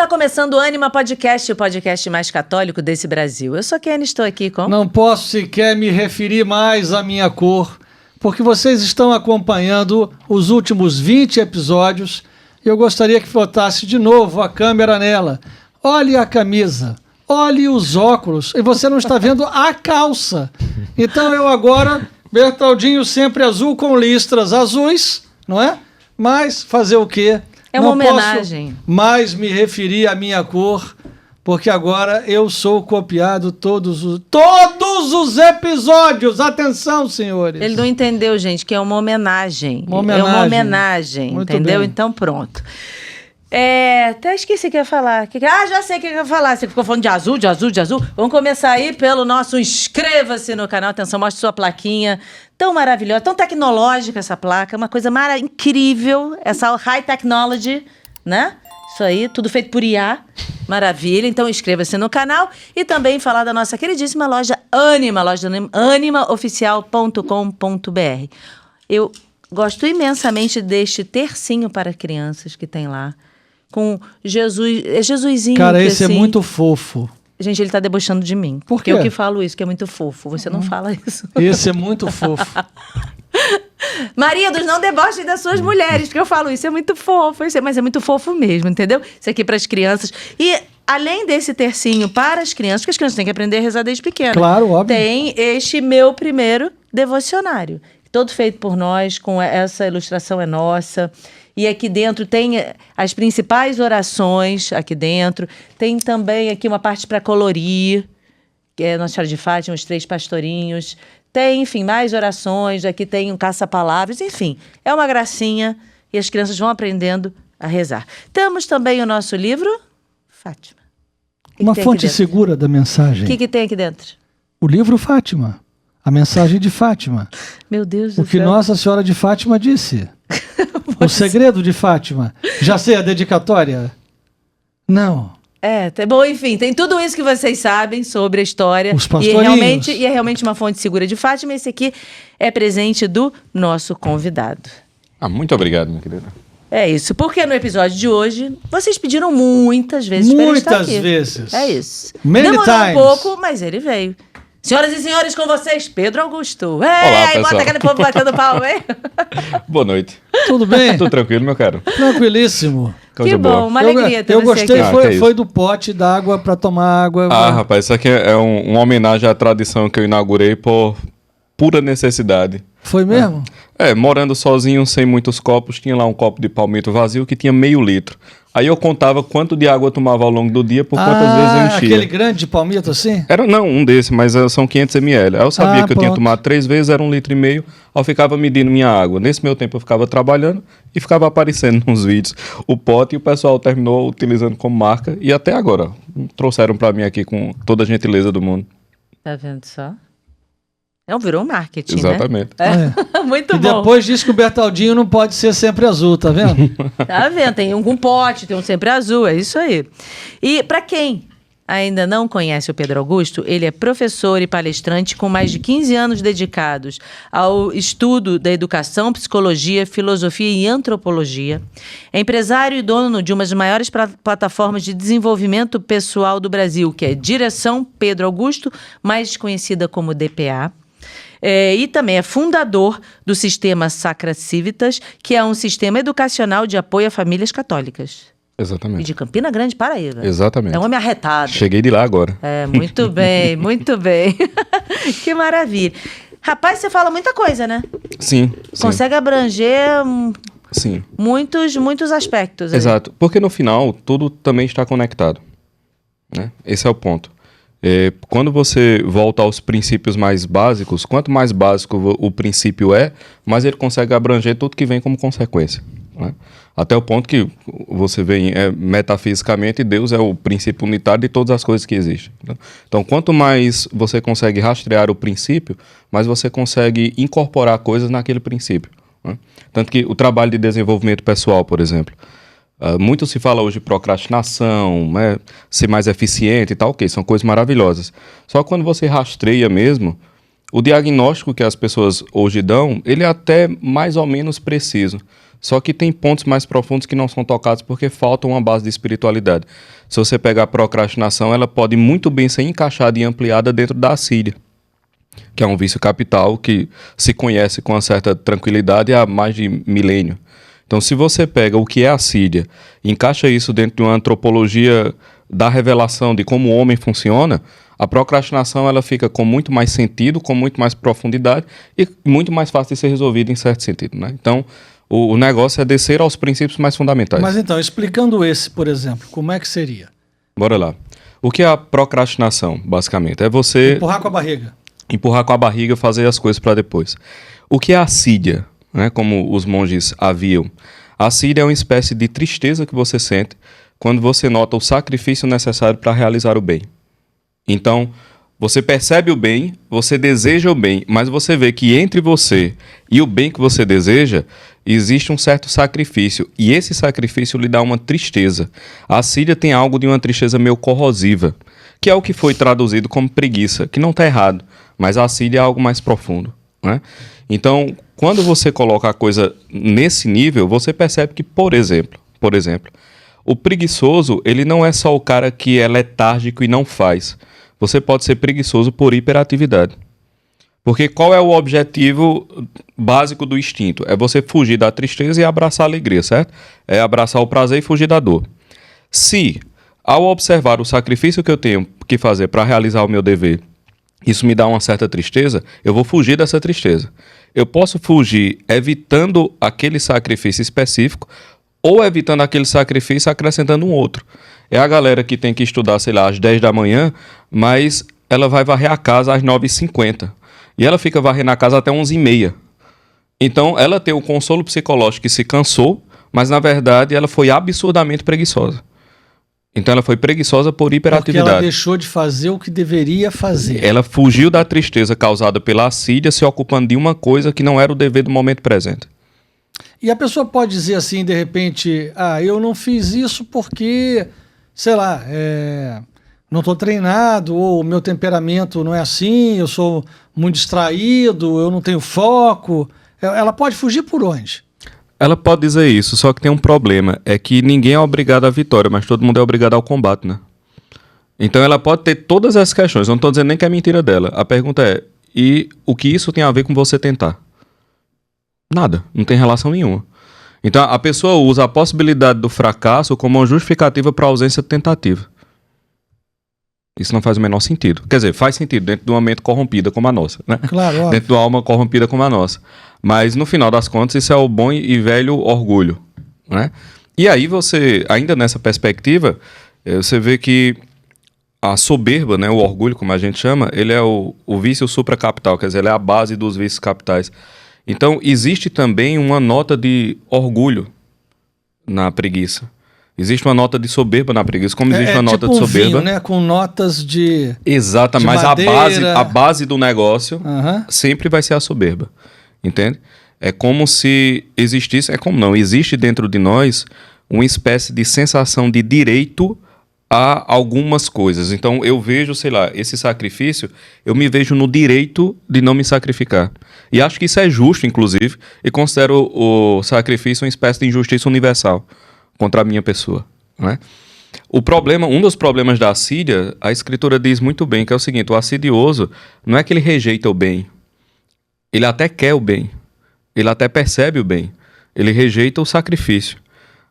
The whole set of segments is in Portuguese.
Tá começando o Ânima Podcast, o podcast mais católico desse Brasil. Eu sou Kenny, estou aqui com... Não posso sequer me referir mais à minha cor, porque vocês estão acompanhando os últimos 20 episódios e eu gostaria que botasse de novo a câmera nela. Olhe a camisa, olhe os óculos e você não está vendo a calça. Então eu agora, Bertaldinho sempre azul com listras azuis, não é? Mas fazer o quê? É uma homenagem. Posso mais me referir à minha cor, porque agora eu sou copiado todos os episódios. Atenção, senhores. Ele não entendeu, gente, que é uma homenagem. Uma homenagem. É uma homenagem, Muito entendeu? bem. Então pronto. Até esqueci o que ia falar. Já sei o que ia falar. Você ficou falando de azul. Vamos começar aí pelo nosso inscreva-se no canal. Atenção, mostre sua plaquinha. Tão maravilhosa, tão tecnológica essa placa. Uma coisa incrível. Essa high technology, né? Isso aí, tudo feito por IA. Maravilha. Então inscreva-se no canal. E também falar da nossa queridíssima loja Ânima. Loja animaoficial.com.br. Eu gosto imensamente deste tercinho para crianças que tem lá. Com Jesus, Jesusinho. Cara, esse assim, é muito fofo. Gente, ele tá debochando de mim. Por quê? Eu que falo isso, que é muito fofo. Você não fala isso. Esse é muito fofo. Maridos, não debochem das suas mulheres, porque eu falo isso, é muito fofo. Mas é muito fofo mesmo, entendeu? Isso aqui para as crianças. E além desse tercinho para as crianças, porque as crianças têm que aprender a rezar desde pequena. Claro, óbvio. Tem este meu primeiro devocionário. Todo feito por nós, com essa ilustração é nossa. E aqui dentro tem as principais orações, aqui dentro. Tem também aqui uma parte para colorir, que é Nossa Senhora de Fátima, os 3 pastorinhos. Tem, enfim, mais orações. Aqui tem um caça-palavras. Enfim, é uma gracinha e as crianças vão aprendendo a rezar. Temos também o nosso livro, Fátima. Uma fonte segura da mensagem. O que tem aqui dentro? O livro Fátima. A mensagem de Fátima. Meu Deus do O que céu. Nossa Senhora de Fátima disse. O segredo de Fátima. Já sei a dedicatória? Não. Tá bom, enfim, tem tudo isso que vocês sabem sobre a história. Os pastorinhos. E é realmente uma fonte segura de Fátima. Esse aqui é presente do nosso convidado. Muito obrigado, minha querida. É isso, porque no episódio de hoje, vocês pediram muitas vezes para ele estar aqui. Muitas vezes. É isso. Many Demorou times. um pouco, mas ele veio. Senhoras e senhores, com vocês, Pedro Augusto. Olá, Aí, bota pessoal. aquele povo batendo palma, hein? Boa noite. Tudo bem? Tudo tranquilo, meu caro? Tranquilíssimo. Coisa Que bom, boa. uma alegria ter Eu você gostei, aqui. que é foi isso. do pote d'água para tomar água. Rapaz, isso aqui é uma homenagem à tradição que eu inaugurei por pura necessidade. Foi mesmo? Morando sozinho, sem muitos copos, tinha lá um copo de palmito vazio que tinha meio litro. Aí eu contava quanto de água eu tomava ao longo do dia, por quantas vezes eu enchia. Aquele grande de palmito assim? Não, um desse, mas são 500 ml. Aí eu sabia que eu tinha pronto. tomado 3 vezes, era 1,5 litro. Aí eu ficava medindo minha água. Nesse meu tempo eu ficava trabalhando e ficava aparecendo nos vídeos o pote e o pessoal terminou utilizando como marca. E até agora, trouxeram pra mim aqui com toda a gentileza do mundo. Tá vendo só? Virou um marketing, Exatamente. né? Muito E bom. depois diz que o Bertaldinho não pode ser sempre azul, tá vendo? Tá vendo? Tem um com pote, tem um sempre azul, é isso aí. E para quem ainda não conhece o Pedro Augusto, ele é professor e palestrante com mais de 15 anos dedicados ao estudo da educação, psicologia, filosofia e antropologia. É empresário e dono de uma das maiores plataformas de desenvolvimento pessoal do Brasil, que é Direção Pedro Augusto, mais conhecida como DPA. E também é fundador do sistema Sacra Civitas, que é um sistema educacional de apoio a famílias católicas. E Exatamente. de Campina Grande, Paraíba. Exatamente. É um homem arretado. Cheguei de lá agora. Muito bem, muito bem. Que maravilha. Rapaz, você fala muita coisa, né? Sim. Consegue abranger Sim. muitos aspectos. Exato. Porque no final, tudo também está conectado. Né? Esse é o ponto. Quando você volta aos princípios mais básicos, quanto mais básico o princípio mais ele consegue abranger tudo que vem como consequência. Né? Até o ponto que você vê metafisicamente, Deus é o princípio unitário de todas as coisas que existem. Né? Então, quanto mais você consegue rastrear o princípio, mais você consegue incorporar coisas naquele princípio. Né? Tanto que o trabalho de desenvolvimento pessoal, por exemplo, muito se fala hoje de procrastinação, né? Ser mais eficiente e tal, ok, são coisas maravilhosas. Só que quando você rastreia mesmo, o diagnóstico que as pessoas hoje dão, ele é até mais ou menos preciso. Só que tem pontos mais profundos que não são tocados porque falta uma base de espiritualidade. Se você pegar a procrastinação, ela pode muito bem ser encaixada e ampliada dentro da assídia, que é um vício capital que se conhece com uma certa tranquilidade há mais de milênio. Então, se você pega o que é assídia e encaixa isso dentro de uma antropologia da revelação de como o homem funciona, a procrastinação ela fica com muito mais sentido, com muito mais profundidade e muito mais fácil de ser resolvida em certo sentido, né? Então, o negócio é descer aos princípios mais fundamentais. Mas então, explicando esse, por exemplo, como é que seria? Bora lá. O que é a procrastinação, basicamente? É você... Empurrar com a barriga. Empurrar com a barriga, fazer as coisas para depois. O que é a assídia, né? Como os monges haviam? A assídia é uma espécie de tristeza que você sente quando você nota o sacrifício necessário para realizar o bem. Então, você percebe o bem, você deseja o bem, mas você vê que entre você e o bem que você deseja, existe um certo sacrifício, e esse sacrifício lhe dá uma tristeza. A assídia tem algo de uma tristeza meio corrosiva, que é o que foi traduzido como preguiça, que não está errado, mas a assídia é algo mais profundo, né? Então, quando você coloca a coisa nesse nível, você percebe que, por exemplo, o preguiçoso, ele não é só o cara que é letárgico e não faz. Você pode ser preguiçoso por hiperatividade. Porque qual é o objetivo básico do instinto? É você fugir da tristeza e abraçar a alegria, certo? É abraçar o prazer e fugir da dor. Se, ao observar o sacrifício que eu tenho que fazer para realizar o meu dever, isso me dá uma certa tristeza, eu vou fugir dessa tristeza. Eu posso fugir evitando aquele sacrifício específico ou evitando aquele sacrifício acrescentando um outro. É a galera que tem que estudar, sei lá, às 10 da manhã, mas ela vai varrer a casa às 9h50. E ela fica varrendo a casa até 11h30. Então, ela tem o consolo psicológico que se cansou, mas, na verdade, ela foi absurdamente preguiçosa. Então, ela foi preguiçosa por hiperatividade. Porque ela deixou de fazer o que deveria fazer. Ela fugiu da tristeza causada pela assídia, se ocupando de uma coisa que não era o dever do momento presente. E a pessoa pode dizer assim, de repente, eu não fiz isso porque, sei lá, não estou treinado, ou o meu temperamento não é assim, eu sou muito distraído, eu não tenho foco. Ela pode fugir por onde? Ela pode dizer isso, só que tem um problema, é que ninguém é obrigado à vitória, mas todo mundo é obrigado ao combate, né? Então ela pode ter todas essas questões, eu não estou dizendo nem que é mentira dela. A pergunta é, e o que isso tem a ver com você tentar? Nada, não tem relação nenhuma. Então a pessoa usa a possibilidade do fracasso como uma justificativa para a ausência de tentativa. Isso não faz o menor sentido. Quer dizer, faz sentido dentro de uma mente corrompida como a nossa, né? Claro, óbvio. Dentro de uma alma corrompida como a nossa. Mas no final das contas isso é o bom e velho orgulho, né? E aí você, ainda nessa perspectiva, você vê que a soberba, né, o orgulho como a gente chama, ele é o vício supracapital, quer dizer, ele é a base dos vícios capitais. Então, existe também uma nota de orgulho na preguiça. Existe uma nota de soberba na preguiça, como existe uma nota tipo de soberba. Vinho, né? Com notas de. Exato, de mas madeira. a base do negócio sempre vai ser a soberba. Entende? É como se existisse, é como não, existe dentro de nós uma espécie de sensação de direito a algumas coisas. Então eu vejo, sei lá, esse sacrifício, eu me vejo no direito de não me sacrificar. E acho que isso é justo, inclusive, e considero o sacrifício uma espécie de injustiça universal contra a minha pessoa, né? O problema, um dos problemas da assídia, a escritura diz muito bem, que é o seguinte, o assidioso não é que ele rejeita o bem, ele até quer o bem, ele até percebe o bem, ele rejeita o sacrifício.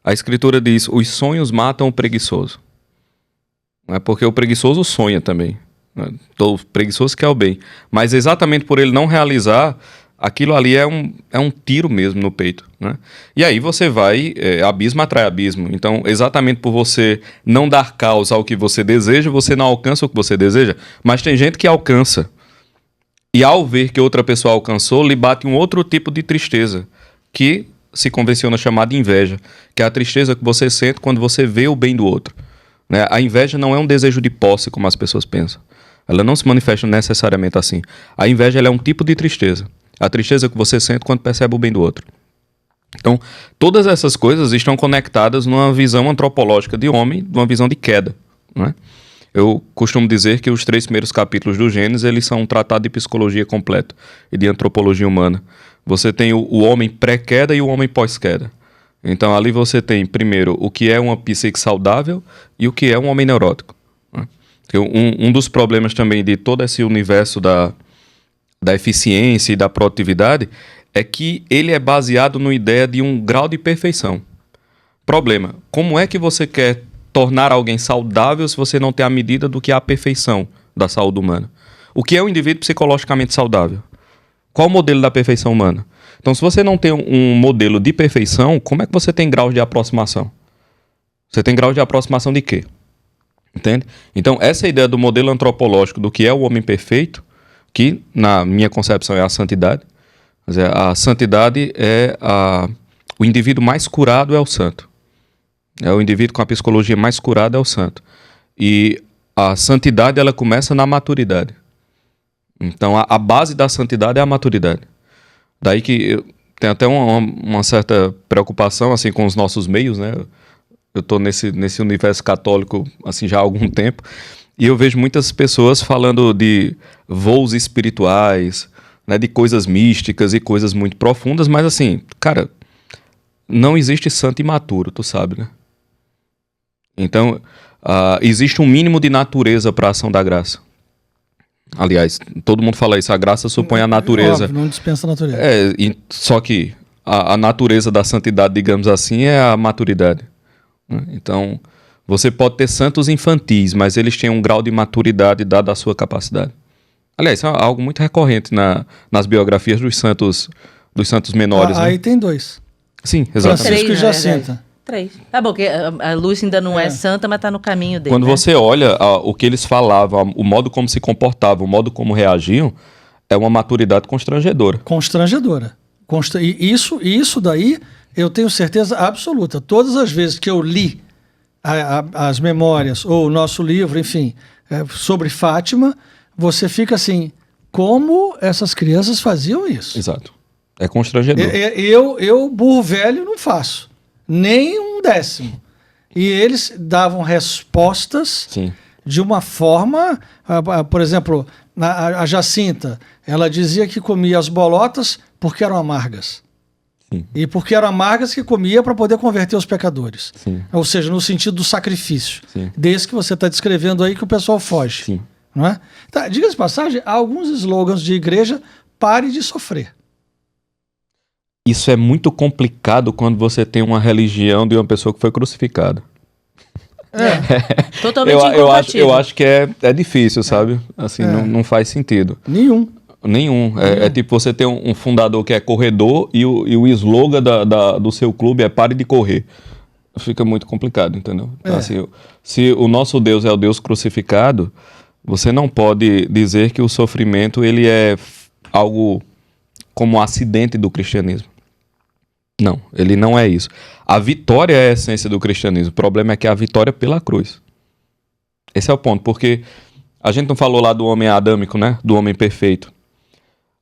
A escritura diz, os sonhos matam o preguiçoso. Não é porque o preguiçoso sonha também. O preguiçoso quer o bem. Mas exatamente por ele não realizar, aquilo ali é um tiro mesmo no peito, né? E aí você vai, abismo atrai abismo. Então, exatamente por você não dar causa ao que você deseja, você não alcança o que você deseja. Mas tem gente que alcança. E ao ver que outra pessoa alcançou, lhe bate um outro tipo de tristeza, que se convenciona chamar de inveja, que é a tristeza que você sente quando você vê o bem do outro, né? A inveja não é um desejo de posse, como as pessoas pensam. Ela não se manifesta necessariamente assim. A inveja ela é um tipo de tristeza. A tristeza que você sente quando percebe o bem do outro. Então, todas essas coisas estão conectadas numa visão antropológica de homem, numa visão de queda, né? Eu costumo dizer que os 3 primeiros capítulos do Gênesis, eles são um tratado de psicologia completo e de antropologia humana. Você tem o homem pré-queda e o homem pós-queda. Então ali você tem, primeiro, o que é uma psique saudável e o que é um homem neurótico. Né? Um dos problemas também de todo esse universo da eficiência e da produtividade é que ele é baseado na ideia de um grau de perfeição. Problema, como é que você quer tornar alguém saudável se você não tem a medida do que é a perfeição da saúde humana? O que é um indivíduo psicologicamente saudável? Qual o modelo da perfeição humana? Então, se você não tem um modelo de perfeição, como é que você tem graus de aproximação? Você tem graus de aproximação de quê? Entende? Então, essa ideia do modelo antropológico do que é o homem perfeito, que, na minha concepção, é a santidade. Quer dizer, a santidade é o indivíduo mais curado é o santo. É o indivíduo com a psicologia mais curada é o santo. E a santidade, ela começa na maturidade. Então, a base da santidade é a maturidade. Daí que tem até uma certa preocupação assim, com os nossos meios, né? Eu estou nesse universo católico assim, já há algum tempo, e eu vejo muitas pessoas falando de voos espirituais, né, de coisas místicas e coisas muito profundas, mas assim, cara, não existe santo imaturo, tu sabe, né? Então, existe um mínimo de natureza para a ação da graça. Aliás, todo mundo fala isso, a graça supõe a natureza. Óbvio, não dispensa a natureza. Só que a natureza da santidade, digamos assim, é a maturidade. Né? Então, você pode ter santos infantis, mas eles têm um grau de maturidade dado a sua capacidade. Aliás, isso é algo muito recorrente nas biografias dos santos menores. Né? Aí tem 2. Sim, exatamente. Francisco e Jacinta. 3. Tá bom, porque a Lúcia ainda não é santa, mas tá no caminho dele. Quando né? você olha o que eles falavam, o modo como se comportavam, o modo como reagiam, é uma maturidade constrangedora. Constrangedora. E isso daí eu tenho certeza absoluta. Todas as vezes que eu li as memórias ou o nosso livro, enfim, sobre Fátima, você fica assim, como essas crianças faziam isso? Exato. É constrangedor. Eu burro velho, não faço. Nem um décimo. E eles davam respostas Sim. de uma forma... por exemplo, a Jacinta, ela dizia que comia as bolotas porque eram amargas. Sim. E porque eram amargas que comia para poder converter os pecadores. Sim. Ou seja, no sentido do sacrifício. Sim. Desse que você está descrevendo aí que o pessoal foge. Sim. Não é? Tá, diga-se de passagem, há alguns slogans de igreja: pare de sofrer. Isso é muito complicado quando você tem uma religião de uma pessoa que foi crucificada. Totalmente incompatível. Eu acho que é difícil, sabe? Assim, não faz sentido. Nenhum. É tipo você ter um fundador que é corredor e o slogan do seu clube é pare de correr. Fica muito complicado, entendeu? Então, assim, se o nosso Deus é o Deus crucificado, você não pode dizer que o sofrimento ele é algo como um acidente do cristianismo. Não, ele não é isso. A vitória é a essência do cristianismo. O problema é que é a vitória pela cruz. Esse é o ponto, porque a gente não falou lá do homem adâmico, né? Do homem perfeito.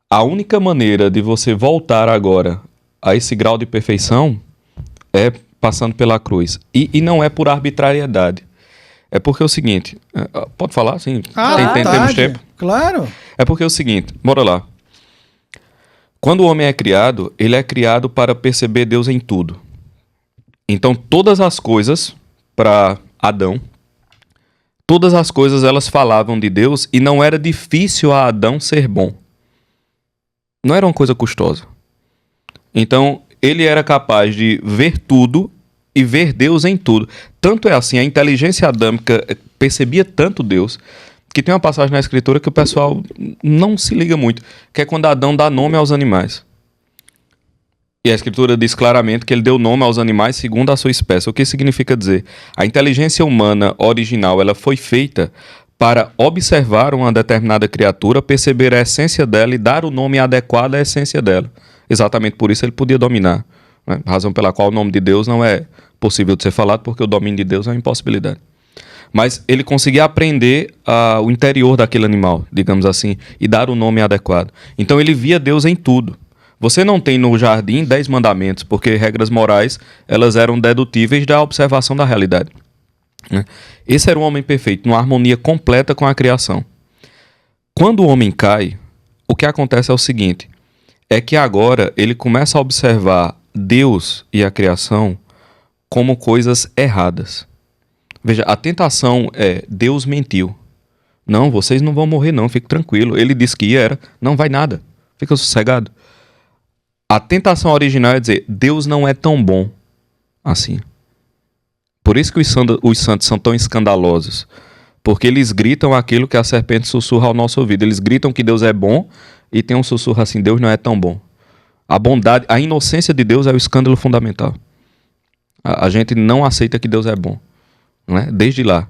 A única maneira de você voltar agora a esse grau de perfeição é passando pela cruz. E não é por arbitrariedade. É porque é o seguinte... Pode falar? Sim. Temos tempo? Claro. É porque é o seguinte... Bora lá. Quando o homem é criado, ele é criado para perceber Deus em tudo. Então, todas as coisas, para Adão, todas as coisas elas falavam de Deus e não era difícil a Adão ser bom. Não era uma coisa custosa. Então, ele era capaz de ver tudo e ver Deus em tudo. Tanto é assim, a inteligência adâmica percebia tanto Deus, que tem uma passagem na Escritura que o pessoal não se liga muito, que é quando Adão dá nome aos animais. E a Escritura diz claramente que ele deu nome aos animais segundo a sua espécie. O que significa dizer? A inteligência humana original ela foi feita para observar uma determinada criatura, perceber a essência dela e dar o nome adequado à essência dela. Exatamente por isso ele podia dominar. Né? Razão pela qual o nome de Deus não é possível de ser falado, porque o domínio de Deus é uma impossibilidade. Mas ele conseguia aprender o interior daquele animal, digamos assim, e dar o nome adequado. Então ele via Deus em tudo. Você não tem no jardim 10 mandamentos, porque regras morais elas eram dedutíveis da observação da realidade. Esse era um homem perfeito, numa harmonia completa com a criação. Quando o homem cai, o que acontece é o seguinte, é que agora ele começa a observar Deus e a criação como coisas erradas. Veja, a tentação é: Deus mentiu. Não, vocês não vão morrer não, fique tranquilo. Ele disse que era, não vai nada, fica sossegado. A tentação original é dizer: Deus não é tão bom assim. Por isso que os santos são tão escandalosos. Porque eles gritam aquilo que a serpente sussurra ao nosso ouvido. Eles gritam que Deus é bom e tem um sussurro assim: Deus não é tão bom. A bondade, a inocência de Deus é o escândalo fundamental. A gente não aceita que Deus é bom, não é? Desde lá.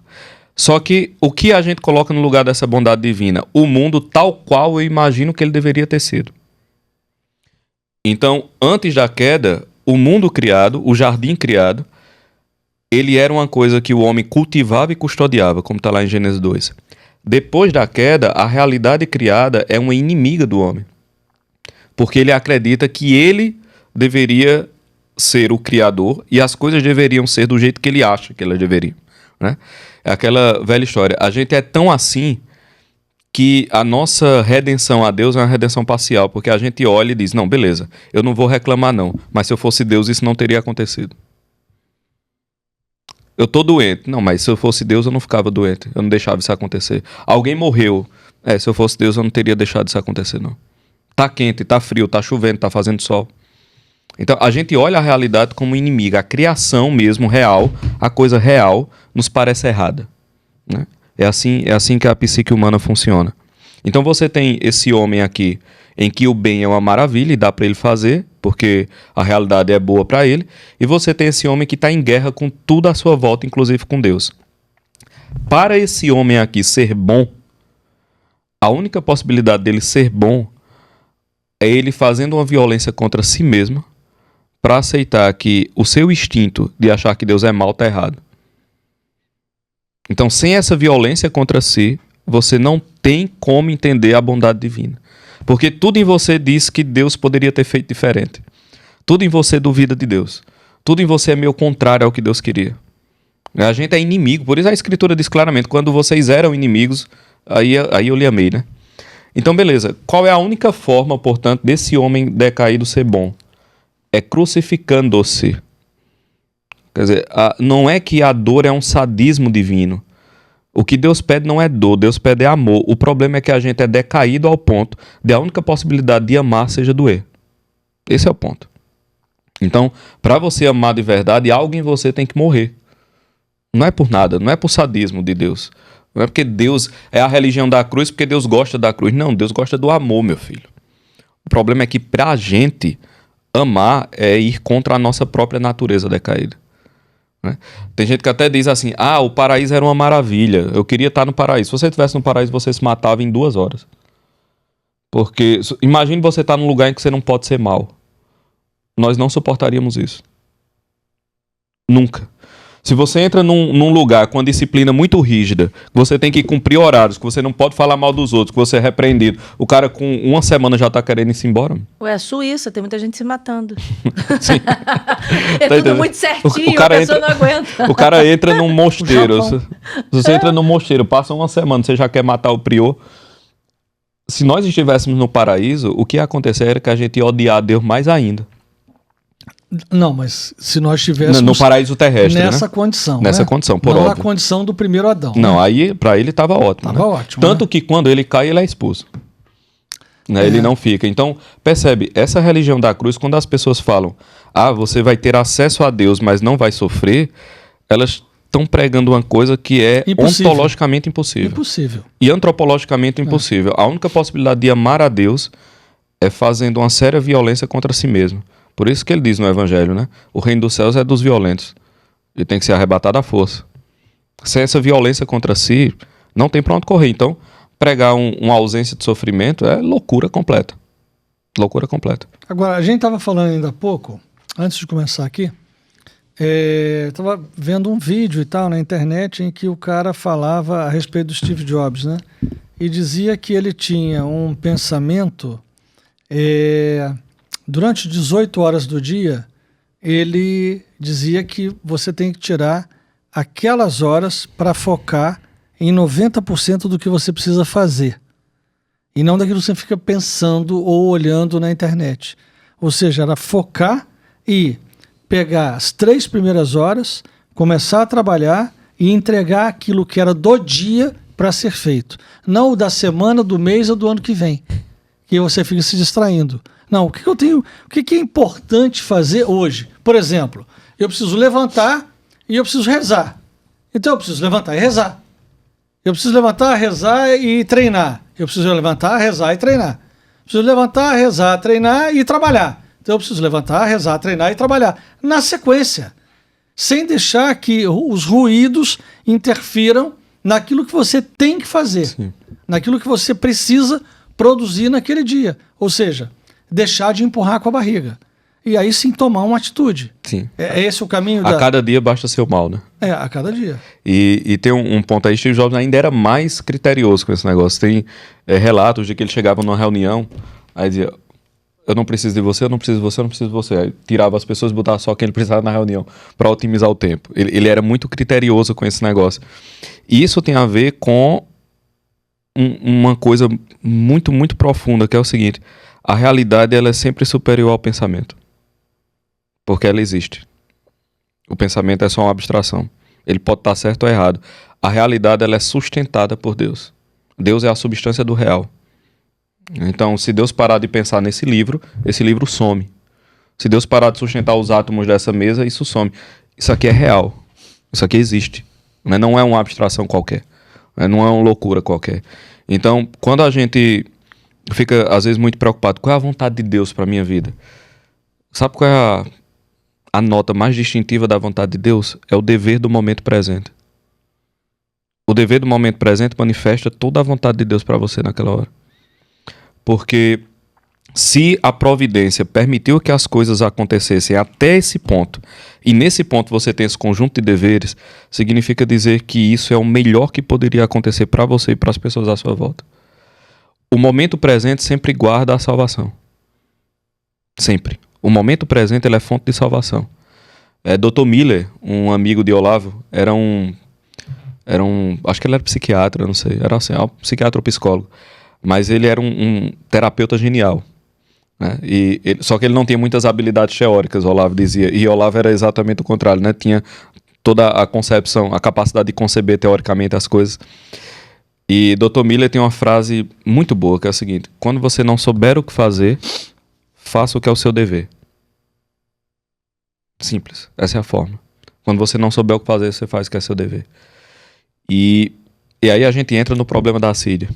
Só que o que a gente coloca no lugar dessa bondade divina? O mundo tal qual eu imagino que ele deveria ter sido. Então, antes da queda, o mundo criado, o jardim criado, ele era uma coisa que o homem cultivava e custodiava, como está lá em Gênesis 2. Depois da queda, a realidade criada é uma inimiga do homem. Porque ele acredita que ele deveria ser o criador e as coisas deveriam ser do jeito que ele acha que elas deveriam, né? É aquela velha história. A gente é tão assim que a nossa redenção a Deus é uma redenção parcial, porque a gente olha e diz: não, beleza, eu não vou reclamar não, mas se eu fosse Deus isso não teria acontecido. Eu estou doente. Não, mas se eu fosse Deus eu não ficava doente, eu não deixava isso acontecer. Alguém morreu. Se eu fosse Deus eu não teria deixado isso acontecer não. Tá quente, tá frio, tá chovendo, tá fazendo sol. Então, a gente olha a realidade como inimiga. A criação mesmo, real, a coisa real, nos parece errada, né? É assim que a psique humana funciona. Então, você tem esse homem aqui, em que o bem é uma maravilha e dá para ele fazer, porque a realidade é boa para ele. E você tem esse homem que está em guerra com tudo à sua volta, inclusive com Deus. Para esse homem aqui ser bom, a única possibilidade dele ser bom é ele fazendo uma violência contra si mesmo para aceitar que o seu instinto de achar que Deus é mal está errado. Então, sem essa violência contra si, você não tem como entender a bondade divina. Porque tudo em você diz que Deus poderia ter feito diferente. Tudo em você duvida de Deus. Tudo em você é meio contrário ao que Deus queria. A gente é inimigo, por isso a Escritura diz claramente: quando vocês eram inimigos, aí eu lhe amei, né? Então, beleza. Qual é a única forma, portanto, desse homem decaído ser bom? É crucificando-se. Quer dizer, não é que a dor é um sadismo divino. O que Deus pede não é dor, Deus pede é amor. O problema é que a gente é decaído ao ponto de a única possibilidade de amar seja doer. Esse é o ponto. Então, para você amar de verdade, algo em você tem que morrer. Não é por nada, não é por sadismo de Deus. Não é porque Deus é a religião da cruz, porque Deus gosta da cruz. Não, Deus gosta do amor, meu filho. O problema é que pra gente, amar é ir contra a nossa própria natureza decaída, né? Tem gente que até diz assim: o paraíso era uma maravilha, eu queria estar no paraíso. Se você estivesse no paraíso, você se matava em 2 horas. Porque, imagine você estar num lugar em que você não pode ser mal. Nós não suportaríamos isso. Nunca. Se você entra num lugar com uma disciplina muito rígida, você tem que cumprir horários, que você não pode falar mal dos outros, que você é repreendido, o cara com 1 semana já tá querendo ir embora. Ué, a Suíça, tem muita gente se matando. Sim. É tudo muito certinho, a pessoa não aguenta. O cara entra num mosteiro. Se você entra num mosteiro, passa 1 semana, você já quer matar o prior. Se nós estivéssemos no paraíso, o que ia acontecer era que a gente ia odiar Deus mais ainda. Não, mas se nós estivéssemos no paraíso terrestre, nessa né? condição, nessa condição, por não óbvio. na condição do primeiro Adão. Não, aí para ele estava ótimo. Estava né? ótimo. Tanto né? que quando ele cai, ele é expulso. Né? Ele não fica. Então, percebe, essa religião da cruz, quando as pessoas falam: você vai ter acesso a Deus, mas não vai sofrer, elas estão pregando uma coisa que é impossível. Ontologicamente impossível. Impossível. E antropologicamente impossível. A única possibilidade de amar a Deus é fazendo uma séria violência contra si mesmo. Por isso que ele diz no Evangelho, né? O reino dos céus é dos violentos. Ele tem que ser arrebatado à força. Sem essa violência contra si, não tem pra onde correr. Então, pregar uma ausência de sofrimento é loucura completa. Loucura completa. Agora, a gente estava falando ainda há pouco, antes de começar aqui, estava vendo um vídeo e tal na internet em que o cara falava a respeito do Steve Jobs, né? E dizia que ele tinha um pensamento... Durante 18 horas do dia, ele dizia que você tem que tirar aquelas horas para focar em 90% do que você precisa fazer. E não daquilo que você fica pensando ou olhando na internet. Ou seja, era focar e pegar as 3 primeiras horas, começar a trabalhar e entregar aquilo que era do dia para ser feito. Não o da semana, do mês ou do ano que vem. Que você fica se distraindo. Não, o que eu tenho, o que é importante fazer hoje? Por exemplo, eu preciso levantar e eu preciso rezar. Então eu preciso levantar e rezar. Eu preciso levantar, rezar e treinar. Eu preciso levantar, rezar e treinar. Eu preciso levantar, rezar, treinar e trabalhar. Então eu preciso levantar, rezar, treinar e trabalhar. Na sequência. Sem deixar que os ruídos interfiram naquilo que você tem que fazer. Sim. Naquilo que você precisa produzir naquele dia. Ou seja, deixar de empurrar com a barriga. E aí sim tomar uma atitude. Sim. É esse o caminho a cada dia basta ser o mal, né? A cada dia. E tem um ponto aí, Steve Jobs ainda era mais criterioso com esse negócio. Tem relatos de que ele chegava numa reunião, aí dizia, eu não preciso de você, eu não preciso de você, eu não preciso de você. Aí tirava as pessoas e botava só quem ele precisava na reunião, para otimizar o tempo. Ele era muito criterioso com esse negócio. E isso tem a ver com uma coisa muito, muito profunda, que é o seguinte, a realidade ela é sempre superior ao pensamento. Porque ela existe. O pensamento é só uma abstração. Ele pode estar certo ou errado. A realidade ela é sustentada por Deus. Deus é a substância do real. Então, se Deus parar de pensar nesse livro, esse livro some. Se Deus parar de sustentar os átomos dessa mesa, isso some. Isso aqui é real. Isso aqui existe. Não é uma abstração qualquer. Não é uma loucura qualquer. Então, quando a gente fica, às vezes, muito preocupado, qual é a vontade de Deus para a minha vida? Sabe qual é a nota mais distintiva da vontade de Deus? É o dever do momento presente. O dever do momento presente manifesta toda a vontade de Deus para você naquela hora. Porque se a providência permitiu que as coisas acontecessem até esse ponto, e nesse ponto você tem esse conjunto de deveres, significa dizer que isso é o melhor que poderia acontecer para você e para as pessoas à sua volta. O momento presente sempre guarda a salvação. Sempre. O momento presente ele é fonte de salvação. Dr. Miller, um amigo de Olavo, era um... Acho que ele era psiquiatra, não sei. Era assim, um psiquiatra ou psicólogo. Mas ele era um terapeuta genial. Né? Só que ele não tinha muitas habilidades teóricas, Olavo dizia. E Olavo era exatamente o contrário, né? Tinha toda a concepção, a capacidade de conceber teoricamente as coisas. E Dr. Miller tem uma frase muito boa, que é a seguinte: quando você não souber o que fazer, faça o que é o seu dever. Simples, essa é a forma. Quando você não souber o que fazer, você faz o que é seu dever. E aí a gente entra no problema da assídia.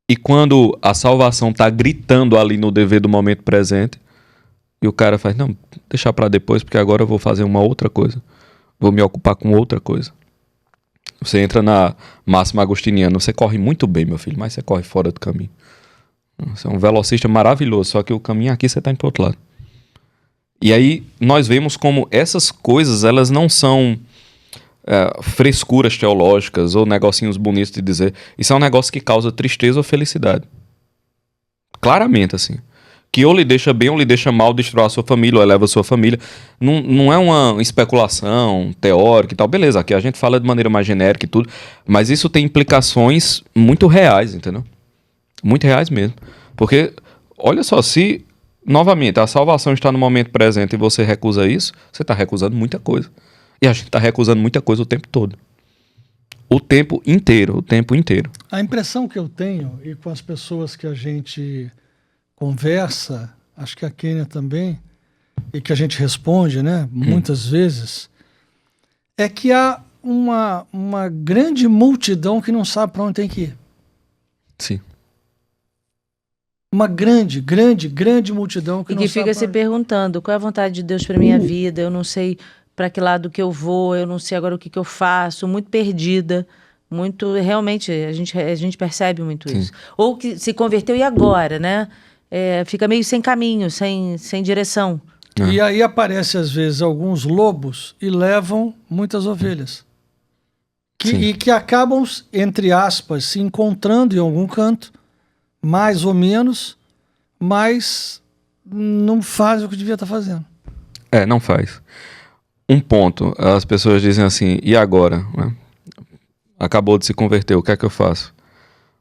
E quando a salvação está gritando ali no dever do momento presente, e o cara faz, não, deixar para depois, porque agora eu vou fazer uma outra coisa. Vou me ocupar com outra coisa. Você entra na máxima agostiniana, você corre muito bem, meu filho, mas você corre fora do caminho. Você é um velocista maravilhoso, só que o caminho aqui você está indo para o outro lado. E aí nós vemos como essas coisas, elas não são frescuras teológicas ou negocinhos bonitos de dizer. Isso é um negócio que causa tristeza ou felicidade. Claramente, assim. Que ou lhe deixa bem ou lhe deixa mal, destrói a sua família ou eleva a sua família. Não é uma especulação teórica e tal. Beleza, aqui a gente fala de maneira mais genérica e tudo, mas isso tem implicações muito reais, entendeu? Muito reais mesmo. Porque, olha só, se, novamente, a salvação está no momento presente e você recusa isso, você está recusando muita coisa. E a gente está recusando muita coisa o tempo todo. O tempo inteiro, o tempo inteiro. A impressão que eu tenho, e com as pessoas que a gente conversa, acho que a Kênia também, e que a gente responde, né, muitas vezes, é que há uma grande multidão que não sabe para onde tem que ir. Sim. Uma grande multidão que não sabe. E que fica se perguntando, qual é a vontade de Deus para minha vida? Eu não sei para que lado que eu vou, eu não sei agora o que eu faço, muito perdida, muito, realmente, a gente percebe muito isso. Ou que se converteu e agora, né? Fica meio sem caminho, sem direção. E aí aparece, às vezes, alguns lobos e levam muitas ovelhas. E que acabam, entre aspas, se encontrando em algum canto, mais ou menos, mas não faz o que devia estar fazendo. Não faz. Um ponto, as pessoas dizem assim, e agora? Né? Acabou de se converter, o que é que eu faço?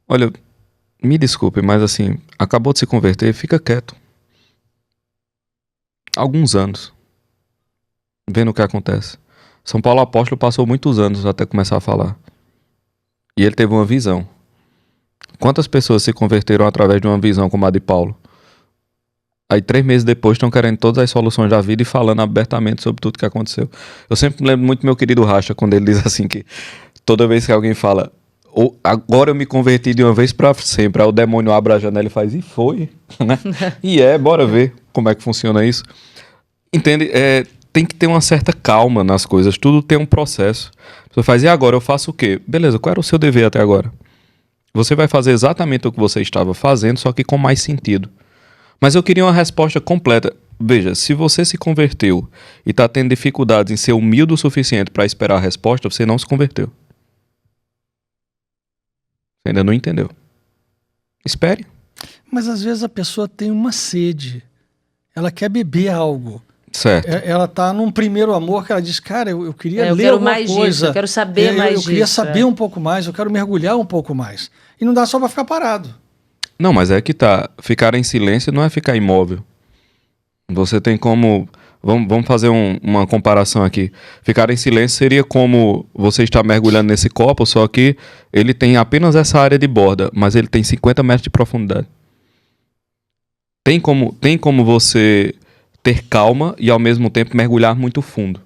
Olha, me desculpe, mas assim, acabou de se converter, fica quieto. alguns anos, vendo o que acontece. São Paulo Apóstolo passou muitos anos até começar a falar. E ele teve uma visão. Quantas pessoas se converteram através de uma visão como a de Paulo? Aí 3 meses depois estão querendo todas as soluções da vida e falando abertamente sobre tudo que aconteceu. Eu sempre me lembro muito do meu querido Racha, quando ele diz assim que toda vez que alguém fala, agora eu me converti de uma vez para sempre, aí o demônio abre a janela e faz, e foi, né? Bora ver como é que funciona isso. Entende? Tem que ter uma certa calma nas coisas, tudo tem um processo. Você faz, e agora eu faço o quê? Beleza, qual era o seu dever até agora? Você vai fazer exatamente o que você estava fazendo, só que com mais sentido. Mas eu queria uma resposta completa. Veja, se você se converteu e está tendo dificuldades em ser humilde o suficiente para esperar a resposta, você não se converteu. Você ainda não entendeu. Espere. Mas às vezes a pessoa tem uma sede. Ela quer beber algo. Certo. Ela está num primeiro amor que ela diz, cara, eu queria eu ler quero alguma mais coisa. Disso, eu quero saber mais disso. Eu queria saber um pouco mais, eu quero mergulhar um pouco mais. E não dá só para ficar parado. Não, mas é que tá. Ficar em silêncio não é ficar imóvel. Você tem como... Vamos fazer uma comparação aqui. Ficar em silêncio seria como você estar mergulhando nesse copo, só que ele tem apenas essa área de borda, mas ele tem 50 metros de profundidade. Tem como você ter calma e ao mesmo tempo mergulhar muito fundo.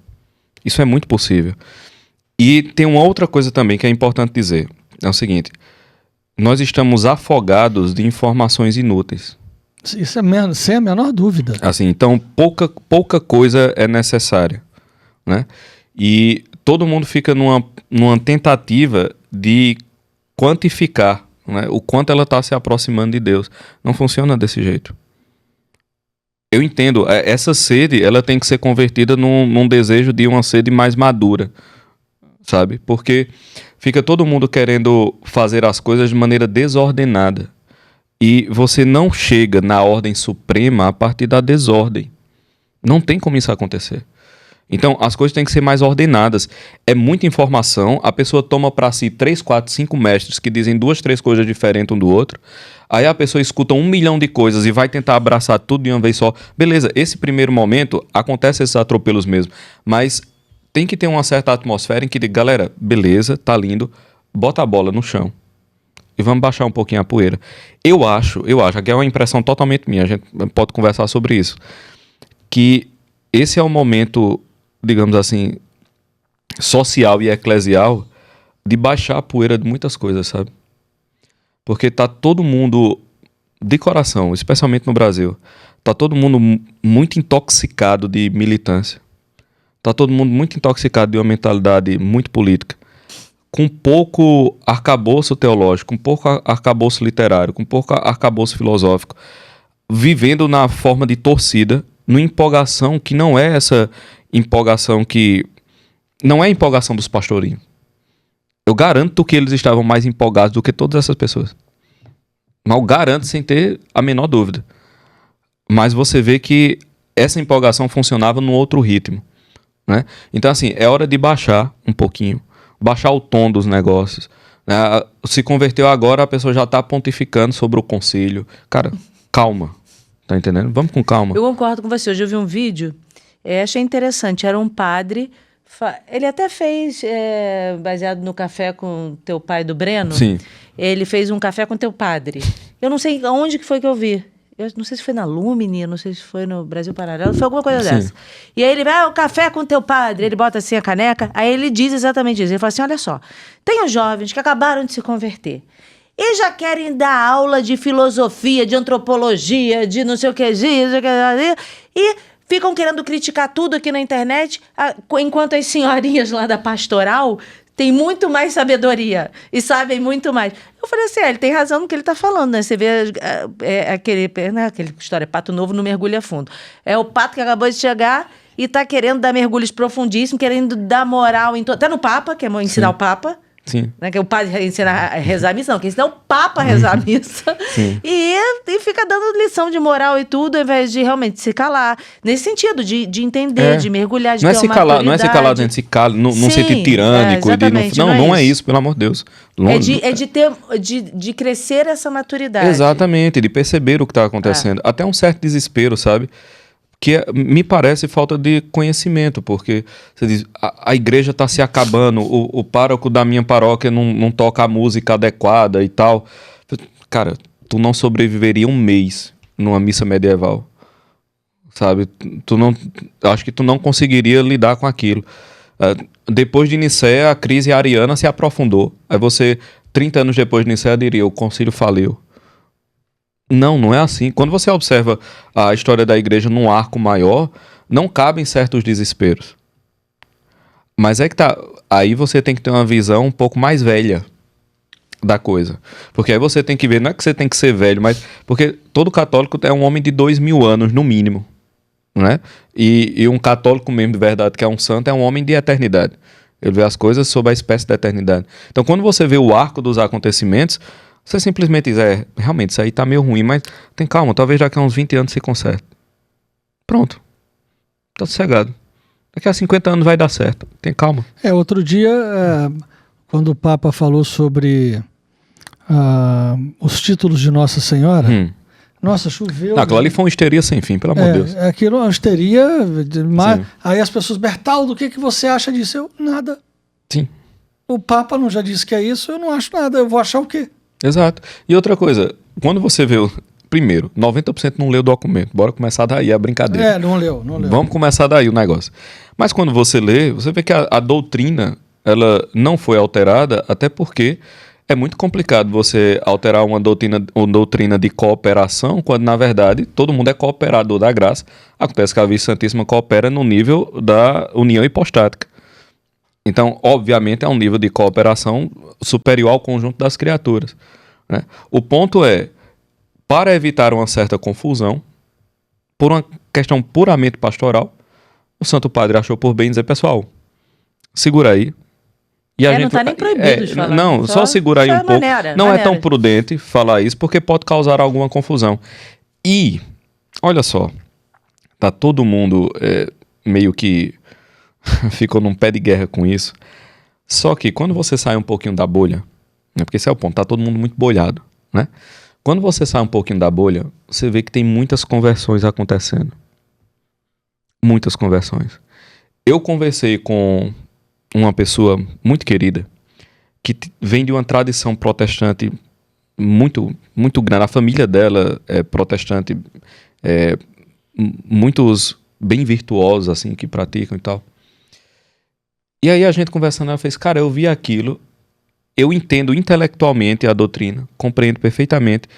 Isso é muito possível. E tem uma outra coisa também que é importante dizer. É o seguinte... Nós estamos afogados de informações inúteis. Isso é sem a menor dúvida. Assim, então, pouca coisa é necessária, né? E todo mundo fica numa tentativa de quantificar, né, o quanto ela está se aproximando de Deus. Não funciona desse jeito. Eu entendo, essa sede ela tem que ser convertida num desejo de uma sede mais madura, sabe? Porque fica todo mundo querendo fazer as coisas de maneira desordenada. E você não chega na ordem suprema a partir da desordem. Não tem como isso acontecer. Então, as coisas têm que ser mais ordenadas. É muita informação, a pessoa toma para si 3, 4, 5 mestres que dizem 2, 3 coisas diferentes um do outro. Aí a pessoa escuta 1 milhão de coisas e vai tentar abraçar tudo de uma vez só. Beleza, esse primeiro momento acontece esses atropelos mesmo. Mas... tem que ter uma certa atmosfera em que, galera, beleza, tá lindo, bota a bola no chão e vamos baixar um pouquinho a poeira. Eu acho, aqui é uma impressão totalmente minha, a gente pode conversar sobre isso, que esse é o momento, digamos assim, social e eclesial de baixar a poeira de muitas coisas, sabe? Porque tá todo mundo, de coração, especialmente no Brasil, tá todo mundo muito intoxicado de militância. Está todo mundo muito intoxicado de uma mentalidade muito política, com pouco arcabouço teológico, com pouco arcabouço literário, com pouco arcabouço filosófico, vivendo na forma de torcida, numa empolgação que não é essa empolgação que... não é a empolgação dos pastorinhos. Eu garanto que eles estavam mais empolgados do que todas essas pessoas. Mas eu garanto sem ter a menor dúvida. Mas você vê que essa empolgação funcionava num outro ritmo. Né? Então, assim, é hora de baixar um pouquinho, baixar o tom dos negócios. Né? Se converteu agora, a pessoa já está pontificando sobre o concílio. Cara, calma, tá entendendo? Vamos com calma. Eu concordo com você. Hoje eu vi um vídeo, achei interessante. Era um padre, ele até fez, baseado no Café com Teu Pai do Breno. Sim. Ele fez um Café com Teu Padre. Eu não sei onde que foi que eu vi. Eu não sei se foi na Lumine, não sei se foi no Brasil Paralelo, foi alguma coisa dessa. E aí ele vai, o café com teu padre, ele bota assim a caneca, aí ele diz exatamente isso. Ele fala assim, olha só, tem os jovens que acabaram de se converter e já querem dar aula de filosofia, de antropologia, de não sei o que, e ficam querendo criticar tudo aqui na internet, enquanto as senhorinhas lá da pastoral têm muito mais sabedoria e sabem muito mais. Eu falei assim, ele tem razão no que ele está falando, né? Você vê aquele história, pato novo não mergulha fundo. É o pato que acabou de chegar e está querendo dar mergulhos profundíssimos, querendo dar moral até no Papa, que é ensinar o Papa. Sim. Né, que o padre ensina a rezar a missa, não, que ensina o Papa a rezar a missa. E fica dando lição de moral e tudo, ao invés de realmente se calar. Nesse sentido, de entender, de mergulhar, de não ter uma calar, não é se calar dentro de se calar, não ser tirânico. Não é isso, pelo amor de Deus. De crescer essa maturidade. Exatamente, de perceber o que está acontecendo. Até um certo desespero, sabe? que me parece falta de conhecimento, porque você diz, a igreja está se acabando, o pároco da minha paróquia não toca a música adequada e tal. Cara, tu não sobreviveria um mês numa missa medieval, sabe? Acho que tu não conseguiria lidar com aquilo. Depois de Nicéia, a crise ariana se aprofundou. Aí você, 30 anos depois de Nicéia, diria, o concílio faliu. Não é assim. Quando você observa a história da igreja num arco maior, não cabem certos desesperos. Mas é que tá. Aí você tem que ter uma visão um pouco mais velha da coisa. Porque aí você tem que ver, não é que você tem que ser velho, mas porque todo católico é um homem de 2000 anos, no mínimo. Né? E um católico mesmo de verdade, que é um santo, é um homem de eternidade. Ele vê as coisas sob a espécie da eternidade. Então, quando você vê o arco dos acontecimentos, você simplesmente diz, realmente, isso aí tá meio ruim, mas tem calma, talvez daqui a uns 20 anos se conserte. Pronto. Tá sossegado. Daqui a 50 anos vai dar certo. Tem calma. Outro dia, quando o Papa falou sobre os títulos de Nossa Senhora, nossa, choveu. Não, aquilo ali foi uma histeria sem fim, pelo amor de Deus. Aquilo é uma histeria. Aí as pessoas, Bertaldo, o que você acha disso? Eu, nada. Sim. O Papa não já disse que é isso, eu não acho nada. Eu vou achar o quê? Exato. E outra coisa, quando você vê primeiro, 90% não leu o documento. Bora começar daí a brincadeira. Não leu. Vamos começar daí o negócio. Mas quando você lê, você vê que a doutrina, ela não foi alterada, até porque é muito complicado você alterar uma doutrina de cooperação, quando na verdade todo mundo é cooperador da graça. Acontece que a Virgem Santíssima coopera no nível da união hipostática. Então, obviamente, é um nível de cooperação superior ao conjunto das criaturas. Né? O ponto é, para evitar uma certa confusão, por uma questão puramente pastoral, o Santo Padre achou por bem dizer, pessoal, segura aí. E a gente, não está nem proibido de falar. Não, só segura aí um pouco. Não é tão prudente falar isso, porque pode causar alguma confusão. E, olha só, tá todo mundo meio que ficou num pé de guerra com isso. Só que quando você sai um pouquinho da bolha, né, porque esse é o ponto, tá todo mundo muito bolhado, né? Quando você sai um pouquinho da bolha, você vê que tem muitas conversões acontecendo. Muitas conversões. Eu conversei com uma pessoa muito querida, que vem de uma tradição protestante muito, muito grande. A família dela é protestante, muitos bem virtuosos, assim, que praticam e tal. E aí a gente conversando, ela fez, cara, eu vi aquilo, eu entendo intelectualmente a doutrina, compreendo perfeitamente,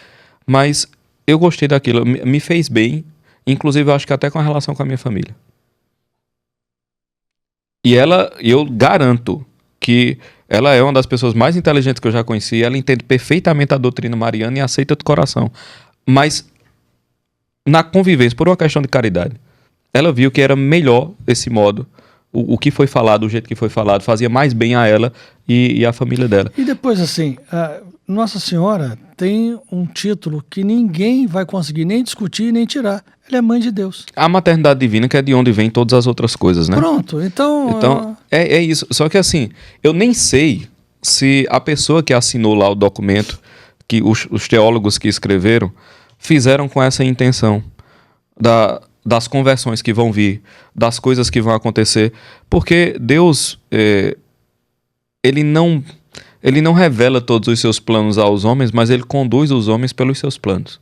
mas eu gostei daquilo, me fez bem, inclusive eu acho que até com a relação com a minha família. E eu garanto que ela é uma das pessoas mais inteligentes que eu já conheci, ela entende perfeitamente a doutrina mariana e aceita de coração. Mas na convivência, por uma questão de caridade, ela viu que era melhor esse modo, o que foi falado, o jeito que foi falado, fazia mais bem a ela e a família dela. E depois, assim, Nossa Senhora tem um título que ninguém vai conseguir nem discutir nem tirar. Ela é Mãe de Deus. A maternidade divina, que é de onde vem todas as outras coisas, né? Pronto, então é isso. Só que assim, eu nem sei se a pessoa que assinou lá o documento, que os teólogos que escreveram, fizeram com essa intenção das conversões que vão vir, das coisas que vão acontecer, porque Deus, ele não revela todos os seus planos aos homens, mas ele conduz os homens pelos seus planos.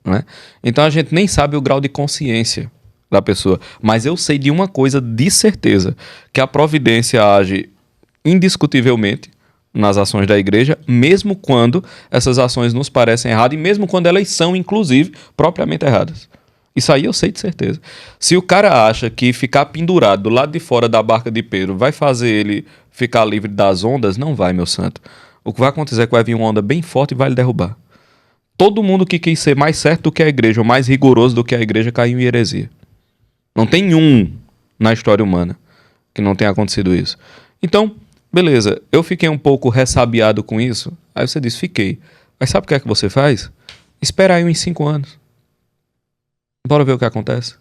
Né? Então a gente nem sabe o grau de consciência da pessoa, mas eu sei de uma coisa de certeza, que a providência age indiscutivelmente nas ações da igreja, mesmo quando essas ações nos parecem erradas e mesmo quando elas são, inclusive, propriamente erradas. Isso aí eu sei de certeza. Se o cara acha que ficar pendurado do lado de fora da barca de Pedro vai fazer ele ficar livre das ondas, não vai, meu santo. O que vai acontecer é que vai vir uma onda bem forte e vai lhe derrubar. Todo mundo que quis ser mais certo do que a igreja, ou mais rigoroso do que a igreja, caiu em heresia. Não tem um na história humana que não tenha acontecido isso. Então, beleza, eu fiquei um pouco ressabiado com isso. Aí você diz, fiquei. Mas sabe o que é que você faz? Espera aí uns 5 anos. Bora ver o que acontece.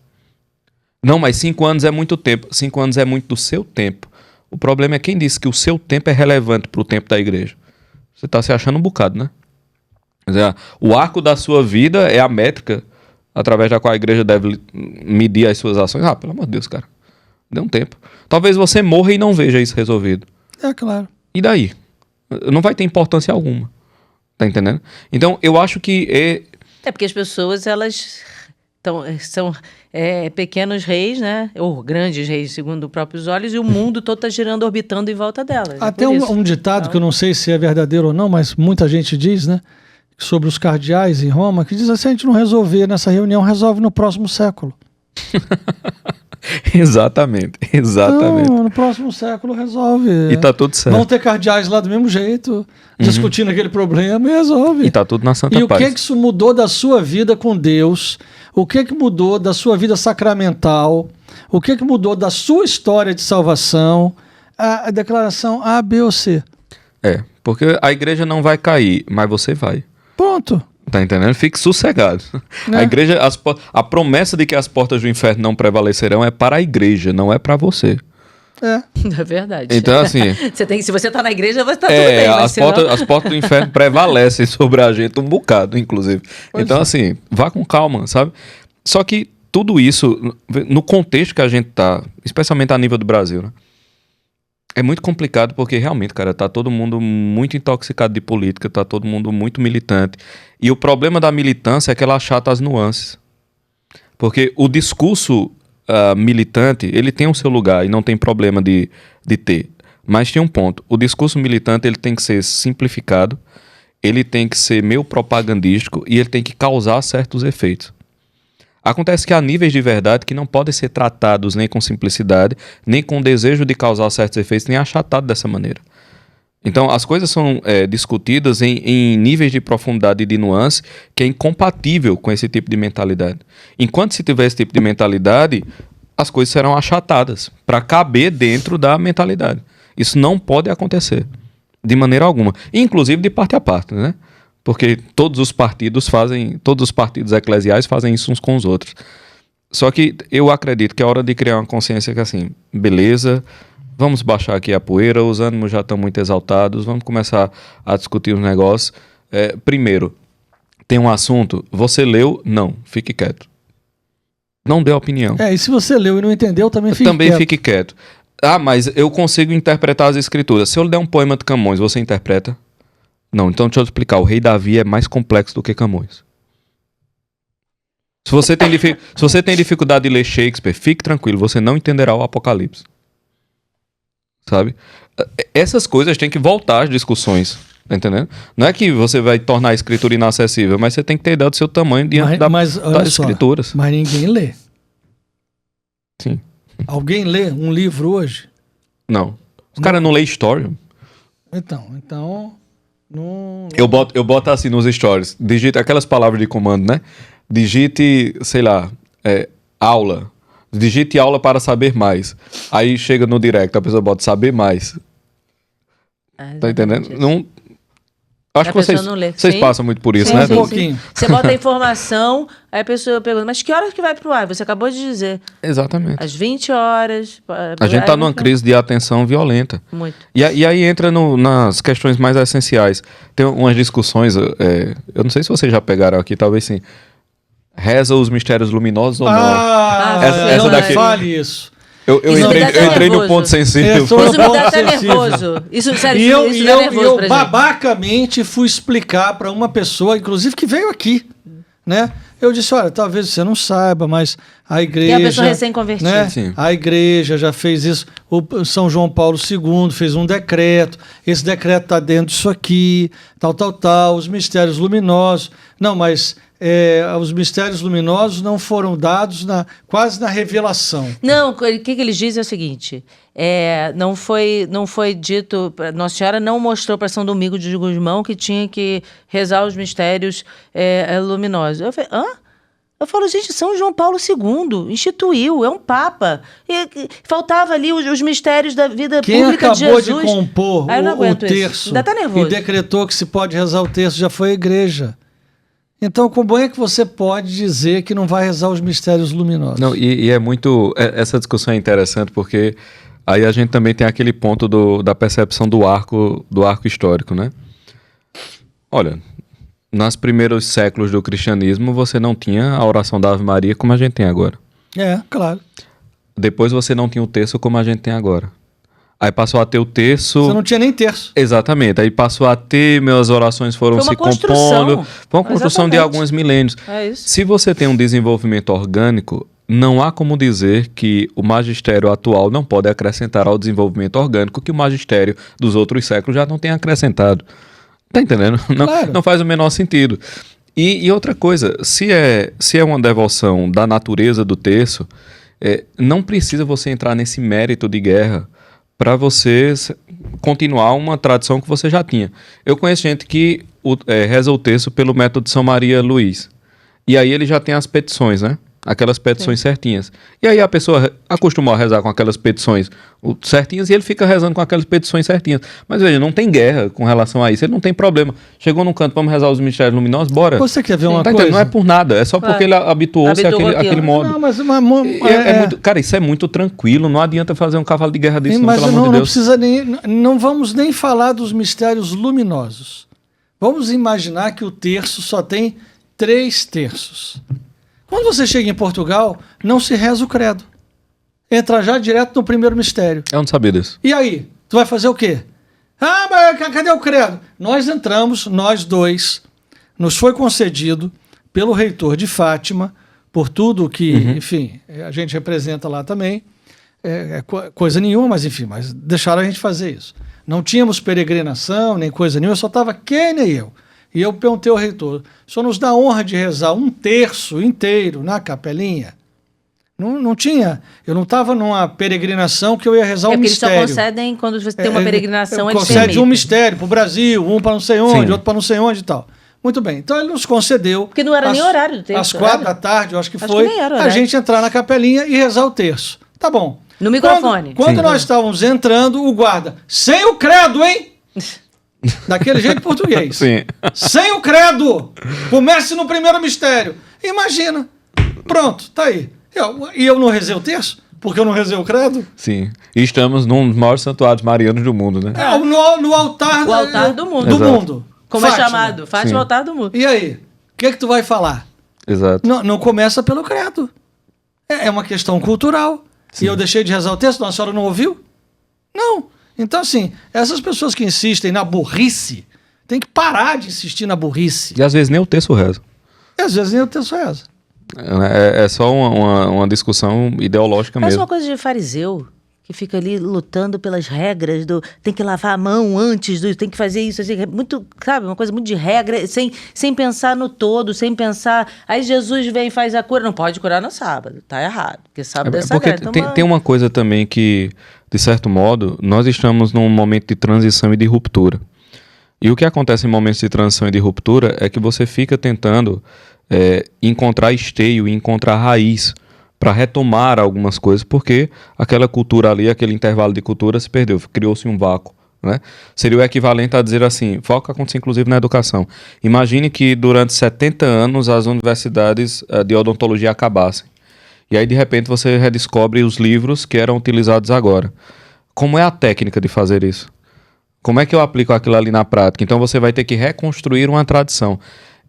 Não, mas 5 anos é muito tempo. 5 anos é muito do seu tempo. O problema é quem disse que o seu tempo é relevante para o tempo da igreja. Você está se achando um bocado, né? Quer dizer, o arco da sua vida é a métrica através da qual a igreja deve medir as suas ações. Ah, pelo amor de Deus, cara. Dê um tempo. Talvez você morra e não veja isso resolvido. É claro. E daí? Não vai ter importância alguma. Tá entendendo? Então, eu acho que... É porque as pessoas, elas são pequenos reis, né? Ou grandes reis, segundo os próprios olhos, e o mundo todo está girando, orbitando em volta delas. Até um ditado que eu não sei se é verdadeiro ou não, mas muita gente diz, né? Sobre os cardeais em Roma, que diz assim, se a gente não resolver nessa reunião, resolve no próximo século. Exatamente. Não, no próximo século resolve. E tá tudo certo. Vão ter cardeais lá do mesmo jeito, discutindo aquele problema e resolve. E tá tudo na santa paz. E o paz. que isso mudou da sua vida com Deus? O que mudou da sua vida sacramental? O que mudou da sua história de salvação? A declaração A, B ou C. Porque a igreja não vai cair, mas você vai. Pronto. Tá entendendo? Fique sossegado. A igreja, a promessa de que as portas do inferno não prevalecerão é para a igreja, não é para você. É verdade. Então, assim... se você tá na igreja, você tá tudo bem. As portas do inferno prevalecem sobre a gente um bocado, inclusive. Então, assim, vá com calma, sabe? Só que tudo isso, no contexto que a gente tá, especialmente a nível do Brasil, né? É muito complicado porque realmente, cara, tá todo mundo muito intoxicado de política, tá todo mundo muito militante. E o problema da militância é que ela achata as nuances. Porque o discurso militante, ele tem o seu lugar e não tem problema de ter. Mas tem um ponto. O discurso militante, ele tem que ser simplificado, ele tem que ser meio propagandístico e ele tem que causar certos efeitos. Acontece que há níveis de verdade que não podem ser tratados nem com simplicidade, nem com o desejo de causar certos efeitos, nem achatado dessa maneira. Então, as coisas são discutidas em níveis de profundidade e de nuance que é incompatível com esse tipo de mentalidade. Enquanto se tiver esse tipo de mentalidade, as coisas serão achatadas para caber dentro da mentalidade. Isso não pode acontecer, de maneira alguma. Inclusive de parte a parte, né? Porque todos os partidos eclesiais fazem isso uns com os outros. Só que eu acredito que é hora de criar uma consciência que assim, beleza, vamos baixar aqui a poeira, os ânimos já estão muito exaltados, vamos começar a discutir os negócios. Primeiro, tem um assunto, você leu? Não, fique quieto. Não dê opinião. E se você leu e não entendeu, também fique quieto. Ah, mas eu consigo interpretar as escrituras. Se eu der um poema de Camões, você interpreta? Não, então deixa eu explicar. O rei Davi é mais complexo do que Camões. Se você tem dificuldade de ler Shakespeare, fique tranquilo, você não entenderá o Apocalipse. Sabe? Essas coisas têm que voltar às discussões. Tá entendendo? Não é que você vai tornar a escritura inacessível, mas você tem que ter ideia do seu tamanho diante das escrituras. Mas ninguém lê. Sim. Alguém lê um livro hoje? Não. Os caras não lê história. Então... Não... Eu boto assim nos stories. Digite aquelas palavras de comando, né? Digite, sei lá, aula. Digite aula para saber mais. Aí chega no direct, a pessoa bota saber mais. Tá entendendo? Não... Acho que vocês passam muito por isso, sim, né? Um pouquinho. Você bota a informação, aí a pessoa pergunta, mas que horas que vai pro ar? Você acabou de dizer. Exatamente. Às 20 horas. A gente tá numa crise de atenção violenta. Muito. E aí entra nas questões mais essenciais. Tem umas discussões, eu não sei se vocês já pegaram aqui, talvez sim. Reza os mistérios luminosos ou não? Essa daqui. Fale isso. Eu entrei no ponto sensível. Isso me dá até nervoso. Isso, sério, isso dá nervoso pra gente. Babacamente fui explicar para uma pessoa, inclusive que veio aqui, né? Eu disse, olha, talvez você não saiba, mas a igreja... E a pessoa recém-convertida. Né? Sim. A igreja já fez isso. O São João Paulo II fez um decreto. Esse decreto está dentro disso aqui, tal. Os mistérios luminosos. Não, mas... os mistérios luminosos não foram dados quase na revelação. Não, o que eles dizem é o seguinte, não foi dito, Nossa Senhora não mostrou para São Domingos de Gusmão que tinha que rezar os mistérios luminosos. Eu falei, hã? Eu falo, gente, São João Paulo II instituiu, é um papa. Faltava ali os mistérios da vida pública de Jesus. Quem acabou de compor o terço Ainda tá nervoso. E decretou que se pode rezar o terço já foi a igreja. Então, como é que você pode dizer que não vai rezar os mistérios luminosos? Não, e é muito... Essa discussão é interessante porque aí a gente também tem aquele ponto da percepção do arco histórico, né? Olha, Nos primeiros séculos do cristianismo, você não tinha a oração da Ave Maria como a gente tem agora. Claro. Depois você não tinha o terço como a gente tem agora. Aí passou a ter o terço... Você não tinha nem terço. Exatamente. Aí passou a ter, minhas orações foram se compondo. Foi uma construção de alguns milênios. É isso. Se você tem um desenvolvimento orgânico, não há como dizer que o magistério atual não pode acrescentar ao desenvolvimento orgânico que o magistério dos outros séculos já não tem acrescentado. Tá entendendo? Claro. Não faz o menor sentido. E outra coisa, se é uma devoção da natureza do terço, não precisa você entrar nesse mérito de guerra para você continuar uma tradição que você já tinha. Eu conheço gente que reza o terço pelo método de São Maria Luís. E aí ele já tem as petições, né? Aquelas petições certinhas. E aí a pessoa acostumou a rezar com aquelas petições certinhas e ele fica rezando com aquelas petições certinhas. Mas veja, não tem guerra com relação a isso, ele não tem problema. Chegou num canto, vamos rezar os mistérios luminosos, bora. Você quer ver uma Tá coisa? entendendo? Não é por nada, é só porque ele habituou-se àquele modo. Não, mas Cara, isso é muito tranquilo, não adianta fazer um cavalo de guerra disso, mas pelo amor de não Deus. precisa não vamos nem falar dos mistérios luminosos. Vamos imaginar que o terço só tem 3 terços. Quando você chega em Portugal, não se reza o credo. Entra já direto no primeiro mistério. Eu não sabia disso. E aí? Tu vai fazer o quê? Mas cadê o credo? Nós entramos, nós 2, nos foi concedido pelo reitor de Fátima, por tudo que, enfim, a gente representa lá também, coisa nenhuma, mas enfim, mas deixaram a gente fazer isso. Não tínhamos peregrinação, nem coisa nenhuma, só estava quem nem eu. E eu perguntei ao reitor, o senhor nos dá a honra de rezar 1/3 inteiro na capelinha? Não tinha, eu não estava numa peregrinação que eu ia rezar um mistério. Eles só concedem quando você tem uma peregrinação, eles concede permitem. um mistério para o Brasil, um para não sei onde, Sim. outro para não sei onde e tal. Muito bem, então ele nos concedeu... Porque não era nem horário do terço. Às 4 da tarde, eu acho que Acho foi, que nem era a horário. gente entrar na capelinha e rezar o terço. Tá bom. No microfone. Quando nós estávamos entrando, o guarda, sem o credo, hein? Daquele jeito português. Sim. Sem o credo! Comece no primeiro mistério. Imagina. Pronto, tá aí. E eu não rezei o terço? Porque eu não rezei o credo? Sim. E estamos num dos maiores santuários marianos do mundo, né? No altar, O altar do mundo. Do Exato. mundo. Como é Fátima. chamado? Fátima, Sim. o altar do mundo. E aí? O que tu vai falar? Exato. Não começa pelo credo. É uma questão cultural. Sim. E eu deixei de rezar o texto? A senhora não ouviu? Não. Então, assim, essas pessoas que insistem na burrice, tem que parar de insistir na burrice. E às vezes nem o texto reza. E às vezes nem o texto reza. É só uma discussão ideológica Parece mesmo. uma coisa de fariseu, que fica ali lutando pelas regras do tem que lavar a mão antes, tem que fazer isso, assim, muito, sabe, uma coisa muito de regra, sem pensar no todo, sem pensar, aí Jesus vem e faz a cura, não pode curar no sábado, tá errado, porque sábado é Porque sagrado. tem uma coisa também que, de certo modo, nós estamos num momento de transição e de ruptura. E o que acontece em momentos de transição e de ruptura é que você fica tentando encontrar esteio e encontrar raiz para retomar algumas coisas, porque aquela cultura ali, aquele intervalo de cultura se perdeu, criou-se um vácuo, né? Seria o equivalente a dizer assim, foi o que acontece inclusive na educação. Imagine que durante 70 anos as universidades de odontologia acabassem. E aí de repente você redescobre os livros que eram utilizados agora. Como é a técnica de fazer isso? Como é que eu aplico aquilo ali na prática? Então você vai ter que reconstruir uma tradição.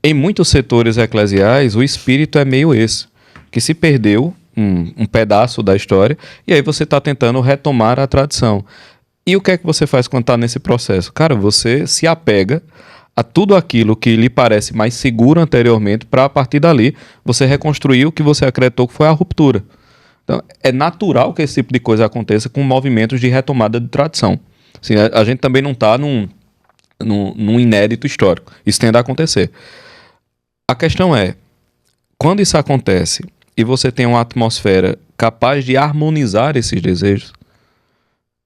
Em muitos setores eclesiais, o espírito é meio esse, que se perdeu um pedaço da história, e aí você está tentando retomar a tradição. E o que é que você faz quando está nesse processo? Cara, você se apega a tudo aquilo que lhe parece mais seguro anteriormente, para a partir dali você reconstruir o que você acreditou que foi a ruptura. Então, é natural que esse tipo de coisa aconteça com movimentos de retomada de tradição. Assim, a gente também não está num inédito histórico. Isso tende a acontecer. A questão é, quando isso acontece e você tem uma atmosfera capaz de harmonizar esses desejos,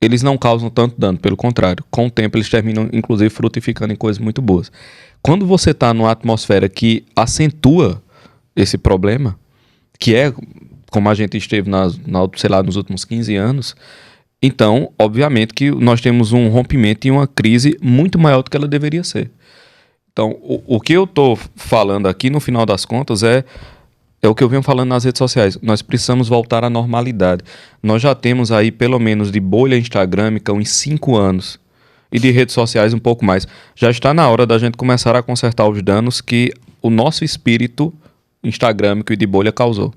eles não causam tanto dano, pelo contrário. Com o tempo eles terminam, inclusive, frutificando em coisas muito boas. Quando você está numa atmosfera que acentua esse problema, que é como a gente esteve sei lá, nos últimos 15 anos, então, obviamente que nós temos um rompimento e uma crise muito maior do que ela deveria ser. Então, o que eu estou falando aqui, no final das contas, é o que eu venho falando nas redes sociais. Nós precisamos voltar à normalidade. Nós já temos aí, pelo menos de bolha instagrâmica, uns 5 anos. e de redes sociais um pouco mais. Já está na hora da gente começar a consertar os danos que o nosso espírito instagrâmico e de bolha causou.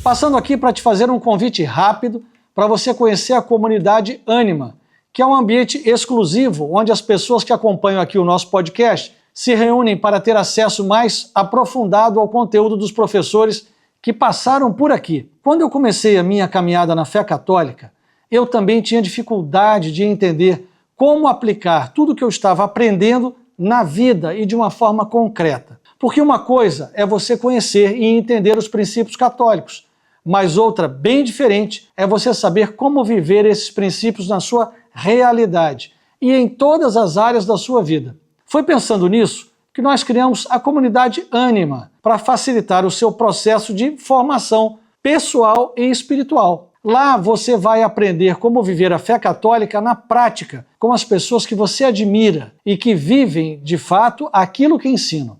Passando aqui para te fazer um convite rápido para você conhecer a comunidade Ânima, que é um ambiente exclusivo onde as pessoas que acompanham aqui o nosso podcast se reúnem para ter acesso mais aprofundado ao conteúdo dos professores que passaram por aqui. Quando eu comecei a minha caminhada na fé católica, eu também tinha dificuldade de entender como aplicar tudo que eu estava aprendendo na vida e de uma forma concreta. Porque uma coisa é você conhecer e entender os princípios católicos, mas outra, bem diferente, é você saber como viver esses princípios na sua realidade e em todas as áreas da sua vida. Foi pensando nisso que nós criamos a comunidade Ânima para facilitar o seu processo de formação pessoal e espiritual. Lá você vai aprender como viver a fé católica na prática, com as pessoas que você admira e que vivem, de fato, aquilo que ensinam.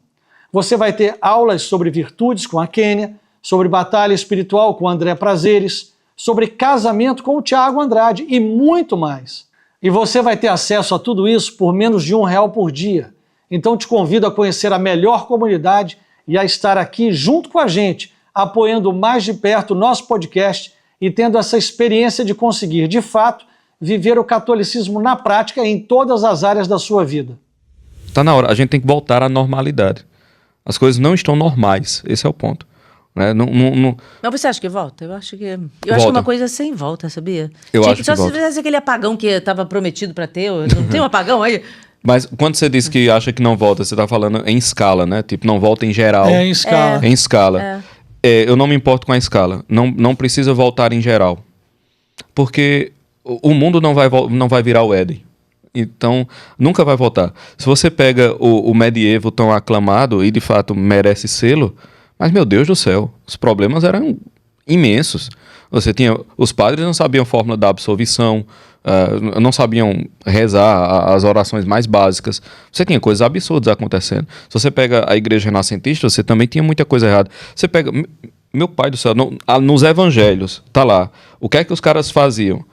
Você vai ter aulas sobre virtudes com a Kênia, sobre batalha espiritual com o André Prazeres, sobre casamento com o Tiago Andrade e muito mais. E você vai ter acesso a tudo isso por menos de R$1 por dia. Então te convido a conhecer a melhor comunidade e a estar aqui junto com a gente, apoiando mais de perto o nosso podcast e tendo essa experiência de conseguir, de fato, viver o catolicismo na prática em todas as áreas da sua vida. Está na hora, a gente tem que voltar à normalidade. As coisas não estão normais, esse é o ponto. Né? Mas você acha que volta? Eu acho que é uma coisa sem volta, sabia? Eu acho que só volta. Se tivesse aquele apagão que estava prometido para ter, não tem um apagão aí? Mas quando você diz que acha que não volta, você está falando em escala, né? Tipo, não volta em geral. É, em escala. Em escala. Eu não me importo com a escala. Não precisa voltar em geral. Porque o mundo não vai virar o Éden. Então, nunca vai voltar. Se você pega o medievo tão aclamado e de fato merece selo, mas meu Deus do céu, os problemas eram imensos. Você tinha, os padres não sabiam a fórmula da absolvição, não sabiam rezar as orações mais básicas. Você tinha coisas absurdas acontecendo. Se você pega a igreja renascentista, você também tinha muita coisa errada. Você pega, meu pai do céu, nos evangelhos, tá lá. O que é que os caras faziam?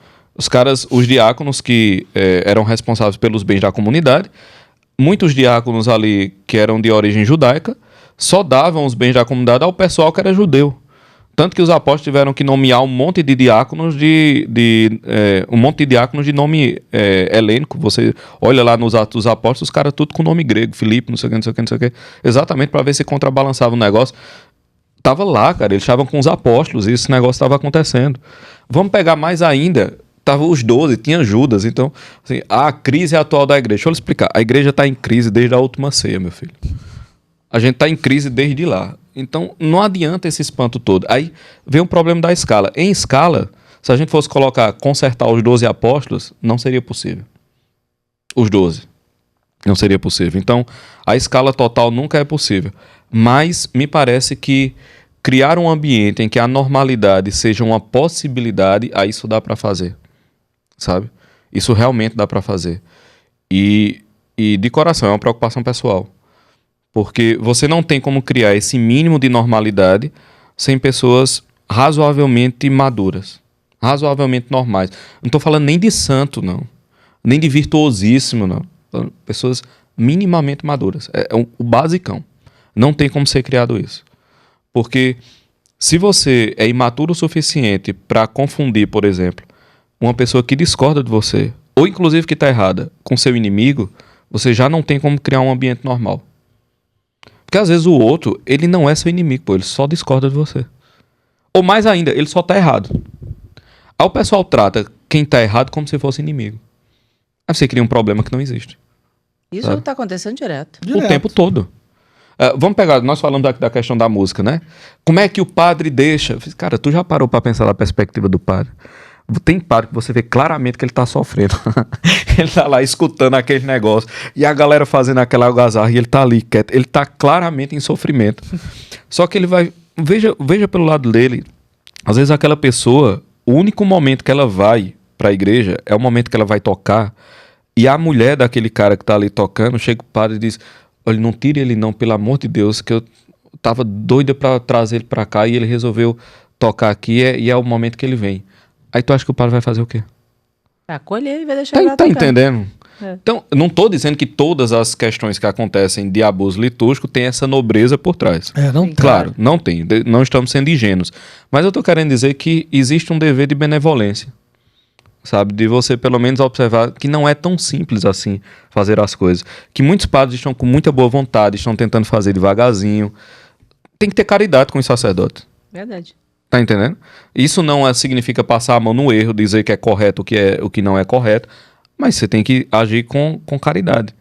Os diáconos que eram responsáveis pelos bens da comunidade, muitos diáconos ali que eram de origem judaica, só davam os bens da comunidade ao pessoal que era judeu. Tanto que os apóstolos tiveram que nomear um monte de diáconos de nome helênico. Você olha lá nos Atos dos Apóstolos, os caras tudo com nome grego, Filipe, não sei o que. Exatamente para ver se contrabalançava o negócio. Tava lá, cara, eles estavam com os apóstolos e esse negócio estava acontecendo. Vamos pegar mais ainda, tava os 12, tinha Judas, então, assim, a crise atual da igreja. Deixa eu explicar, a igreja está em crise desde a última ceia, meu filho. A gente está em crise desde lá. Então, não adianta esse espanto todo. Aí vem o problema da escala. Em escala, se a gente fosse consertar os 12 apóstolos, não seria possível. Os 12. Não seria possível. Então, a escala total nunca é possível. Mas me parece que criar um ambiente em que a normalidade seja uma possibilidade, aí isso dá para fazer. Sabe? Isso realmente dá para fazer. E de coração, é uma preocupação pessoal. Porque você não tem como criar esse mínimo de normalidade sem pessoas razoavelmente maduras, razoavelmente normais. Não estou falando nem de santo, não. Nem de virtuosíssimo, não. Pessoas minimamente maduras. É o basicão. Não tem como ser criado isso. Porque se você é imaturo o suficiente para confundir, por exemplo, uma pessoa que discorda de você, ou inclusive que está errada, com seu inimigo, você já não tem como criar um ambiente normal. Porque às vezes o outro, ele não é seu inimigo, pô, ele só discorda de você. Ou mais ainda, ele só tá errado. Aí o pessoal trata quem tá errado como se fosse inimigo. Aí você cria um problema que não existe. Isso está acontecendo direto. O tempo todo. Vamos pegar, nós falamos da questão da música, né? Como é que o padre deixa... Cara, tu já parou pra pensar da perspectiva do padre? Tem padre que você vê claramente que ele tá sofrendo. Ele tá lá escutando aquele negócio. E a galera fazendo aquela algazarra e ele tá ali quieto. Ele tá claramente em sofrimento. Só que ele vai... Veja pelo lado dele. Às vezes aquela pessoa, o único momento que ela vai pra igreja é o momento que ela vai tocar. E a mulher daquele cara que tá ali tocando, chega o padre e diz: olha, não tire ele não, pelo amor de Deus, que eu tava doida pra trazer ele pra cá e ele resolveu tocar aqui e é o momento que ele vem. Aí tu acha que o padre vai fazer o quê? Vai acolher e vai deixar ele lá Tá tocar. entendendo? Então, não estou dizendo que todas as questões que acontecem de abuso litúrgico têm essa nobreza por trás. Não tem. Claro, não tem. Não estamos sendo ingênuos. Mas eu estou querendo dizer que existe um dever de benevolência. Sabe? De você, pelo menos, observar que não é tão simples assim fazer as coisas. Que muitos padres estão com muita boa vontade, estão tentando fazer devagarzinho. Tem que ter caridade com os sacerdotes. Verdade. Tá entendendo? Isso não significa passar a mão no erro, dizer que é correto o que não é correto. Mas você tem que agir com caridade.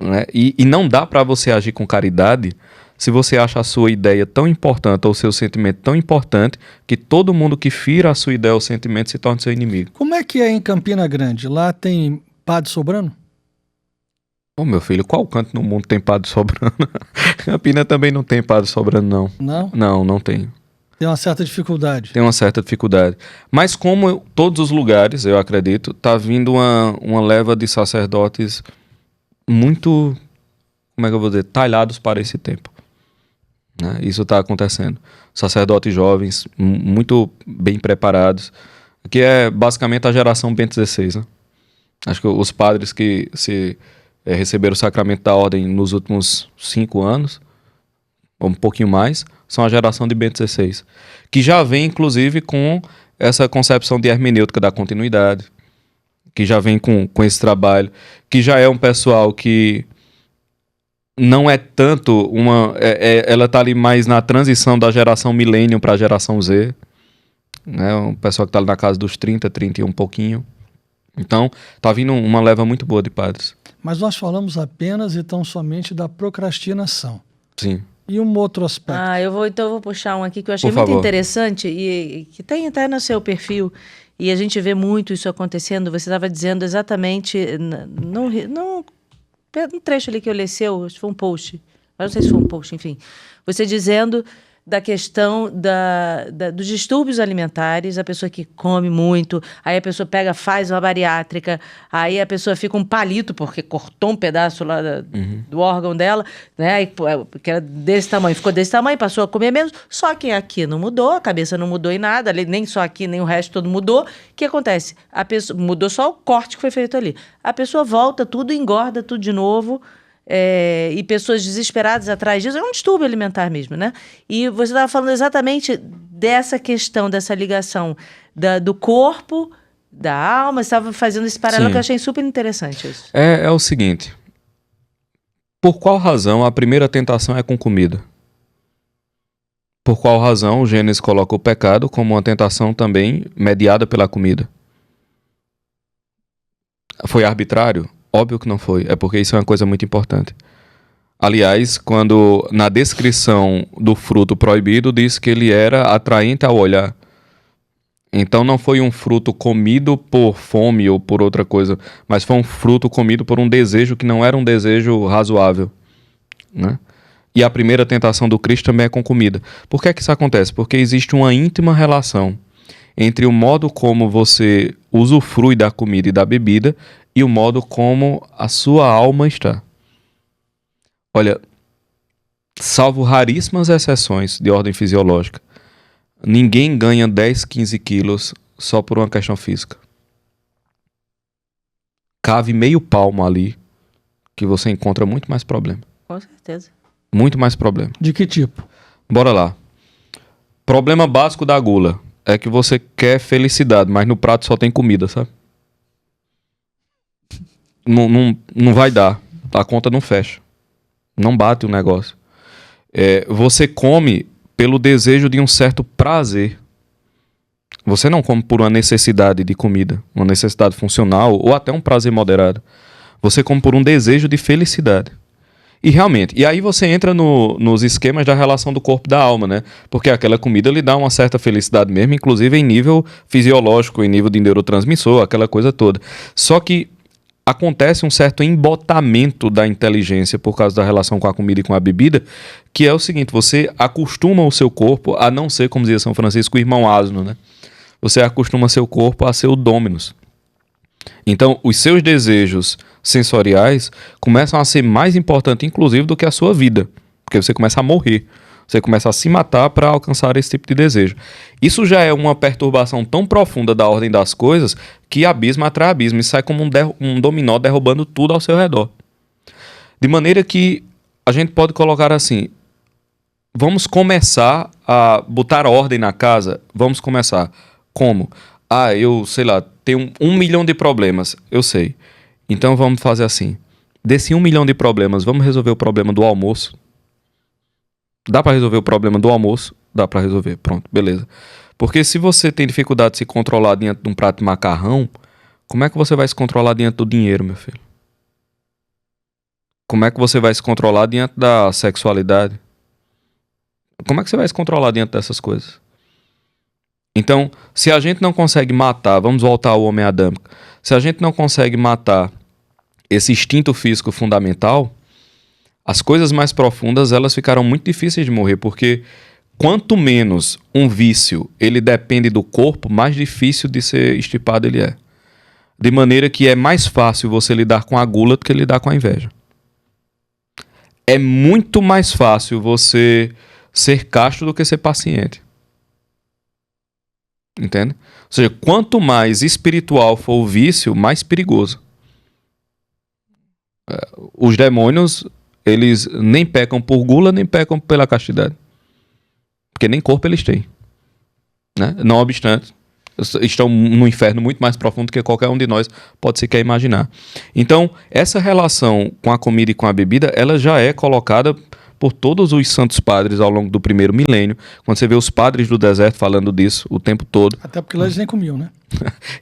Né? E não dá para você agir com caridade se você acha a sua ideia tão importante ou o seu sentimento tão importante que todo mundo que fira a sua ideia ou sentimento se torna seu inimigo. Como é que é em Campina Grande? Lá tem padre sobrando? Ô meu filho, qual canto no mundo tem padre sobrando? Campina também não tem padre sobrando, não. Não? Não tem. Tem uma certa dificuldade. Tem uma certa dificuldade. Mas como todos os lugares, eu acredito, tá vindo uma leva de sacerdotes muito, como é que eu vou dizer, talhados para esse tempo. Né? Isso está acontecendo. Sacerdotes jovens, muito bem preparados, que é basicamente a geração Bento XVI. Né? Acho que os padres que receberam o sacramento da ordem nos últimos 5 anos, ou um pouquinho mais, são a geração de Bento XVI, que já vem, inclusive, com essa concepção de hermenêutica da continuidade, que já vem com esse trabalho, que já é um pessoal que não é tanto ela está ali mais na transição da geração Millennium para a geração Z, né? Um pessoal que está ali na casa dos 30 e um pouquinho. Então, está vindo uma leva muito boa de padres. Mas nós falamos apenas e tão somente da procrastinação. Sim. E um outro aspecto. Eu vou puxar um aqui que eu achei Por muito favor. interessante e que tem até no seu perfil. E a gente vê muito isso acontecendo. Você estava dizendo exatamente num trecho ali que eu li seu, acho que foi um post. Eu não sei se foi um post, enfim. Você dizendo da questão dos distúrbios alimentares, a pessoa que come muito, aí a pessoa faz uma bariátrica, aí a pessoa fica um palito, porque cortou um pedaço lá do órgão dela, né? Aí, que era desse tamanho, ficou desse tamanho, passou a comer menos, só que aqui não mudou, a cabeça não mudou em nada, ali, nem só aqui, nem o resto todo mudou. O que acontece? A pessoa, mudou só o corte que foi feito ali. A pessoa volta tudo, engorda tudo de novo, e pessoas desesperadas atrás disso, é um distúrbio alimentar mesmo, né? E você estava falando exatamente dessa questão, dessa ligação do corpo, da alma, você estava fazendo esse paralelo. Sim. Que eu achei super interessante isso. É o seguinte, por qual razão a primeira tentação é com comida? Por qual razão o Gênesis coloca o pecado como uma tentação também mediada pela comida? Foi arbitrário? Óbvio que não foi, é porque isso é uma coisa muito importante. Aliás, quando na descrição do fruto proibido diz que ele era atraente ao olhar. Então não foi um fruto comido por fome ou por outra coisa, mas foi um fruto comido por um desejo que não era um desejo razoável. Né? E a primeira tentação do Cristo também é com comida. Por que é que isso acontece? Porque existe uma íntima relação entre o modo como você usufrui da comida e da bebida e o modo como a sua alma está. Olha, salvo raríssimas exceções de ordem fisiológica, ninguém ganha 10, 15 quilos só por uma questão física. Cave meio palmo ali, que você encontra muito mais problema. Com certeza. Muito mais problema. De que tipo? Bora lá. Problema básico da gula é que você quer felicidade, mas no prato só tem comida, sabe? Não vai dar. A conta não fecha. Não bate o negócio. Você come pelo desejo de um certo prazer. Você não come por uma necessidade de comida, uma necessidade funcional ou até um prazer moderado. Você come por um desejo de felicidade. E realmente, e aí você entra nos esquemas da relação do corpo e da alma, né? Porque aquela comida lhe dá uma certa felicidade mesmo, inclusive em nível fisiológico, em nível de neurotransmissor, aquela coisa toda. Só que acontece um certo embotamento da inteligência por causa da relação com a comida e com a bebida, que é o seguinte, você acostuma o seu corpo a não ser, como dizia São Francisco, o irmão asno, né? Você acostuma seu corpo a ser o dominus. Então, os seus desejos sensoriais começam a ser mais importantes, inclusive, do que a sua vida. Porque você começa a morrer. Você começa a se matar para alcançar esse tipo de desejo. Isso já é uma perturbação tão profunda da ordem das coisas que abismo atrai abismo e sai como um dominó derrubando tudo ao seu redor. De maneira que a gente pode colocar assim, vamos começar a botar ordem na casa? Vamos começar. Como? Eu, sei lá, tenho 1 milhão de problemas. Eu sei. Então vamos fazer assim. Desse 1 milhão de problemas, vamos resolver o problema do almoço? Dá para resolver o problema do almoço? Dá para resolver. Pronto, beleza. Porque se você tem dificuldade de se controlar diante de um prato de macarrão, como é que você vai se controlar diante do dinheiro, meu filho? Como é que você vai se controlar diante da sexualidade? Como é que você vai se controlar diante dessas coisas? Então, se a gente não consegue matar, vamos voltar ao homem adâmico, se a gente não consegue matar esse instinto físico fundamental, as coisas mais profundas elas ficarão muito difíceis de morrer, porque quanto menos um vício ele depende do corpo, mais difícil de ser extirpado ele é. De maneira que é mais fácil você lidar com a gula do que lidar com a inveja. É muito mais fácil você ser casto do que ser paciente. Entende? Ou seja, quanto mais espiritual for o vício, mais perigoso. Os demônios, eles nem pecam por gula, nem pecam pela castidade. Porque nem corpo eles têm. Né? Não obstante, estão no inferno muito mais profundo que qualquer um de nós pode sequer imaginar. Então, essa relação com a comida e com a bebida, ela já é colocada por todos os santos padres ao longo do primeiro milênio. Quando você vê os padres do deserto falando disso o tempo todo. Até porque lá eles nem comiam, né?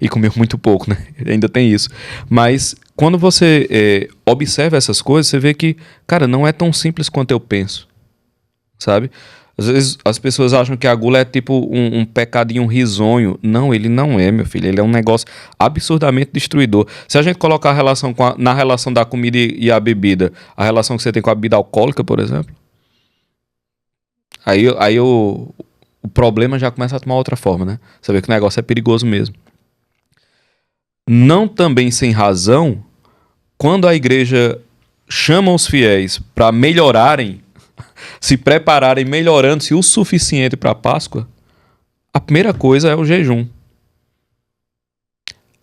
E comiam muito pouco, né? Ainda tem isso. Mas quando você observa essas coisas, você vê que, cara, não é tão simples quanto eu penso. Sabe? Às vezes as pessoas acham que a gula é tipo um pecadinho risonho. Não, ele não é, meu filho. Ele é um negócio absurdamente destruidor. Se a gente colocar a relação na relação da comida e a bebida, a relação que você tem com a bebida alcoólica, por exemplo, aí o problema já começa a tomar outra forma, né? Você vê que o negócio é perigoso mesmo. Não também sem razão, quando a igreja chama os fiéis para melhorarem, se prepararem melhorando-se o suficiente para a Páscoa, a primeira coisa é o jejum.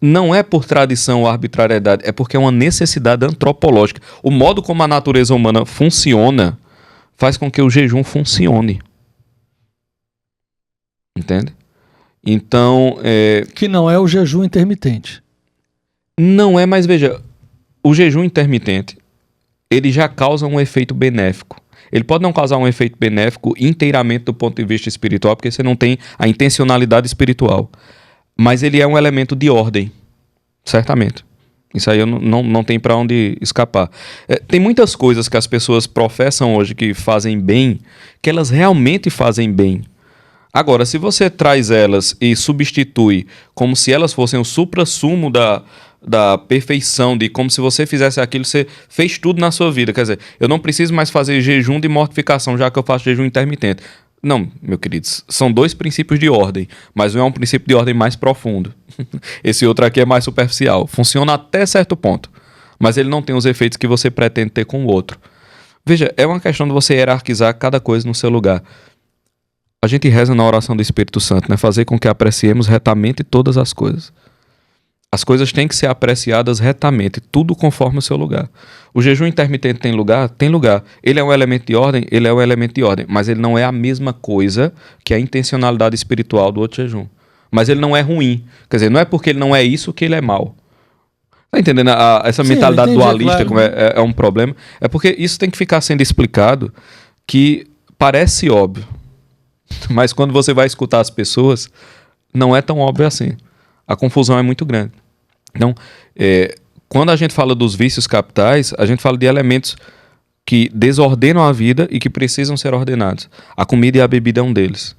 Não é por tradição ou arbitrariedade, é porque é uma necessidade antropológica. O modo como a natureza humana funciona faz com que o jejum funcione. Entende? Então, que não é o jejum intermitente. Não é, mas veja, o jejum intermitente, ele já causa um efeito benéfico. Ele pode não causar um efeito benéfico inteiramente do ponto de vista espiritual, porque você não tem a intencionalidade espiritual. Mas ele é um elemento de ordem, certamente. Isso aí eu não tem para onde escapar. Tem muitas coisas que as pessoas professam hoje que fazem bem, que elas realmente fazem bem. Agora, se você traz elas e substitui como se elas fossem o suprassumo da perfeição, de como se você fizesse aquilo, você fez tudo na sua vida. Quer dizer, eu não preciso mais fazer jejum de mortificação, já que eu faço jejum intermitente. Não, meus queridos, são dois princípios de ordem, mas um é um princípio de ordem mais profundo. Esse outro aqui é mais superficial. Funciona até certo ponto, mas ele não tem os efeitos que você pretende ter com o outro. Veja, é uma questão de você hierarquizar cada coisa no seu lugar. A gente reza na oração do Espírito Santo, né? Fazer com que apreciemos retamente todas as coisas. As coisas têm que ser apreciadas retamente, tudo conforme o seu lugar. O jejum intermitente tem lugar? Tem lugar. Ele é um elemento de ordem? Ele é um elemento de ordem. Mas ele não é a mesma coisa que a intencionalidade espiritual do outro jejum. Mas ele não é ruim. Quer dizer, não é porque ele não é isso que ele é mal. Tá entendendo? Essa mentalidade dualista, claro, é um problema. É porque isso tem que ficar sendo explicado, que parece óbvio. Mas quando você vai escutar as pessoas, não é tão óbvio assim. A confusão é muito grande. Então, quando a gente fala dos vícios capitais, a gente fala de elementos que desordenam a vida e que precisam ser ordenados. A comida e a bebida é um deles.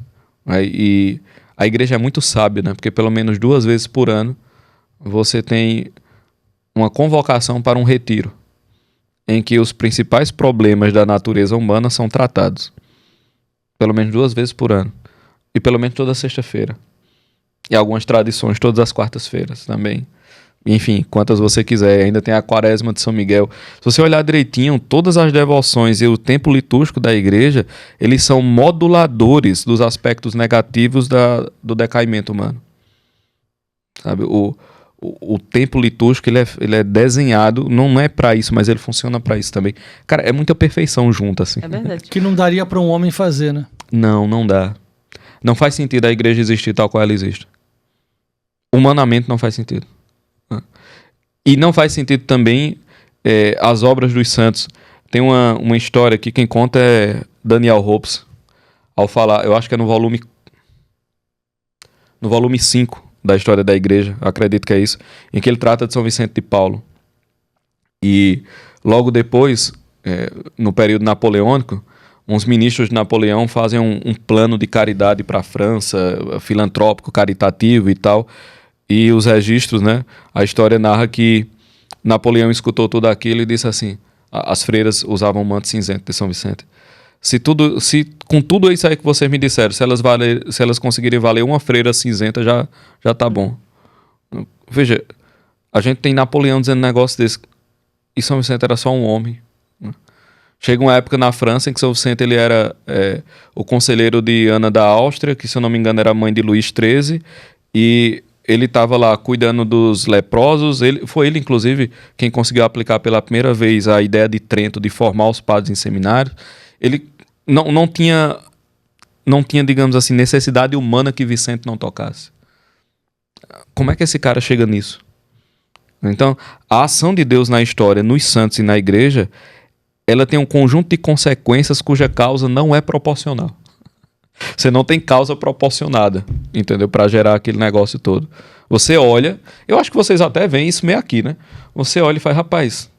E a igreja é muito sábia, né? Porque pelo menos 2 vezes por ano você tem uma convocação para um retiro em que os principais problemas da natureza humana são tratados. Pelo menos 2 vezes por ano. E pelo menos toda sexta-feira. E algumas tradições todas as quartas-feiras também. enfim, quantas você quiser. Ainda tem a Quaresma de São Miguel. Se você olhar direitinho, todas as devoções e o tempo litúrgico da igreja, eles são moduladores dos aspectos negativos do decaimento humano. Sabe? O tempo litúrgico, ele é desenhado, não é para isso, mas ele funciona para isso também. Cara, é muita perfeição junto, assim. É verdade. Que não daria para um homem fazer, né? Não dá. Não faz sentido a igreja existir tal qual ela existe. Humanamente não faz sentido. E não faz sentido também as obras dos santos. Tem uma história que quem conta é Daniel Hopes. Ao falar, eu acho que é no volume 5 da história da igreja, acredito que é isso, em que ele trata de São Vicente de Paulo. E logo depois, no período napoleônico, uns ministros de Napoleão fazem um plano de caridade para a França, filantrópico, caritativo e tal. E os registros, né? A história narra que Napoleão escutou tudo aquilo e disse assim: as freiras usavam manto cinzento de São Vicente. Se com tudo isso aí que vocês me disseram, se elas conseguirem valer uma freira cinzenta, já tá bom. Veja, a gente tem Napoleão dizendo um negócio desse, e São Vicente era só um homem. Chega uma época na França em que São Vicente ele era o conselheiro de Ana da Áustria, que se eu não me engano era mãe de Luís XIII, e ele estava lá cuidando dos leprosos. Foi ele, inclusive, quem conseguiu aplicar pela primeira vez a ideia de Trento de formar os padres em seminários. Ele não tinha, digamos assim, necessidade humana que Vicente não tocasse. Como é que esse cara chega nisso? Então, a ação de Deus na história, nos santos e na igreja, ela tem um conjunto de consequências cuja causa não é proporcional. Você não tem causa proporcionada, entendeu? Para gerar aquele negócio todo. Você olha, eu acho que vocês até veem isso meio aqui, né? Você olha e faz, rapaz,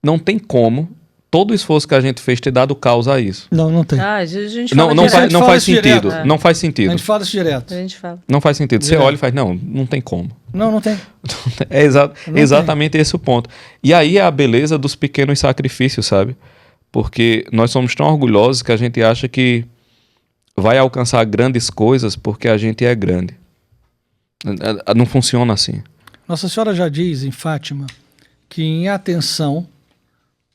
não tem como todo o esforço que a gente fez ter dado causa a isso. Não tem. A gente Não fala faz isso sentido. direto. Não faz A sentido. gente fala isso direto. A gente fala. Não faz sentido. Você Direto. olha e faz, não tem como. Não tem. É exatamente esse o ponto. E aí é a beleza dos pequenos sacrifícios, sabe? Porque nós somos tão orgulhosos que a gente acha que vai alcançar grandes coisas porque a gente é grande. Não funciona assim. Nossa Senhora já diz em Fátima que em atenção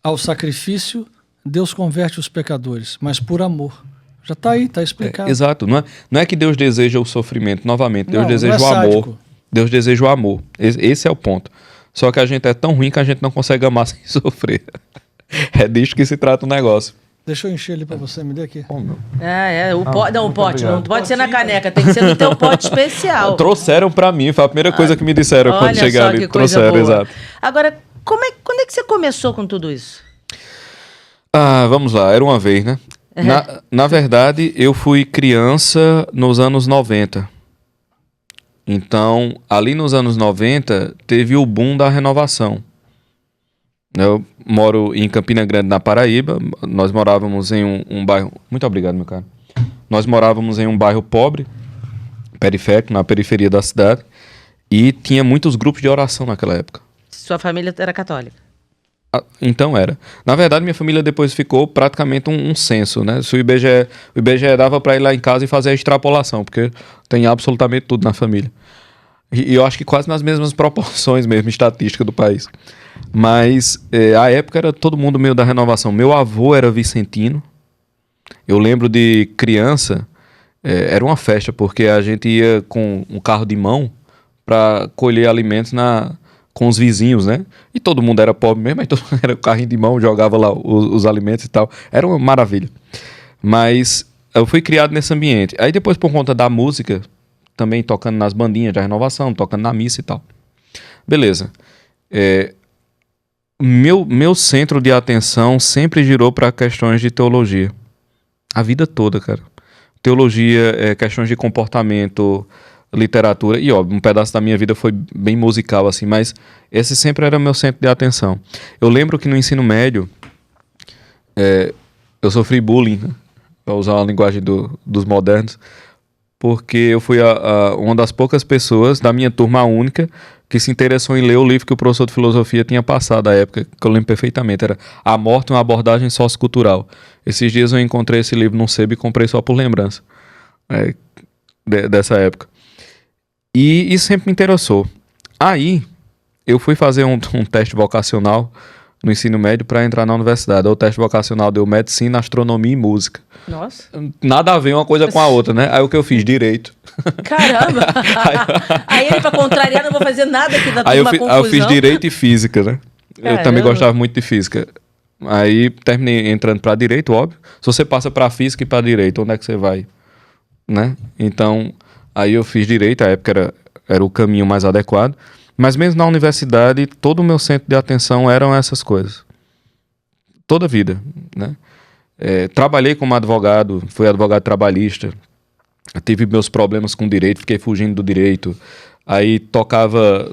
ao sacrifício Deus converte os pecadores, mas por amor. Já está aí, está explicado. Exato. Não é que Deus deseja o sofrimento. Novamente, Deus Não, deseja não é o amor. sádico. Deus deseja o amor. Esse é o ponto. Só que a gente é tão ruim que a gente não consegue amar sem sofrer. É disso que se trata o negócio. Deixa eu encher ele para você, me dê aqui. O pote não pode ser na caneca, tem que ser no teu pote especial. Trouxeram pra mim, foi a primeira coisa que me disseram quando Olha cheguei só ali. que coisa Trouxeram, boa. exato. Agora, quando é que você começou com tudo isso? Vamos lá, era uma vez, né? Na verdade, eu fui criança nos anos 90. Então, ali nos anos 90, teve o boom da renovação. Eu moro em Campina Grande, na Paraíba. Nós morávamos em um bairro... Muito obrigado, meu cara. Nós morávamos em um bairro pobre, periférico, na periferia da cidade. E tinha muitos grupos de oração naquela época. Sua família era católica? Então era. Na verdade, minha família depois ficou praticamente um censo, né? Se o IBGE dava para ir lá em casa e fazer a extrapolação, porque tem absolutamente tudo na família. E eu acho que quase nas mesmas proporções mesmo, estatística do país. Mas a época era todo mundo meio da renovação. Meu avô era vicentino. Eu lembro de criança, era uma festa, porque a gente ia com um carro de mão para colher alimentos com os vizinhos, né? E todo mundo era pobre mesmo, aí todo mundo era carrinho de mão, jogava lá os alimentos e tal. Era uma maravilha. Mas eu fui criado nesse ambiente. Aí depois, por conta da música, também tocando nas bandinhas da renovação, tocando na missa e tal. Beleza. Meu centro de atenção sempre girou para questões de teologia. A vida toda, cara. Teologia, questões de comportamento, literatura, e óbvio, um pedaço da minha vida foi bem musical, assim, mas esse sempre era meu centro de atenção. Eu lembro que no ensino médio, eu sofri bullying, né? Para usar a linguagem dos modernos, porque eu fui uma das poucas pessoas da minha turma única que se interessou em ler o livro que o professor de filosofia tinha passado à época, que eu lembro perfeitamente, era A Morte, uma abordagem sociocultural. Esses dias eu encontrei esse livro num sebo e comprei só por lembrança dessa época. E isso sempre me interessou. Aí, eu fui fazer um teste vocacional no ensino médio para entrar na universidade. O teste vocacional deu medicina, astronomia e música. Nossa. Nada a ver uma coisa com a outra, né? Aí o que eu fiz? Direito. Caramba! Aí ele, pra contrariar, não vou fazer nada aqui da Aí eu, confusão. aí eu fiz direito e física, né? Caramba. Eu também gostava muito de física. Aí terminei entrando para direito, óbvio. Se você passa para física e para direito, onde é que você vai? Né? Então, aí eu fiz direito, a época era o caminho mais adequado. Mas mesmo na universidade, todo o meu centro de atenção eram essas coisas. Toda a vida, né? Trabalhei como advogado, fui advogado trabalhista, tive meus problemas com direito, fiquei fugindo do direito. Aí tocava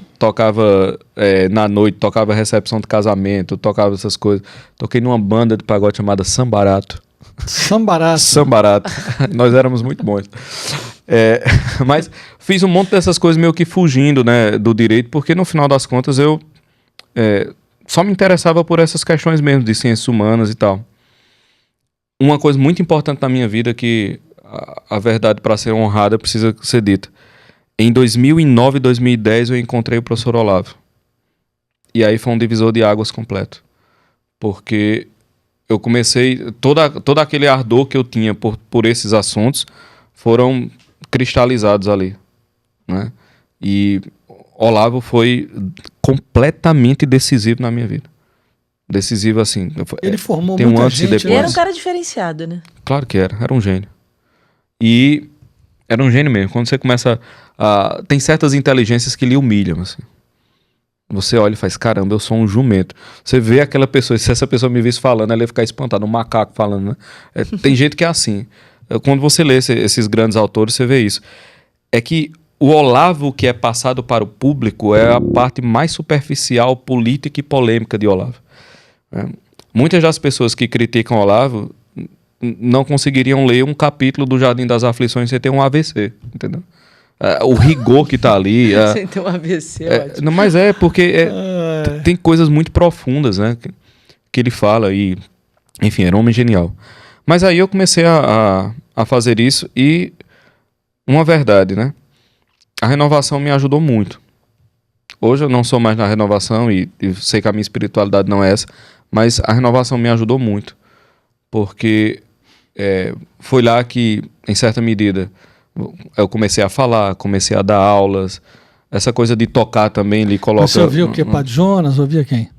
na noite, tocava recepção de casamento, tocava essas coisas. Toquei numa banda de pagode chamada Sambarato. Sambarato. Nós éramos muito bons. Mas fiz um monte dessas coisas meio que fugindo, né, do direito, porque no final das contas eu só me interessava por essas questões mesmo de ciências humanas e tal. Uma coisa muito importante na minha vida que a verdade, para ser honrada, precisa ser dita. Em 2009 e 2010 eu encontrei o professor Olavo. E aí foi um divisor de águas completo. Porque eu comecei... Todo aquele ardor que eu tinha por esses assuntos foram cristalizados ali, né? E Olavo foi completamente decisivo na minha vida. Decisivo assim. Ele formou tem muita antes gente. E depois. Ele era um cara diferenciado, né? Claro que era um gênio. E era um gênio mesmo. Quando você começa a... Tem certas inteligências que lhe humilham, assim. Você olha e faz, caramba, eu sou um jumento. Você vê aquela pessoa, se essa pessoa me visse falando, ela ia ficar espantada, um macaco falando, né? Tem gente que é assim. Quando você lê esses grandes autores, você vê isso. É que o Olavo que é passado para o público é a parte mais superficial, política e polêmica de Olavo. Muitas das pessoas que criticam Olavo não conseguiriam ler um capítulo do Jardim das Aflições sem ter um AVC, entendeu? O rigor que está ali... Sem ter um AVC, ótimo. Não, mas porque tem coisas muito profundas, né, que ele fala e... Enfim, era um homem genial. Mas aí eu comecei a fazer isso e... Uma verdade, né? A renovação me ajudou muito. Hoje eu não sou mais na renovação e sei que a minha espiritualidade não é essa, mas a renovação me ajudou muito. Porque foi lá que, em certa medida, eu comecei a falar, comecei a dar aulas. Essa coisa de tocar também, ele coloca... Você ouvia o quê? Padre Jonas? Ouvia quem?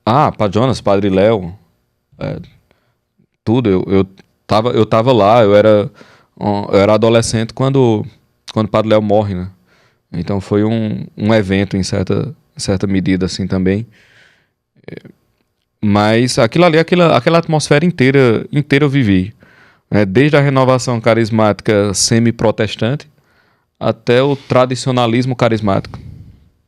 Padre Jonas, Padre Léo. Tudo. Eu tava lá, eu era adolescente quando o Padre Léo morre, né? Então foi um evento em certa medida assim também. Mas aquilo ali, aquela atmosfera inteira eu vivi. Né? Desde a renovação carismática semi-protestante até o tradicionalismo carismático.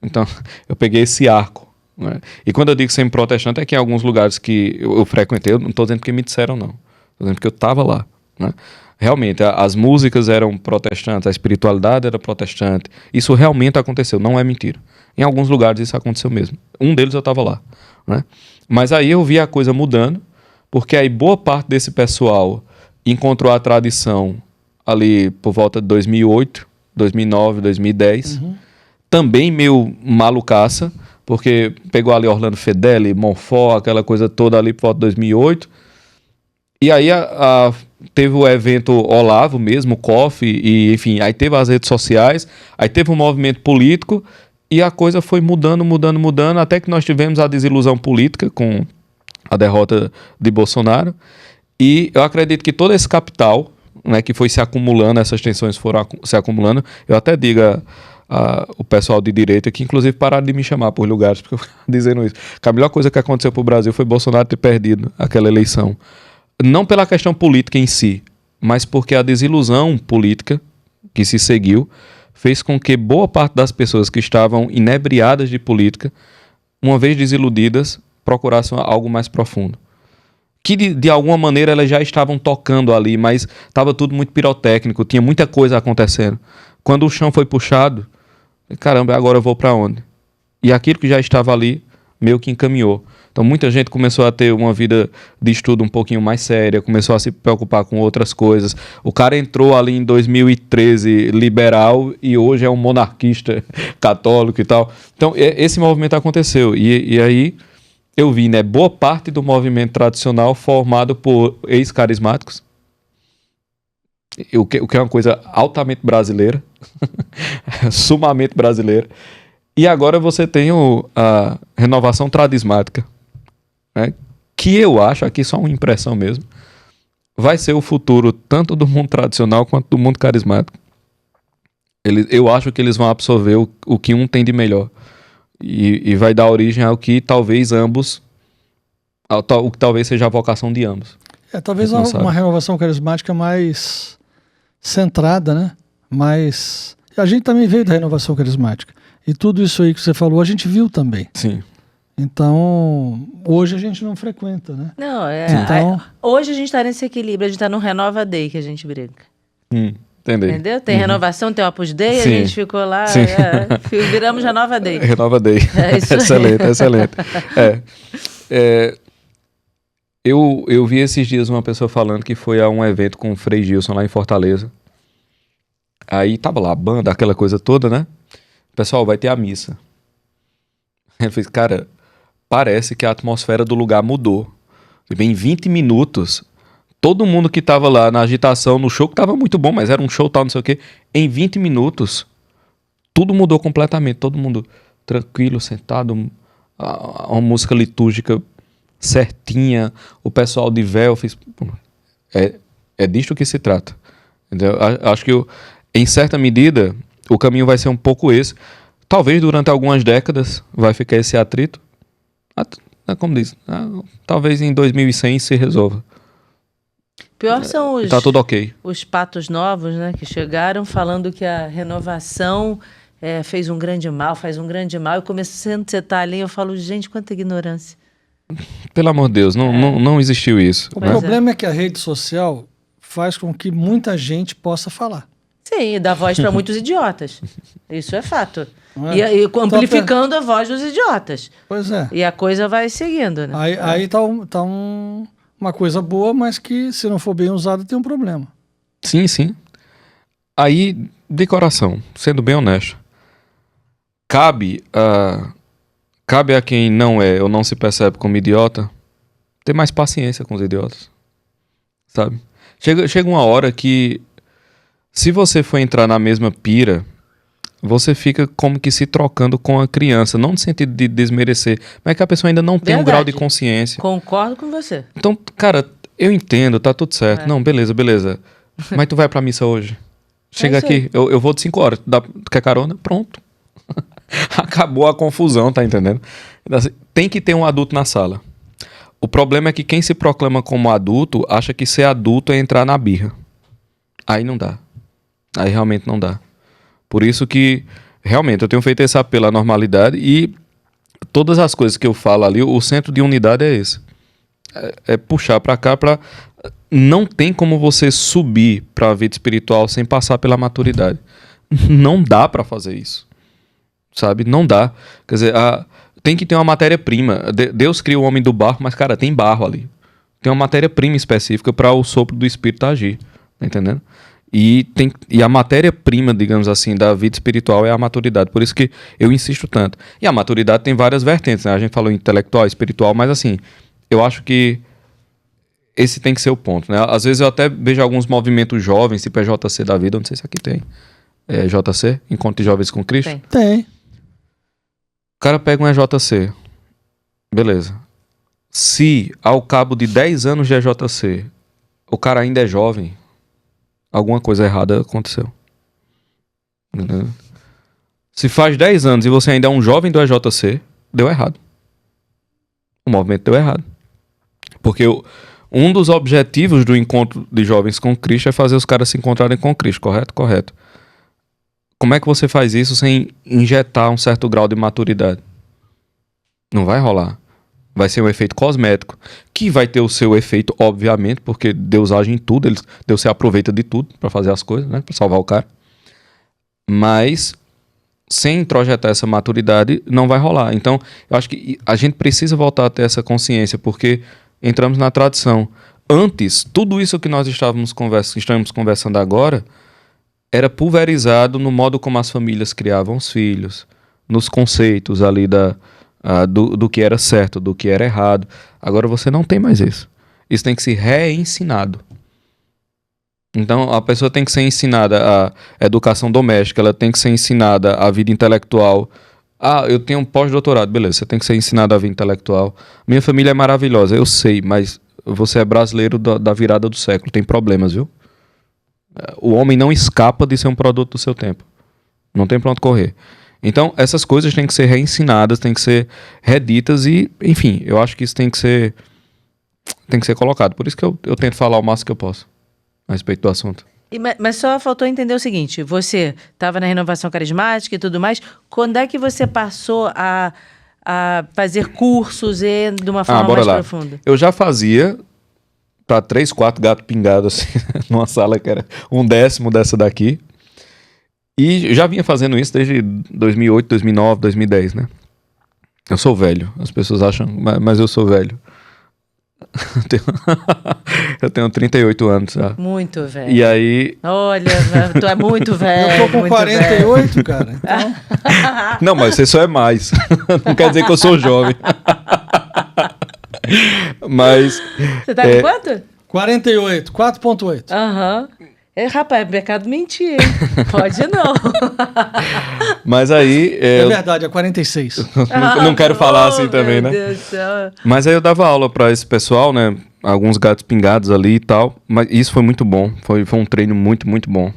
Então eu peguei esse arco. Né? E quando eu digo semi-protestante é que em alguns lugares que eu frequentei, eu não estou dizendo que me disseram não. Estou dizendo que eu estava lá. Né? Realmente, as músicas eram protestantes, a espiritualidade era protestante. Isso realmente aconteceu, não é mentira. Em alguns lugares isso aconteceu mesmo. Um deles eu estava lá. Né? Mas aí eu vi a coisa mudando, porque aí boa parte desse pessoal encontrou a tradição ali por volta de 2008, 2009, 2010. Também meio malucaça, porque pegou ali Orlando Fedeli, Monfort, aquela coisa toda ali por volta de 2008. E aí teve o evento Olavo mesmo, o COF, e enfim, aí teve as redes sociais, aí teve um movimento político e a coisa foi mudando, até que nós tivemos a desilusão política com a derrota de Bolsonaro. E eu acredito que todo esse capital, né, que foi se acumulando, essas tensões foram se acumulando, eu até digo o pessoal de direita que inclusive pararam de me chamar por lugares, porque eu fico dizendo isso, que a melhor coisa que aconteceu para o Brasil foi Bolsonaro ter perdido aquela eleição. Não pela questão política em si, mas porque a desilusão política que se seguiu fez com que boa parte das pessoas que estavam inebriadas de política, uma vez desiludidas, procurassem algo mais profundo. Que de alguma maneira elas já estavam tocando ali, mas estava tudo muito pirotécnico, tinha muita coisa acontecendo. Quando o chão foi puxado, caramba, agora eu vou para onde? E aquilo que já estava ali meio que encaminhou. Então muita gente começou a ter uma vida de estudo um pouquinho mais séria, começou a se preocupar com outras coisas. O cara entrou ali em 2013 liberal e hoje é um monarquista católico e tal. Então esse movimento aconteceu. E aí eu vi, né, boa parte do movimento tradicional formado por ex-carismáticos, o que é uma coisa altamente brasileira, sumamente brasileira. E agora você tem a renovação tradismática, né? Que eu acho, aqui só uma impressão mesmo, vai ser o futuro tanto do mundo tradicional quanto do mundo carismático. Eu acho que eles vão absorver o que um tem de melhor e vai dar origem ao que talvez ambos, o que talvez seja a vocação de ambos. Talvez uma renovação carismática mais centrada, né? Mas a gente também veio da renovação carismática. E tudo isso aí que você falou, a gente viu também. Sim. Então, hoje a gente não frequenta, né? Não, Então, hoje a gente está nesse equilíbrio, a gente está no Renova Day que a gente brinca. Entendi. Entendeu? Tem renovação, tem o Opus Dei, Sim. a gente ficou lá, Sim. viramos Renova Day. Renova Day. É isso aí. Excelente, excelente. Eu vi esses dias uma pessoa falando que foi a um evento com o Frei Gilson lá em Fortaleza. Aí tava lá a banda, aquela coisa toda, né? Pessoal, vai ter a missa. Ele fez, cara, parece que a atmosfera do lugar mudou. Em 20 minutos, todo mundo que tava lá na agitação, no show, que tava muito bom, mas era um show tal, não sei o quê. Em 20 minutos, tudo mudou completamente. Todo mundo tranquilo, sentado, uma música litúrgica certinha, o pessoal de véu fez... É disto que se trata. Entendeu? Acho que, em certa medida, o caminho vai ser um pouco esse. Talvez durante algumas décadas vai ficar esse atrito. Como diz, talvez em 2100 se resolva. Pior são Tá tudo ok. os patos novos, né, que chegaram falando que a renovação fez um grande mal, faz um grande mal. E começando a citar ali, eu falo, gente, quanta ignorância. Pelo amor de Deus, não existiu isso. o Né? problema é que a rede social faz com que muita gente possa falar. Sim, e dá voz para muitos idiotas. Isso é fato. Não é? E amplificando a voz dos idiotas. Pois é. E a coisa vai seguindo, né? Aí tá uma coisa boa, mas que se não for bem usada tem um problema. Sim, sim. Aí, de coração, sendo bem honesto, cabe a quem não é ou não se percebe como idiota ter mais paciência com os idiotas, sabe? Chega uma hora que, se você for entrar na mesma pira, você fica como que se trocando com a criança, não no sentido de desmerecer, mas é que a pessoa ainda não tem um grau de consciência. Concordo com você. Então, cara, eu entendo, tá tudo certo. Não, beleza. Mas tu vai pra missa hoje? Chega aqui, eu vou de 5 horas. Tu quer carona? Pronto. Acabou a confusão, tá entendendo? Tem que ter um adulto na sala. O problema é que quem se proclama como adulto acha que ser adulto é entrar na birra. Aí não dá. Aí realmente não dá. Por isso que, realmente, eu tenho feito esse apelo à normalidade e todas as coisas que eu falo ali, o centro de unidade é esse. É puxar pra cá, não tem como você subir pra vida espiritual sem passar pela maturidade. Não dá pra fazer isso. Sabe? Não dá. Quer dizer, tem que ter uma matéria-prima. Deus cria o homem do barro, mas, cara, tem barro ali. Tem uma matéria-prima específica para o sopro do Espírito agir. Tá entendendo? E a matéria-prima, digamos assim, da vida espiritual é a maturidade. Por isso que eu insisto tanto. E a maturidade tem várias vertentes, né? A gente falou intelectual, espiritual, mas assim, eu acho que esse tem que ser o ponto, né? Às vezes eu até vejo alguns movimentos jovens, tipo a JC da vida, eu não sei se aqui tem. JC, Encontro de Jovens com Cristo? Tem. O cara pega um EJC. Beleza. Se ao cabo de 10 anos de EJC, o cara ainda é jovem, alguma coisa errada aconteceu. Entendeu? Se faz 10 anos e você ainda é um jovem do EJC, deu errado. O movimento deu errado. Porque um dos objetivos do Encontro de Jovens com Cristo é fazer os caras se encontrarem com Cristo, correto? Correto. Como é que você faz isso sem injetar um certo grau de maturidade? Não vai rolar. Vai ser um efeito cosmético, que vai ter o seu efeito, obviamente, porque Deus age em tudo, Deus se aproveita de tudo para fazer as coisas, né, para salvar o cara. Mas sem introjetar essa maturidade, não vai rolar. Então, eu acho que a gente precisa voltar a ter essa consciência, porque entramos na tradição. Antes, tudo isso que nós estamos conversando agora era pulverizado no modo como as famílias criavam os filhos, nos conceitos ali do que era certo, do que era errado. Agora você não tem mais isso. Isso tem que ser reensinado. Então, a pessoa tem que ser ensinada a educação doméstica, ela tem que ser ensinada a vida intelectual. Eu tenho um pós-doutorado, beleza, você tem que ser ensinado a vida intelectual. Minha família é maravilhosa, eu sei, mas você é brasileiro da virada do século, tem problemas, viu? O homem não escapa de ser um produto do seu tempo. Não tem pra onde correr. Então, essas coisas têm que ser reensinadas, têm que ser reditas e, enfim, eu acho que isso tem que ser colocado. Por isso que eu tento falar o máximo que eu posso a respeito do assunto. Mas só faltou entender o seguinte, você estava na renovação carismática e tudo mais, quando é que você passou a fazer cursos de uma forma mais profunda? Eu já fazia para 3, 4 gatos pingados assim, numa sala que era 1/10 dessa daqui. E já vinha fazendo isso desde 2008, 2009, 2010, né? Eu sou velho, as pessoas acham, mas eu sou velho. Eu tenho 38 anos já. Muito velho. E aí... Olha, tu é muito velho. Eu tô com 48, velho. Cara. Então... Não, mas você só é mais. Não quer dizer que eu sou jovem. Mas... Você tá com quanto? 48, 4.8. Aham. Rapaz, é pecado mentir, hein? Pode não. Mas aí... É verdade, é 46. Não quero falar assim também, né? Meu Deus do céu. Mas aí eu dava aula para esse pessoal, né? Alguns gatos pingados ali e tal. Mas isso foi muito bom. Foi um treino muito, muito bom.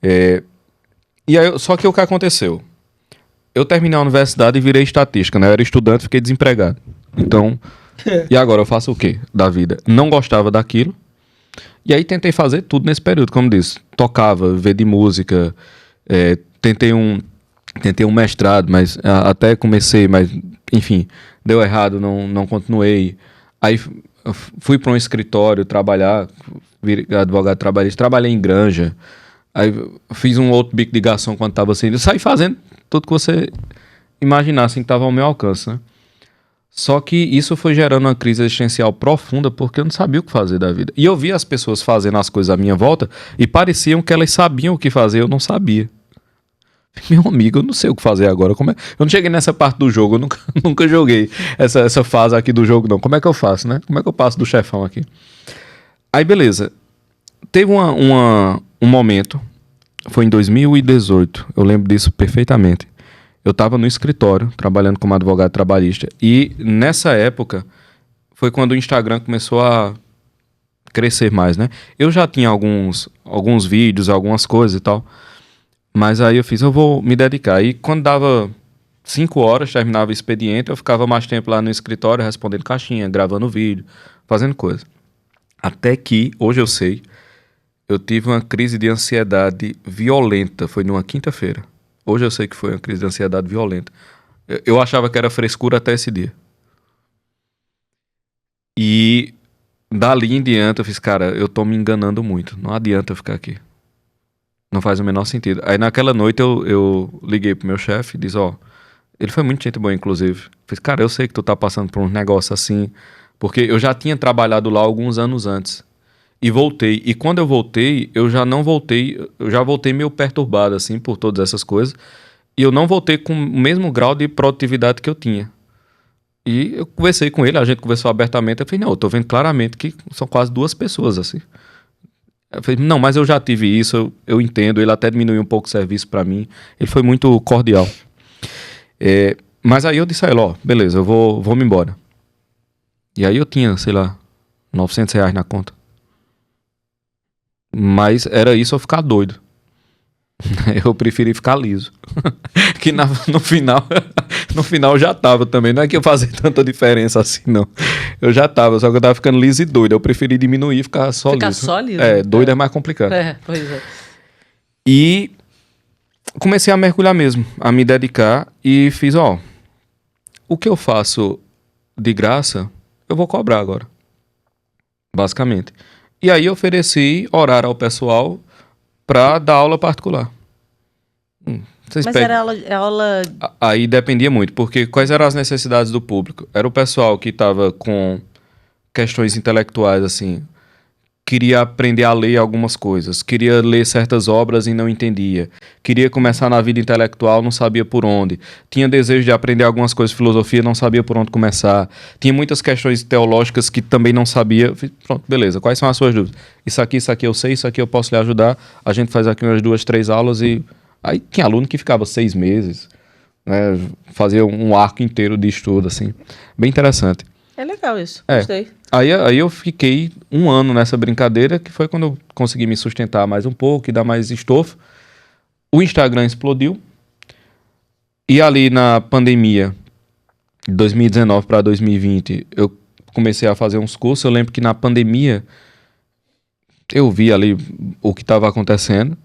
E aí, só que o que aconteceu? Eu terminei a universidade e virei estatística, né? Eu era estudante e fiquei desempregado. Então... E agora eu faço o quê da vida? Não gostava daquilo. E aí tentei fazer tudo nesse período, como disse. Tocava, ver de música, tentei um mestrado, mas até comecei, mas enfim, deu errado, não continuei. Aí fui para um escritório trabalhar, advogado trabalhista, trabalhei em granja. Aí fiz um outro bico de garçom quando estava assim. Eu saí fazendo tudo que você imaginasse que estava ao meu alcance, né? Só que isso foi gerando uma crise existencial profunda porque eu não sabia o que fazer da vida. E eu via as pessoas fazendo as coisas à minha volta e pareciam que elas sabiam o que fazer, eu não sabia. Meu amigo, eu não sei o que fazer agora. Eu não cheguei nessa parte do jogo, eu nunca joguei essa fase aqui do jogo, não. Como é que eu faço, né? Como é que eu passo do chefão aqui? Aí, beleza. Teve um momento, foi em 2018, eu lembro disso perfeitamente. Eu estava no escritório, trabalhando como advogado trabalhista. E nessa época, foi quando o Instagram começou a crescer mais, né? Eu já tinha alguns vídeos, algumas coisas e tal. Mas aí eu vou me dedicar. E quando dava 5 horas, terminava o expediente, eu ficava mais tempo lá no escritório, respondendo caixinha, gravando vídeo, fazendo coisa. Até que, hoje eu sei, eu tive uma crise de ansiedade violenta. Foi numa quinta-feira. Hoje eu sei que foi uma crise de ansiedade violenta. Eu achava que era frescura até esse dia. E dali em diante eu fiz, cara, eu tô me enganando muito. Não adianta eu ficar aqui. Não faz o menor sentido. Aí naquela noite eu liguei pro meu chefe e disse, ele foi muito gente boa, inclusive. Fiz, cara, eu sei que tu tá passando por um negócio assim, porque eu já tinha trabalhado lá alguns anos antes. E voltei. E quando eu voltei, eu já voltei meio perturbado, assim, por todas essas coisas. E eu não voltei com o mesmo grau de produtividade que eu tinha. E eu conversei com ele, a gente conversou abertamente. Eu falei, não, eu tô vendo claramente que são quase 2 pessoas, assim. Eu falei, não, mas eu já tive isso, eu entendo. Ele até diminuiu um pouco o serviço pra mim. Ele foi muito cordial. Mas aí eu disse a ele, beleza, eu vou me embora. E aí eu tinha, sei lá, R$900 na conta. Mas era isso eu ficar doido. Eu preferi ficar liso. Que no final já tava também. Não é que eu fazia tanta diferença assim, não. Eu já tava, só que eu tava ficando liso e doido. Eu preferi diminuir e ficar só liso. Ficar só liso. Doido é mais complicado. Pois é. E comecei a mergulhar mesmo, a me dedicar e fiz, o que eu faço de graça, eu vou cobrar agora. Basicamente. E aí eu ofereci horário ao pessoal para dar aula particular. Vocês Mas pegam- era aula... Aí dependia muito, porque quais eram as necessidades do público? Era o pessoal que estava com questões intelectuais, assim, queria aprender a ler algumas coisas, queria ler certas obras e não entendia, queria começar na vida intelectual, não sabia por onde, tinha desejo de aprender algumas coisas de filosofia, não sabia por onde começar, tinha muitas questões teológicas que também não sabia. Pronto, beleza, quais são as suas dúvidas? Isso aqui eu sei, isso aqui eu posso lhe ajudar, a gente faz aqui umas 2, 3 aulas e... Aí tinha aluno que ficava 6 meses, né, fazia um arco inteiro de estudo, assim, bem interessante. É legal isso, É. gostei. Aí eu fiquei 1 ano nessa brincadeira, que foi quando eu consegui me sustentar mais um pouco e dar mais estofo. O Instagram explodiu. E ali na pandemia, de 2019 para 2020, eu comecei a fazer uns cursos. Eu lembro que na pandemia eu vi ali o que estava acontecendo.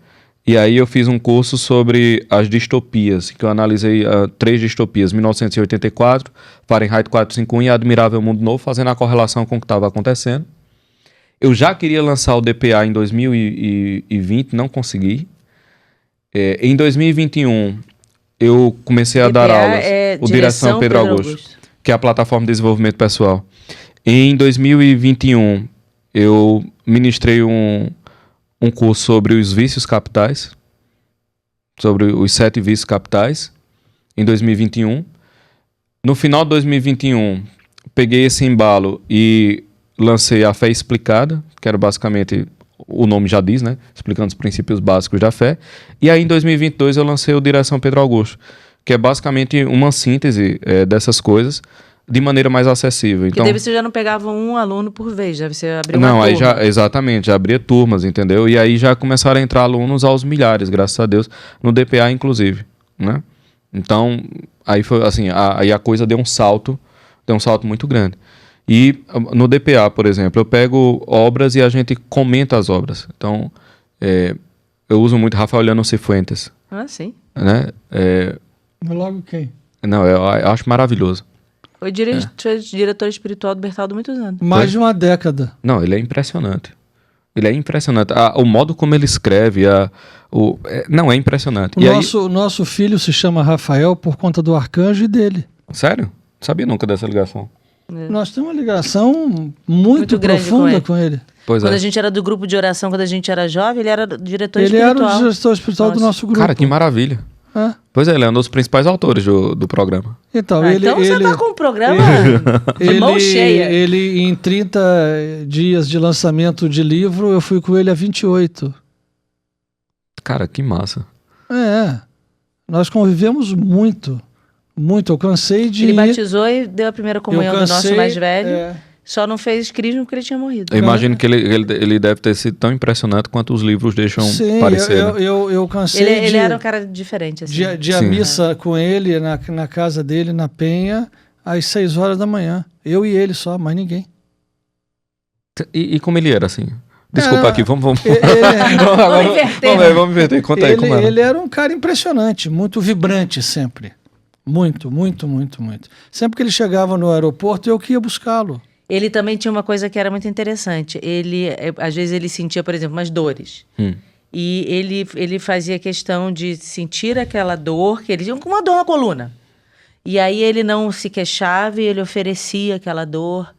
E aí eu fiz um curso sobre as distopias, que eu analisei 3 distopias, 1984, Fahrenheit 451 e Admirável Mundo Novo, fazendo a correlação com o que estava acontecendo. Eu já queria lançar o DPA em 2020, não consegui. Em 2021, eu comecei a dar DPA aulas, é o Direção Pedro Augusto, que é a plataforma de desenvolvimento pessoal. Em 2021, eu ministrei um curso sobre os vícios capitais, sobre os 7 vícios capitais, em 2021. No final de 2021, peguei esse embalo e lancei a Fé Explicada, que era basicamente, o nome já diz, né? Explicando os princípios básicos da fé. E aí, em 2022, eu lancei o Direção Pedro Augusto, que é basicamente uma síntese dessas coisas, de maneira mais acessível. Porque Então, daí você já não pegava um aluno por vez, já você abriu uma não, aí turma. já, exatamente, já abria turmas, entendeu? E aí já começaram a entrar alunos aos milhares, graças a Deus, no DPA inclusive, né? Então, aí foi assim, aí a coisa deu um salto muito grande. E no DPA, por exemplo, eu pego obras e a gente comenta as obras. Então, eu uso muito Rafaeliano Cifuentes, Ah, sim. né? Logo quem? Não, eu acho maravilhoso. Foi diretor espiritual do Bertaldo há muitos anos. Mais de uma década. Não, ele é impressionante. Ele é impressionante. O modo como ele escreve, não, é impressionante. O nosso filho se chama Rafael por conta do arcanjo e dele. Sério? Sabia nunca dessa ligação. Nós temos uma ligação muito grande profunda com com ele. Pois Quando é. a gente era do grupo de oração, quando a gente era jovem, ele era diretor Ele espiritual. era o diretor espiritual do Nossa. nosso grupo. Cara, que maravilha. É. Pois é, ele é um dos principais autores do programa. Então, Ah, ele, então você ele, tá com um programa de mão cheia. ele, em 30 dias de lançamento de livro, eu fui com ele a 28. Cara, que massa. Nós convivemos muito. Muito. Eu cansei de Ele ir. batizou e deu a primeira comunhão do nosso cansei, mais velho. é. Só não fez crisma porque ele tinha morrido. Eu imagino que ele deve ter sido tão impressionante quanto os livros deixam Sim, parecer. né? eu cansei Ele era um cara diferente, assim. de ir à Sim. missa com ele na casa dele, na Penha, às 6 horas da manhã. Eu e ele só, mais ninguém. E como ele era, assim? Desculpa aqui, vamos... Vamos inverter. Vamos inverter. Conta aí como era. Ele era um cara impressionante, muito vibrante sempre. Muito, muito, muito, muito. Sempre que ele chegava no aeroporto, eu que ia buscá-lo. Ele também tinha uma coisa que era muito interessante. Às vezes ele sentia, por exemplo, umas dores. E ele fazia questão de sentir aquela dor, que ele tinha uma dor na coluna. E aí ele não se queixava e ele oferecia aquela dor.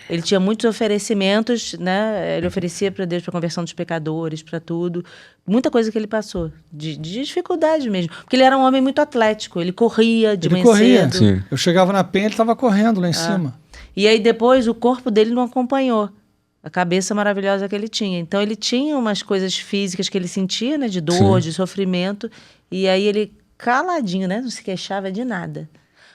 Ele tinha muitos oferecimentos, né? Ele oferecia para Deus, para a conversão dos pecadores, para tudo. Muita coisa que ele passou, de dificuldade mesmo. Porque ele era um homem muito atlético, ele corria de Ele manhã corria. cedo. Sim. Eu chegava na Penha, ele estava correndo lá em cima. E aí depois o corpo dele não acompanhou a cabeça maravilhosa que ele tinha. Então ele tinha umas coisas físicas que ele sentia, né? De dor, de sofrimento. E aí ele caladinho, né? Não se queixava de nada.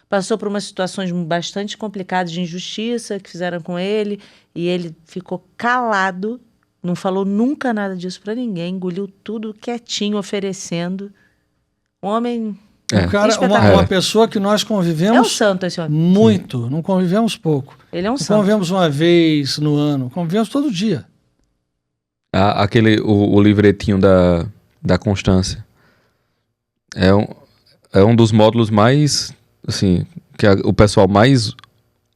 Passou por umas situações bastante complicadas de injustiça que fizeram com ele. E ele ficou calado, não falou nunca nada disso pra ninguém. Engoliu tudo quietinho, oferecendo. Um homem... Um cara, espetacular. uma pessoa que nós É um convivemos santo esse homem. muito, não convivemos pouco. Ele é um Não santo. convivemos uma vez no ano, convivemos todo dia. O livretinho da Constância. É um dos módulos mais, assim, que o pessoal mais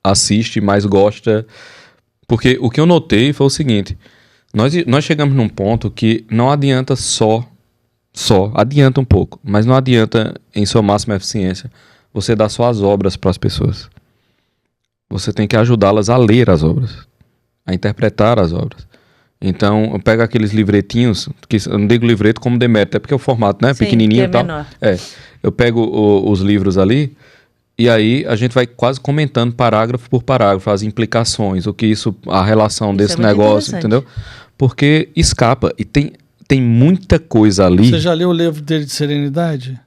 assiste, mais gosta. Porque o que eu notei foi o seguinte: nós chegamos num ponto que não adianta só Só. Adianta um pouco. Mas não adianta, em sua máxima eficiência, você dar só as obras para as pessoas. Você tem que ajudá-las a ler as obras, a interpretar as obras. Então, eu pego aqueles livretinhos, que eu não digo livreto como demérito, é porque é o formato, né? Sim, Pequenininho que é e tal. menor. Eu pego os livros ali e aí a gente vai quase comentando parágrafo por parágrafo, as implicações, o que isso, a relação Isso desse é muito negócio, interessante. entendeu? Porque escapa e tem muita coisa ali. Você já leu o livro dele de Serenidade?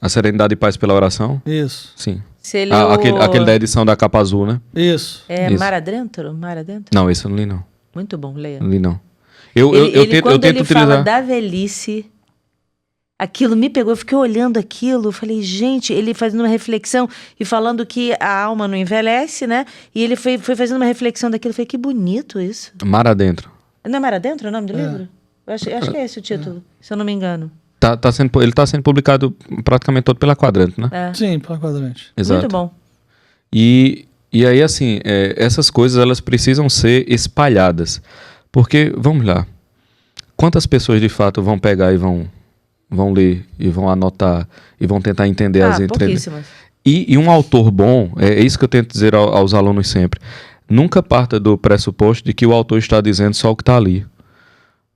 A Serenidade e Paz pela Oração? Isso. Sim. Você leu... Aquele da edição da capa azul, né? Isso. É Isso. Mar Adentro? Mar Adentro? Não, esse eu não li, não. Muito bom, leia. Não li, não. Eu Quando tento ele utilizar. fala da velhice, aquilo me pegou. Eu fiquei olhando aquilo, falei, gente, ele fazendo uma reflexão e falando que a alma não envelhece, né? E ele foi fazendo uma reflexão daquilo. Eu falei, que bonito isso. Mar Adentro. Não é Mar Adentro o nome do livro? Eu acho que é esse o título, se eu não me engano. Ele tá sendo publicado praticamente todo pela Quadrante, né? É. Sim, para quadrante. Exato. Muito bom. E aí, assim, essas coisas elas precisam ser espalhadas. Porque, vamos lá, quantas pessoas de fato vão pegar e vão ler e vão anotar e vão tentar entender as entrelinhas? Pouquíssimas. E um autor bom, é isso que eu tento dizer aos alunos sempre, nunca parta do pressuposto de que o autor está dizendo só o que está ali.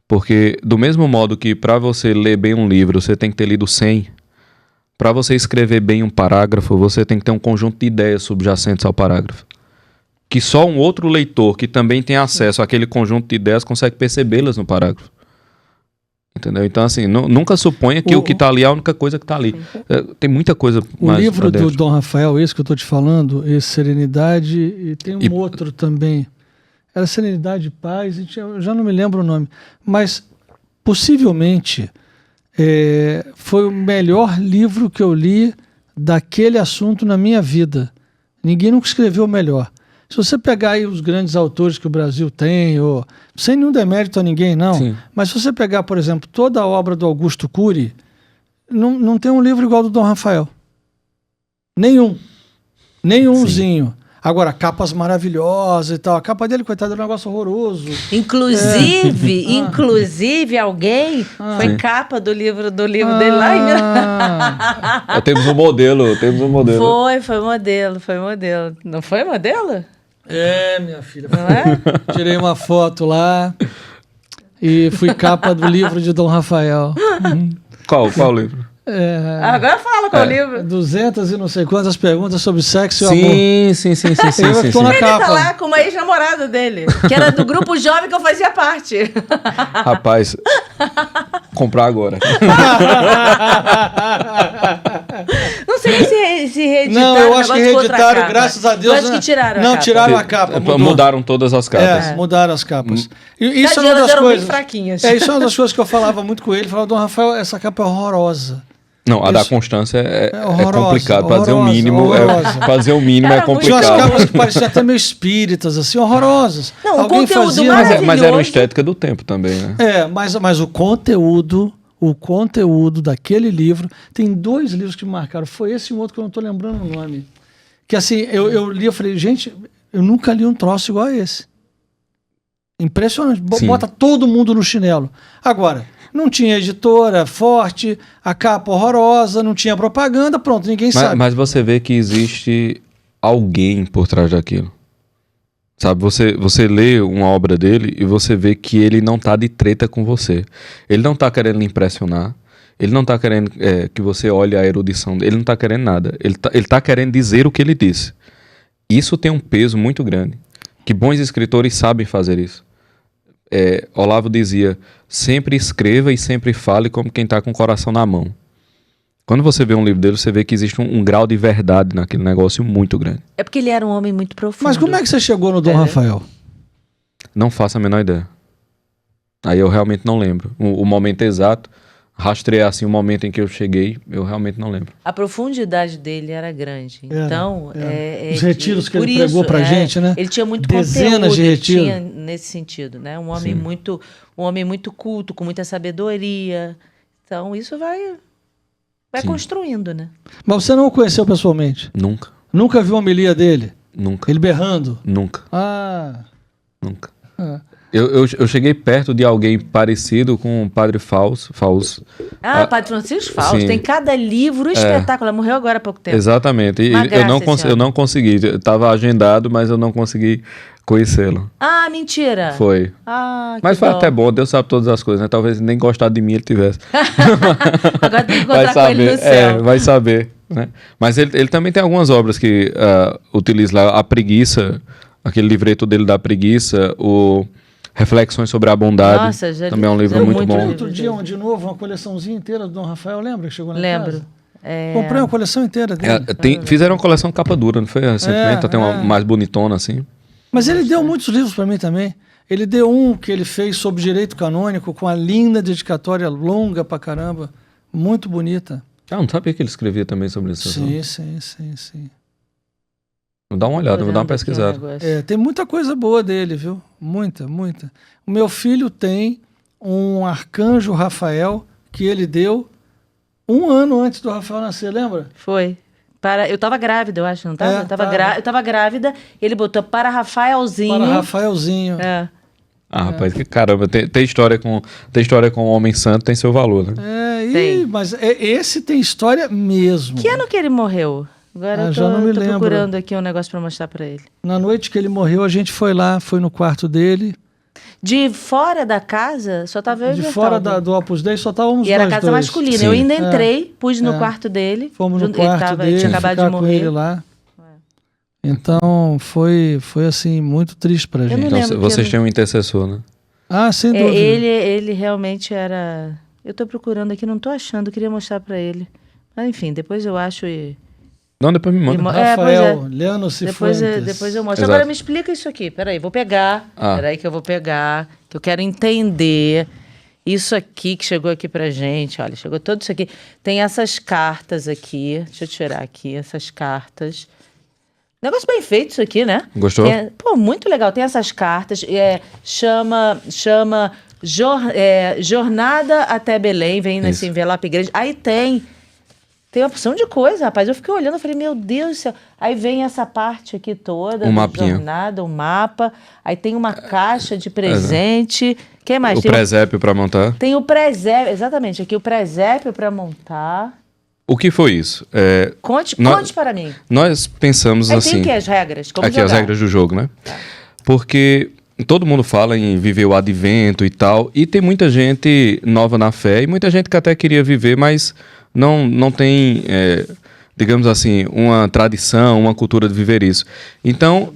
Porque do mesmo modo que para você ler bem um livro você tem que ter lido 100, para você escrever bem um parágrafo você tem que ter um conjunto de ideias subjacentes ao parágrafo. Que só um outro leitor que também tem acesso àquele conjunto de ideias consegue percebê-las no parágrafo. Entendeu? Então, assim, nunca suponha que o que está ali é a única coisa que está ali. Tem muita coisa O mais livro pra do dentro. Dom Rafael, esse que eu estou te falando, esse Serenidade, e tem um outro também. Era Serenidade e Paz, eu já não me lembro o nome. Mas, possivelmente, foi o melhor livro que eu li daquele assunto na minha vida. Ninguém nunca escreveu melhor. Se você pegar aí os grandes autores que o Brasil tem, sem nenhum demérito a ninguém, não. Sim. Mas se você pegar, por exemplo, toda a obra do Augusto Cury, não tem um livro igual ao do Dom Rafael. Nenhumzinho. Agora, capas maravilhosas e tal. A capa dele, coitado, era um negócio horroroso. Inclusive, alguém foi Sim. capa do livro dele lá em... Temos um modelo. Foi modelo. Não foi modelo? Minha filha. Não é? Tirei uma foto lá e fui capa do livro de Dom Rafael. Qual livro? Agora fala qual livro. 200 e não sei quantas perguntas sobre sexo e amor. Sim. Eu tô na Ele capa. tá lá com uma ex-namorada dele, que era do grupo jovem que eu fazia parte. Rapaz, comprar agora. Não sei se reeditaram. Não, eu acho que o negócio ficou outra reeditaram, capa. graças a Deus. Eu acho que tiraram a Não, capa. tiraram a capa. mudou. Mudaram todas as capas. Mudaram as capas. E isso é Tadinha, uma elas das eram bem coisas. fraquinhas. Isso é uma das coisas que eu falava muito com ele. Falava, Dom Rafael, essa capa é horrorosa. Não, a Isso. da Constância é horrorosa, complicado. Pra dizer o horrorosa, mínimo, horrorosa. fazer o mínimo Era é muito Tinha umas complicado. capas que pareciam até meio espíritas, assim, horrorosas. Não, o Alguém conteúdo fazia. maravilhoso. Mas era uma estética do tempo também, né? Mas o conteúdo daquele livro, tem 2 livros que me marcaram. Foi esse e um outro que eu não estou lembrando o nome. Que assim, eu li, eu falei, gente, eu nunca li um troço igual a esse. Impressionante. Sim. Bota todo mundo no chinelo. Agora, não tinha editora forte, a capa horrorosa, não tinha propaganda, pronto, ninguém sabe. Mas você vê que existe alguém por trás daquilo. Sabe, você lê uma obra dele e você vê que ele não tá de treta com você. Ele não tá querendo lhe impressionar. Ele não tá querendo que você olhe a erudição dele. Ele não tá querendo nada. Ele tá querendo dizer o que ele disse. Isso tem um peso muito grande. Que bons escritores sabem fazer isso. Olavo dizia, sempre escreva e sempre fale como quem está com o coração na mão. Quando você vê um livro dele, você vê que existe um grau de verdade naquele negócio muito grande. É porque ele era um homem muito profundo. Mas como é que você chegou no Dom Rafael? Não faço a menor ideia. Aí eu realmente não lembro. O momento exato, rastrear assim o momento em que eu cheguei, eu realmente não lembro. A profundidade dele era grande. Então, Os retiros que por ele pregou pra gente, né? Ele tinha muito Dezenas conteúdo, de ele retiros. tinha nesse sentido, né? Um homem muito culto, com muita sabedoria. Então, isso vai Sim. construindo, né? Mas você não o conheceu pessoalmente? Nunca. Nunca viu uma homilia dele? Nunca. Ele berrando? Nunca. Ah. Nunca. Eu cheguei perto de alguém parecido com o Padre Fausto. Padre Francisco Fausto. Sim. Tem cada livro espetáculo. Ela morreu agora há pouco tempo. Exatamente. E Uma graça eu não consegui. Estava agendado, mas eu não consegui conhecê-lo. Ah, mentira. Foi. Mas foi até bom, Deus sabe todas as coisas, né? Talvez nem gostado de mim ele tivesse. Agora tem que encontrar com ele no céu. Vai saber. Né? Mas ele também tem algumas obras que utiliza lá. A Preguiça, aquele livreto dele da Preguiça, o Reflexões sobre a Bondade. Nossa, já também é um livro muito bom. Outro dia, de novo, uma coleçãozinha inteira do Dom Rafael, lembra que chegou na Lembro. casa? Comprei uma coleção inteira dele. Fizeram uma coleção capa dura, não foi? Recentemente, tem uma mais bonitona assim. Mas ele deu muitos livros para mim também. Ele deu um que ele fez sobre direito canônico, com a linda dedicatória longa pra caramba, muito bonita. Não sabia que ele escrevia também sobre isso. Sim. Vou dar uma olhada, vou dar uma pesquisada. Tem muita coisa boa dele, viu? Muita. O meu filho tem um arcanjo Rafael que ele deu 1 ano antes do Rafael nascer, lembra? Foi. Eu tava grávida, eu acho, não tava? Eu tava grávida, ele botou para Rafaelzinho. Para Rafaelzinho. Rapaz, que caramba, tem história com o homem santo, tem seu valor, né? Mas esse tem história mesmo. Que ano que ele morreu? Agora eu já não me lembro. Procurando aqui um negócio para mostrar para ele. Na noite que ele morreu, a gente foi lá, foi no quarto dele. De fora da casa, só tava eu e De fora do Opus Dei, só estávamos nós dois. E era a casa masculina. Sim. Eu ainda entrei, pus no quarto dele. Fomos no quarto dele, tinha acabado de morrer. com ele lá. Então, foi assim, muito triste pra gente. Então, vocês têm um intercessor, né? Sem dúvida. Ele realmente era... Eu tô procurando aqui, não tô achando, queria mostrar pra ele. Mas enfim, depois eu acho e... Não, depois me manda. Rafael, Leano Cifuentes. Depois eu mostro. Exato. Agora me explica isso aqui. Peraí, vou pegar. Peraí que eu vou pegar. Que eu quero entender isso aqui que chegou aqui pra gente. Olha, chegou tudo isso aqui. Tem essas cartas aqui. Deixa eu tirar aqui essas cartas. Negócio bem feito isso aqui, né? Gostou? Muito legal. Tem essas cartas. Chama Jornada até Belém. Vem nesse envelope grande. Aí tem uma opção de coisa, rapaz. Eu fiquei olhando, eu falei, meu Deus do céu. Aí vem essa parte aqui toda, jornada, um mapa. Aí tem uma caixa de presente. O que mais? O presépio para montar. Tem o presépio, exatamente. Aqui o presépio para montar. O que foi isso? Conte para mim. Nós pensamos Aí assim... tem aqui as regras, como aqui jogar. as regras do jogo, né? Porque todo mundo fala em viver o advento e tal. E tem muita gente nova na fé. E muita gente que até queria viver, mas... Não tem, digamos assim, uma tradição, uma cultura de viver isso. Então,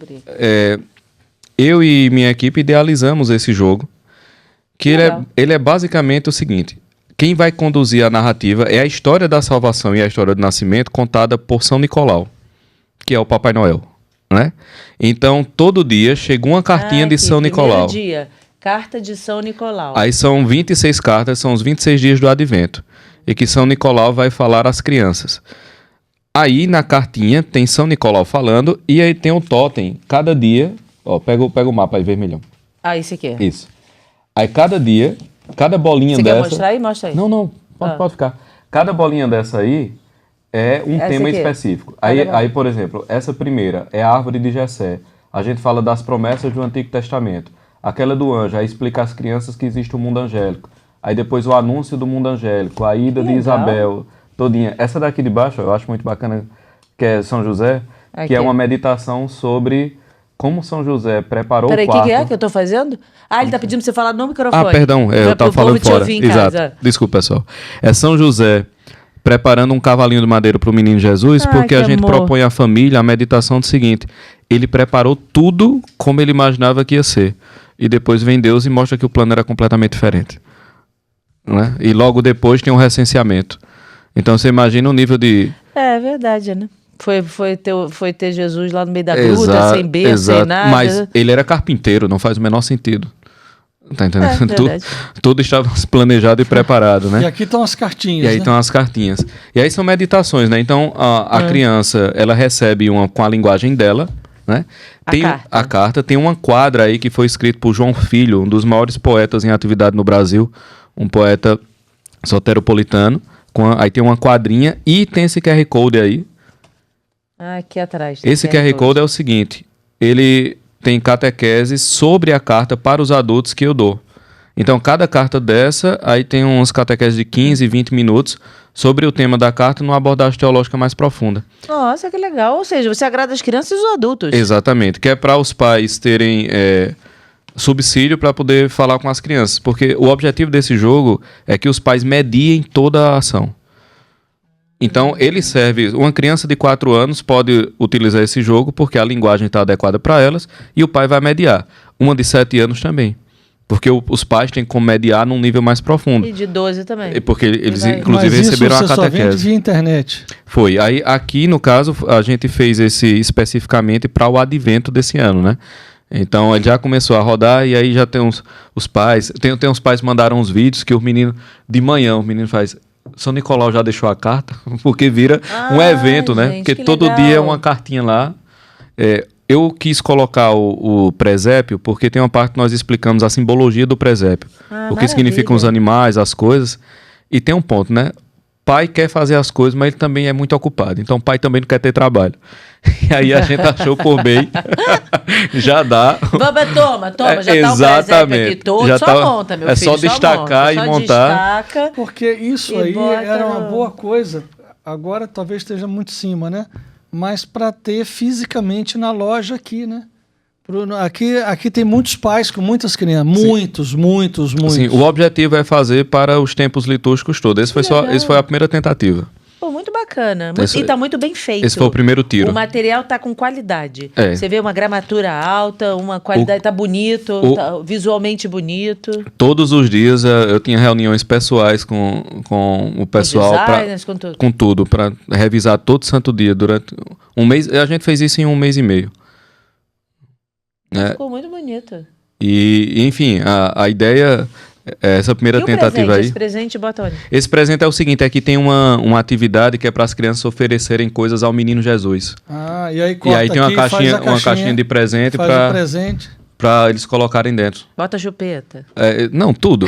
eu e minha equipe idealizamos esse jogo, que ele é basicamente o seguinte: quem vai conduzir a narrativa é a história da salvação e a história do nascimento contada por São Nicolau, que é o Papai Noel, né? Então, todo dia chega uma cartinha de São Nicolau. Dia, carta de São Nicolau. Aí são 26 cartas, são os 26 dias do advento. E que São Nicolau vai falar às crianças. Aí na cartinha tem São Nicolau falando e aí tem o totem. Cada dia, pega o mapa aí vermelhão. Esse aqui. Isso. Aí cada dia, cada bolinha dessa... Você quer mostrar aí? Mostra aí. Não, pode ficar. Cada bolinha dessa aí é um tema específico. Aí, por exemplo, essa primeira é a árvore de Jessé. A gente fala das promessas do Antigo Testamento. Aquela do anjo, aí explica às crianças que existe o mundo angélico. Aí depois o anúncio do mundo angélico, a ida de Isabel, todinha. Essa daqui de baixo, eu acho muito bacana, que é São José, que é uma meditação sobre como São José preparou o quarto. Peraí, o que é que eu tô fazendo? Ele tá pedindo pra você falar no microfone. Perdão, eu tava falando fora. Exato. Desculpa, pessoal. É São José preparando um cavalinho de madeira pro menino Jesus, porque a gente propõe à família a meditação do seguinte: ele preparou tudo como ele imaginava que ia ser. E depois vem Deus e mostra que o plano era completamente diferente. Né? E logo depois tem um recenseamento. Então você imagina o nível de... É verdade, né? Foi ter Jesus lá no meio da gruta, sem berço, sem nada. Mas ele era carpinteiro, não faz o menor sentido. Tá entendendo? Tudo estava planejado e preparado, né? E aqui estão as cartinhas. E aí estão as cartinhas. E aí são meditações, né? Então a criança, ela recebe uma com a linguagem dela, né? Tem a carta, tem uma quadra aí que foi escrita por João Filho, um dos maiores poetas em atividade no Brasil, um poeta soteropolitano. Aí tem uma quadrinha e tem esse QR Code aí. Aqui atrás. Esse QR Code é o seguinte: ele tem catequese sobre a carta para os adultos que eu dou. Então, cada carta dessa, aí tem uns catequeses de 15, 20 minutos sobre o tema da carta numa abordagem teológica mais profunda. Nossa, que legal. Ou seja, você agrada as crianças e os adultos. Exatamente, que é para os pais terem subsídio para poder falar com as crianças, porque o objetivo desse jogo é que os pais mediem toda a ação. Então, ele serve... Uma criança de 4 anos pode utilizar esse jogo porque a linguagem está adequada para elas e o pai vai mediar. Uma de 7 anos também. Porque os pais têm como mediar num nível mais profundo. E de 12 também. Porque eles, inclusive, Mas receberam a isso você só vende catequese. via internet. Foi. Aí, aqui, no caso, a gente fez esse especificamente para o advento desse ano, né? Então, ele já começou a rodar e aí já tem os pais... Tem uns pais que mandaram uns vídeos que o menino... De manhã, o menino faz... São Nicolau já deixou a carta, porque vira um evento, né? Gente, porque que todo legal. dia é uma cartinha lá. Eu quis colocar o presépio, porque tem uma parte que nós explicamos a simbologia do presépio. O que significam os animais, as coisas. E tem um ponto, né? Pai quer fazer as coisas, mas ele também é muito ocupado. Então, pai também não quer ter trabalho. E aí a gente achou por bem. Já dá. Toma, já tá o presépio aqui todo. Já só tá, monta, meu é filho. só destacar monta, e montar. Destaca. Porque isso E aí bota era uma no- boa coisa. Agora talvez esteja muito cima, né? Mas para ter fisicamente na loja aqui, né? Aqui tem muitos pais com muitas crianças. Muitos. Sim, o objetivo é fazer para os tempos litúrgicos todos. Esse foi a primeira tentativa. Pô, muito bacana. Esse- E tá muito bem feito. Esse foi o primeiro tiro. O material tá com qualidade. É. Você vê uma gramatura alta, uma qualidade, tá bonito, tá visualmente bonito. Todos os dias eu tinha reuniões pessoais com o pessoal. Com designers, com tudo. Com tudo, para revisar todo santo dia durante um mês. A gente fez isso em 1 mês e meio. Ficou muito bonito. E, enfim, a ideia, essa primeira E o tentativa presente? aí. Esse presente, bota onde? Esse presente é o seguinte: aqui tem uma atividade que é para as crianças oferecerem coisas ao menino Jesus. E aí E corta aí tem uma aqui, faz caixinha, a uma caixinha de presente faz o presente. para eles colocarem dentro. Bota a chupeta. Não, tudo.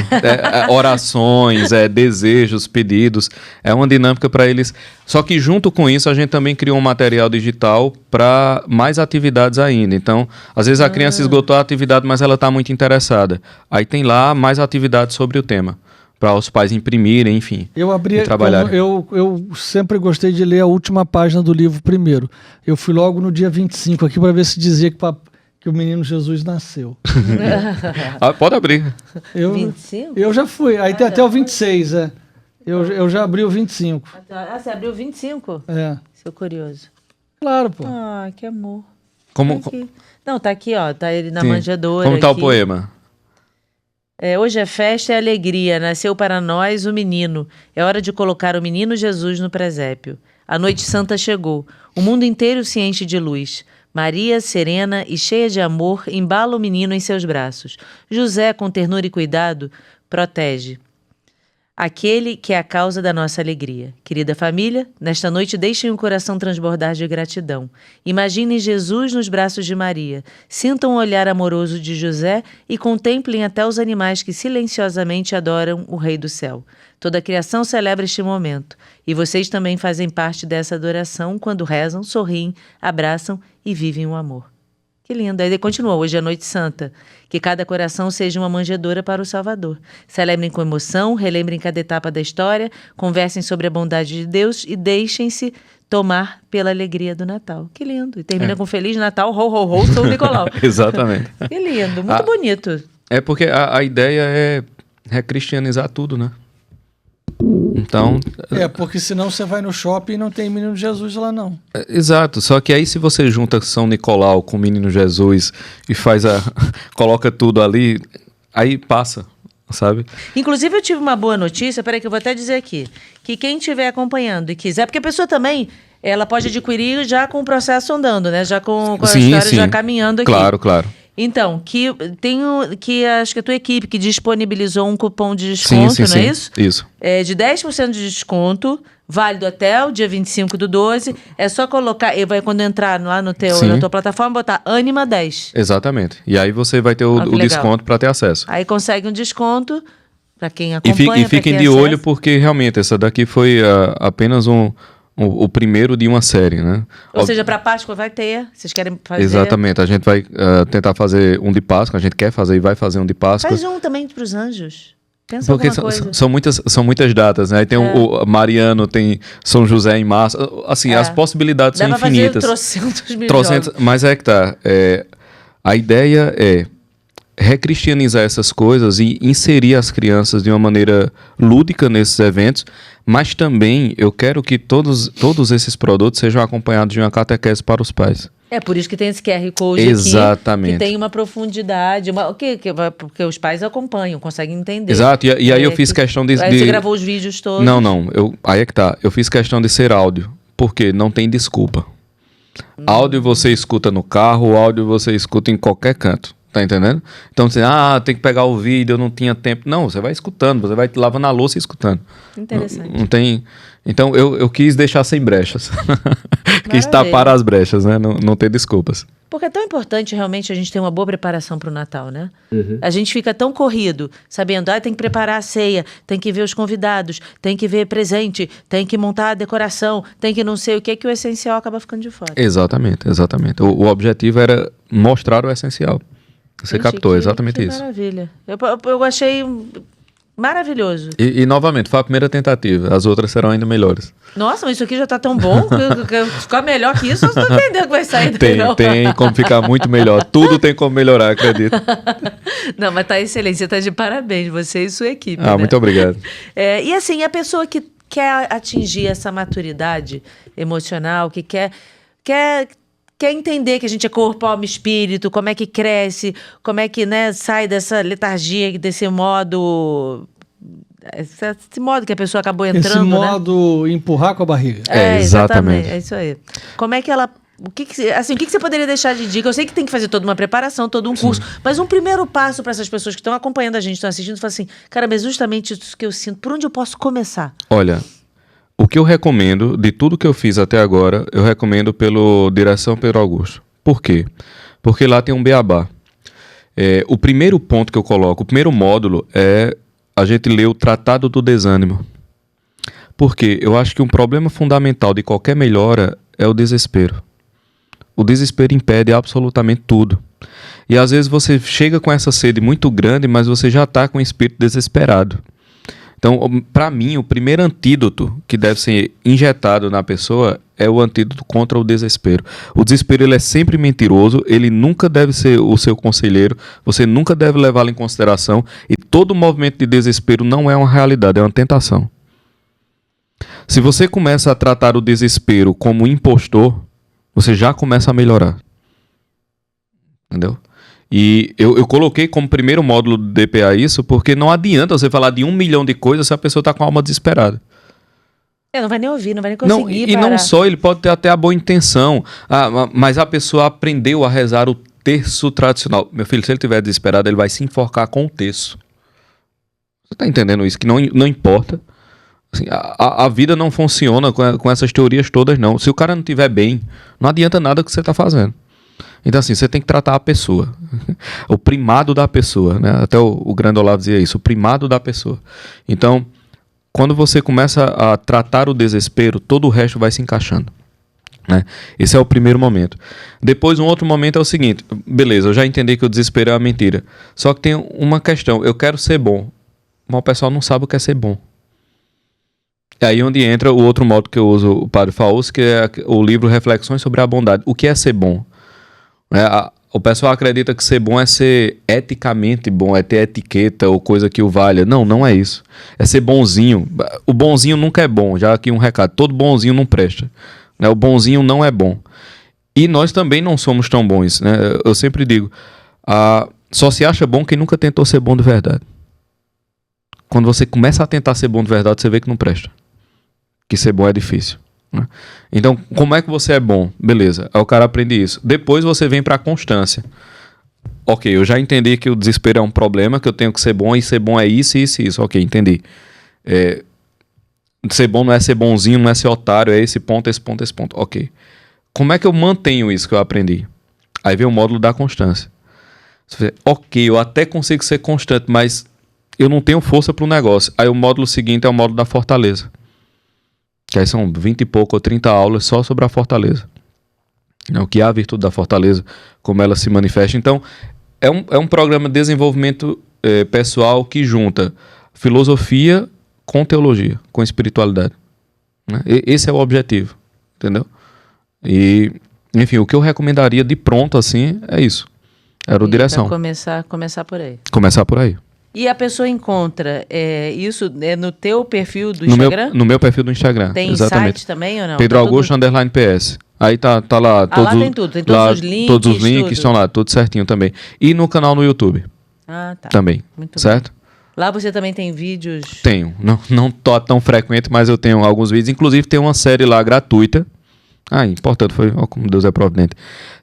Orações, desejos, pedidos. É uma dinâmica para eles. Só que junto com isso a gente também criou um material digital para mais atividades ainda. Então, às vezes a criança esgotou a atividade, mas ela está muito interessada. Aí tem lá mais atividades sobre o tema, para os pais imprimirem, enfim. Eu abri, e trabalharem. eu sempre gostei de ler a última página do livro primeiro. Eu fui logo no dia 25 aqui para ver se dizia que o menino Jesus nasceu. Pode abrir. 25? Eu já fui. Aí tem até o 26, Eu já abri o 25. Você abriu 25? Seu curioso. Claro, pô. Ah, que amor. Como, Tá aqui. Não, tá aqui, ó. Tá ele na sim. manjedoura. Como tá o aqui. poema? Hoje é festa e alegria, nasceu para nós o menino. É hora de colocar o menino Jesus no presépio. A noite santa chegou. O mundo inteiro se enche de luz. Maria, serena e cheia de amor, embala o menino em seus braços. José, com ternura e cuidado, protege aquele que é a causa da nossa alegria. Querida família, nesta noite deixem o coração transbordar de gratidão. Imaginem Jesus nos braços de Maria. Sintam o olhar amoroso de José e contemplem até os animais que silenciosamente adoram o Rei do Céu. Toda a criação celebra este momento. E vocês também fazem parte dessa adoração quando rezam, sorriem, abraçam e vivem o amor. Que lindo. Aí ele continua, hoje é noite santa. Que cada coração seja uma manjedoura para o Salvador. Celebrem com emoção, relembrem cada etapa da história, conversem sobre a bondade de Deus e deixem-se tomar pela alegria do Natal. Que lindo. E termina com Feliz Natal, ho, ho, ho, São Nicolau. Exatamente. Que lindo, muito bonito. É porque a ideia é recristianizar tudo, né? Então... Porque senão você vai no shopping e não tem menino Jesus lá, não. Exato, só que aí se você junta São Nicolau com o Menino Jesus e coloca tudo ali, aí passa, sabe? Inclusive, eu tive uma boa notícia, peraí que eu vou até dizer aqui, que quem estiver acompanhando e quiser, porque a pessoa também, ela pode adquirir já com o processo andando, né? Já com a história já caminhando aqui. Claro. Então, que acho que a tua equipe que disponibilizou um cupom de desconto, sim, não é isso? Isso. De 10% de desconto, válido até o dia 25/12. É só colocar, quando entrar lá na tua plataforma, botar Anima 10. Exatamente. E aí você vai ter o legal. desconto para ter acesso. Aí consegue um desconto para quem acompanha. E fiquem de olho porque realmente essa daqui foi apenas o primeiro de uma série, né? Ou seja, para Páscoa vai ter, vocês querem fazer? Exatamente, a gente vai tentar fazer um de Páscoa, a gente quer fazer e vai fazer um de Páscoa. Faz um também para os anjos. Pensa Porque alguma coisa. são muitas datas, né? Aí tem o Mariano, tem São José em março. Assim, as possibilidades são infinitas. Dá pra fazer trocentos mil jogos. Mas é que tá. A ideia é recristianizar essas coisas e inserir as crianças de uma maneira lúdica nesses eventos, mas também eu quero que todos esses produtos sejam acompanhados de uma catequese para os pais. É por isso que tem esse QR Code Exatamente. aqui, que tem uma profundidade, porque os pais acompanham, conseguem entender. Exato, e aí eu fiz questão de... Aí você gravou os vídeos todos. Não, aí é que tá, eu fiz questão de ser áudio, porque não tem desculpa. Áudio você escuta no carro, áudio você escuta em qualquer canto. Tá entendendo? Então você, tem que pegar o vídeo, eu não tinha tempo. Não, você vai escutando, você vai lavando a louça e escutando. Interessante. Não tem... Então eu quis deixar sem brechas. Quis tapar as brechas, né? Não ter desculpas. Porque é tão importante realmente a gente ter uma boa preparação para o Natal, né? Uhum. A gente fica tão corrido, sabendo, tem que preparar a ceia, tem que ver os convidados, tem que ver presente, tem que montar a decoração, tem que não sei o que o essencial acaba ficando de fora. Exatamente. O objetivo era mostrar o essencial. Você captou, exatamente isso. Maravilha. Eu achei maravilhoso. E novamente, foi a primeira tentativa. As outras serão ainda melhores. Nossa, mas isso aqui já tá tão bom. Ficar melhor que isso, eu não tô entendendo que vai sair daí, não. Tem como ficar muito melhor. Tudo tem como melhorar, acredito. Não, mas tá excelente. Você tá de parabéns, você e sua equipe. Né? Muito obrigado. E assim, a pessoa que quer atingir essa maturidade emocional, que quer entender que a gente é corpo, alma e espírito, como é que cresce, como é que, né, sai dessa letargia, desse modo... Esse modo que a pessoa acabou entrando, esse modo empurrar com a barriga. Exatamente. É isso aí. Como é que ela... O que você poderia deixar de dica? Eu sei que tem que fazer toda uma preparação, todo um curso, mas um primeiro passo para essas pessoas que estão acompanhando a gente, estão assistindo, falar assim, cara, mas justamente isso que eu sinto, por onde eu posso começar? Olha... O que eu recomendo, de tudo que eu fiz até agora, eu recomendo pelo Direção Pedro Augusto. Por quê? Porque lá tem um beabá. O primeiro ponto que eu coloco, o primeiro módulo é a gente ler o Tratado do Desânimo. Por quê? Eu acho que um problema fundamental de qualquer melhora é o desespero. O desespero impede absolutamente tudo. E às vezes você chega com essa sede muito grande, mas você já está com o espírito desesperado. Então, para mim, o primeiro antídoto que deve ser injetado na pessoa é o antídoto contra o desespero. O desespero ele é sempre mentiroso, ele nunca deve ser o seu conselheiro, você nunca deve levá-lo em consideração e todo movimento de desespero não é uma realidade, é uma tentação. Se você começa a tratar o desespero como impostor, você já começa a melhorar. Entendeu? E eu coloquei como primeiro módulo do DPA isso porque não adianta você falar de 1 milhão de coisas se a pessoa está com a alma desesperada. Não vai nem ouvir, não vai nem conseguir parar. E não só, ele pode ter até a boa intenção, mas a pessoa aprendeu a rezar o terço tradicional. Meu filho, se ele estiver desesperado, ele vai se enforcar com o terço. Você está entendendo isso? Que não importa. Assim, a vida não funciona com essas teorias todas, não. Se o cara não estiver bem, não adianta nada que você está fazendo. Então, assim, você tem que tratar a pessoa. O primado da pessoa, né? Até o grande Olavo dizia isso, o primado da pessoa. Então, quando você começa a tratar o desespero, todo o resto vai se encaixando. Né? Esse é o primeiro momento. Depois, um outro momento é o seguinte, beleza, eu já entendi que o desespero é uma mentira. Só que tem uma questão, eu quero ser bom, mas o pessoal não sabe o que é ser bom. É aí onde entra o outro modo que eu uso, o Padre Faust, que é o livro Reflexões sobre a Bondade. O que é ser bom? O pessoal acredita que ser bom é ser eticamente bom, é ter etiqueta ou coisa que o valha. Não é isso. É ser bonzinho. O bonzinho nunca é bom, já aqui um recado. Todo bonzinho não presta. Né? O bonzinho não é bom. E nós também não somos tão bons. Né? Eu sempre digo, só se acha bom quem nunca tentou ser bom de verdade. Quando você começa a tentar ser bom de verdade, você vê que não presta. Que ser bom é difícil. Então, como é que você é bom? Beleza, aí o cara aprende isso. Depois você vem para a constância. Ok, eu já entendi que o desespero é um problema, que eu tenho que ser bom, e ser bom é isso, isso e isso. Ok, entendi. Ser bom não é ser bonzinho, não é ser otário, é esse ponto, esse ponto, esse ponto. Ok. Como é que eu mantenho isso que eu aprendi? Aí vem o módulo da constância. Você vê, ok, eu até consigo ser constante, mas eu não tenho força para o negócio. Aí o módulo seguinte é o módulo da fortaleza. que aí são 20 e pouco ou 30 aulas só sobre a fortaleza. O que é a virtude da fortaleza, como ela se manifesta. Então, é um programa de desenvolvimento pessoal que junta filosofia com teologia, com espiritualidade. Né? Esse é o objetivo, entendeu? E, enfim, o que eu recomendaria de pronto, assim, é isso. Era o direção. Começar por aí. Começar por aí. E a pessoa encontra isso no teu perfil do Instagram? No meu perfil do Instagram. Tem exatamente. site também ou não? Pedro Augusto _, PS. Aí tá lá todos, lá tem tudo, tem todos lá, os links. Todos os links tudo. estão lá, tudo certinho também. E no canal no YouTube. Ah, tá. Também. Muito certo? bem. Lá você também tem vídeos? Tenho. Não tô tão frequente, mas eu tenho alguns vídeos. Inclusive tem uma série lá gratuita. Importante, ó, como Deus é providente.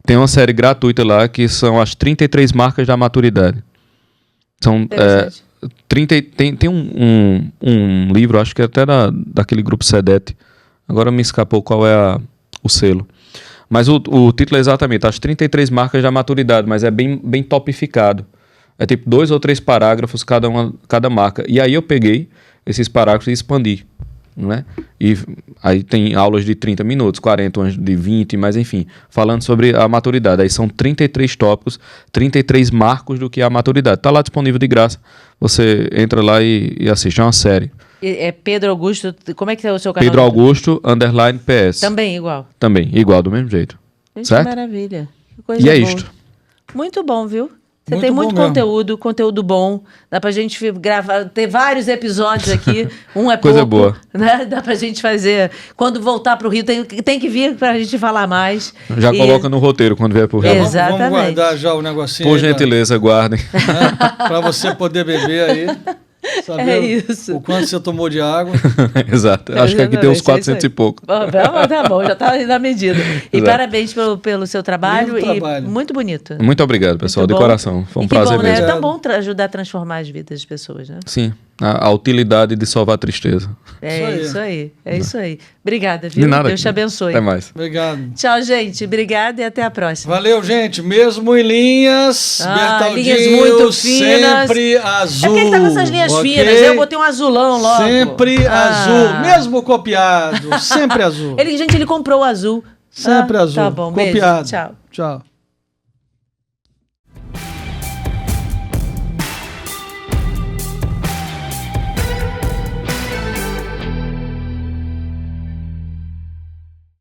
Tem uma série gratuita lá que são as 33 marcas da maturidade. São 30, tem um livro, acho que é até daquele grupo SEDET. Agora me escapou qual é o selo. Mas o título é exatamente as 33 marcas da maturidade, mas é bem topificado. É tipo 2 ou 3 parágrafos cada marca. E aí eu peguei esses parágrafos e expandi. Né? E aí tem aulas de 30 minutos, 40, umas de 20, mas enfim, falando sobre a maturidade. Aí são 33 tópicos, 33 marcos do que é a maturidade. Está lá disponível de graça. Você entra lá e assiste. É uma série. É Pedro Augusto, como é que é o seu canal? Pedro Augusto _ PS. Também igual? Também, igual, do mesmo jeito. Gente, certo? Que maravilha. Que coisa E é boa. isto. Muito bom, viu? Você Muito tem bom muito mesmo. conteúdo bom. Dá pra gente gravar, ter vários episódios aqui. Um é Coisa pouco, boa. né? Dá pra gente fazer. Quando voltar pro Rio, tem que vir pra gente falar mais. Já coloca no roteiro quando vier pro Rio. Exatamente. Vamos guardar já o negocinho. Por aí gentileza, guardem. Para você poder beber aí. Saber É isso. o quanto você tomou de água. Exato. Acho que aqui tem uns Exatamente, é isso 400 e aí. pouco. Tá bom, já tá na medida. E Exato. parabéns pelo seu trabalho. Lindo trabalho. E muito bonito. Muito obrigado, pessoal, Muito de bom. coração. Foi um E que prazer bom, né? mesmo. É tão bom ajudar a transformar as vidas das pessoas, né? Sim, a utilidade de salvar a tristeza. É Isso isso aí. É isso aí. Obrigada, viu? De nada. Deus te abençoe. Até mais. Obrigado. Tchau, gente. Obrigada e até a próxima. Valeu, gente. Mesmo em linhas, Bertaldinho, linhas muito finas. sempre azul. É porque ele tá com essas linhas ok? finas. Eu botei um azulão logo. Sempre azul. Mesmo copiado, sempre azul. Ele comprou o azul. Sempre azul. Tá bom, beijo. Copiado. Tchau. Tchau.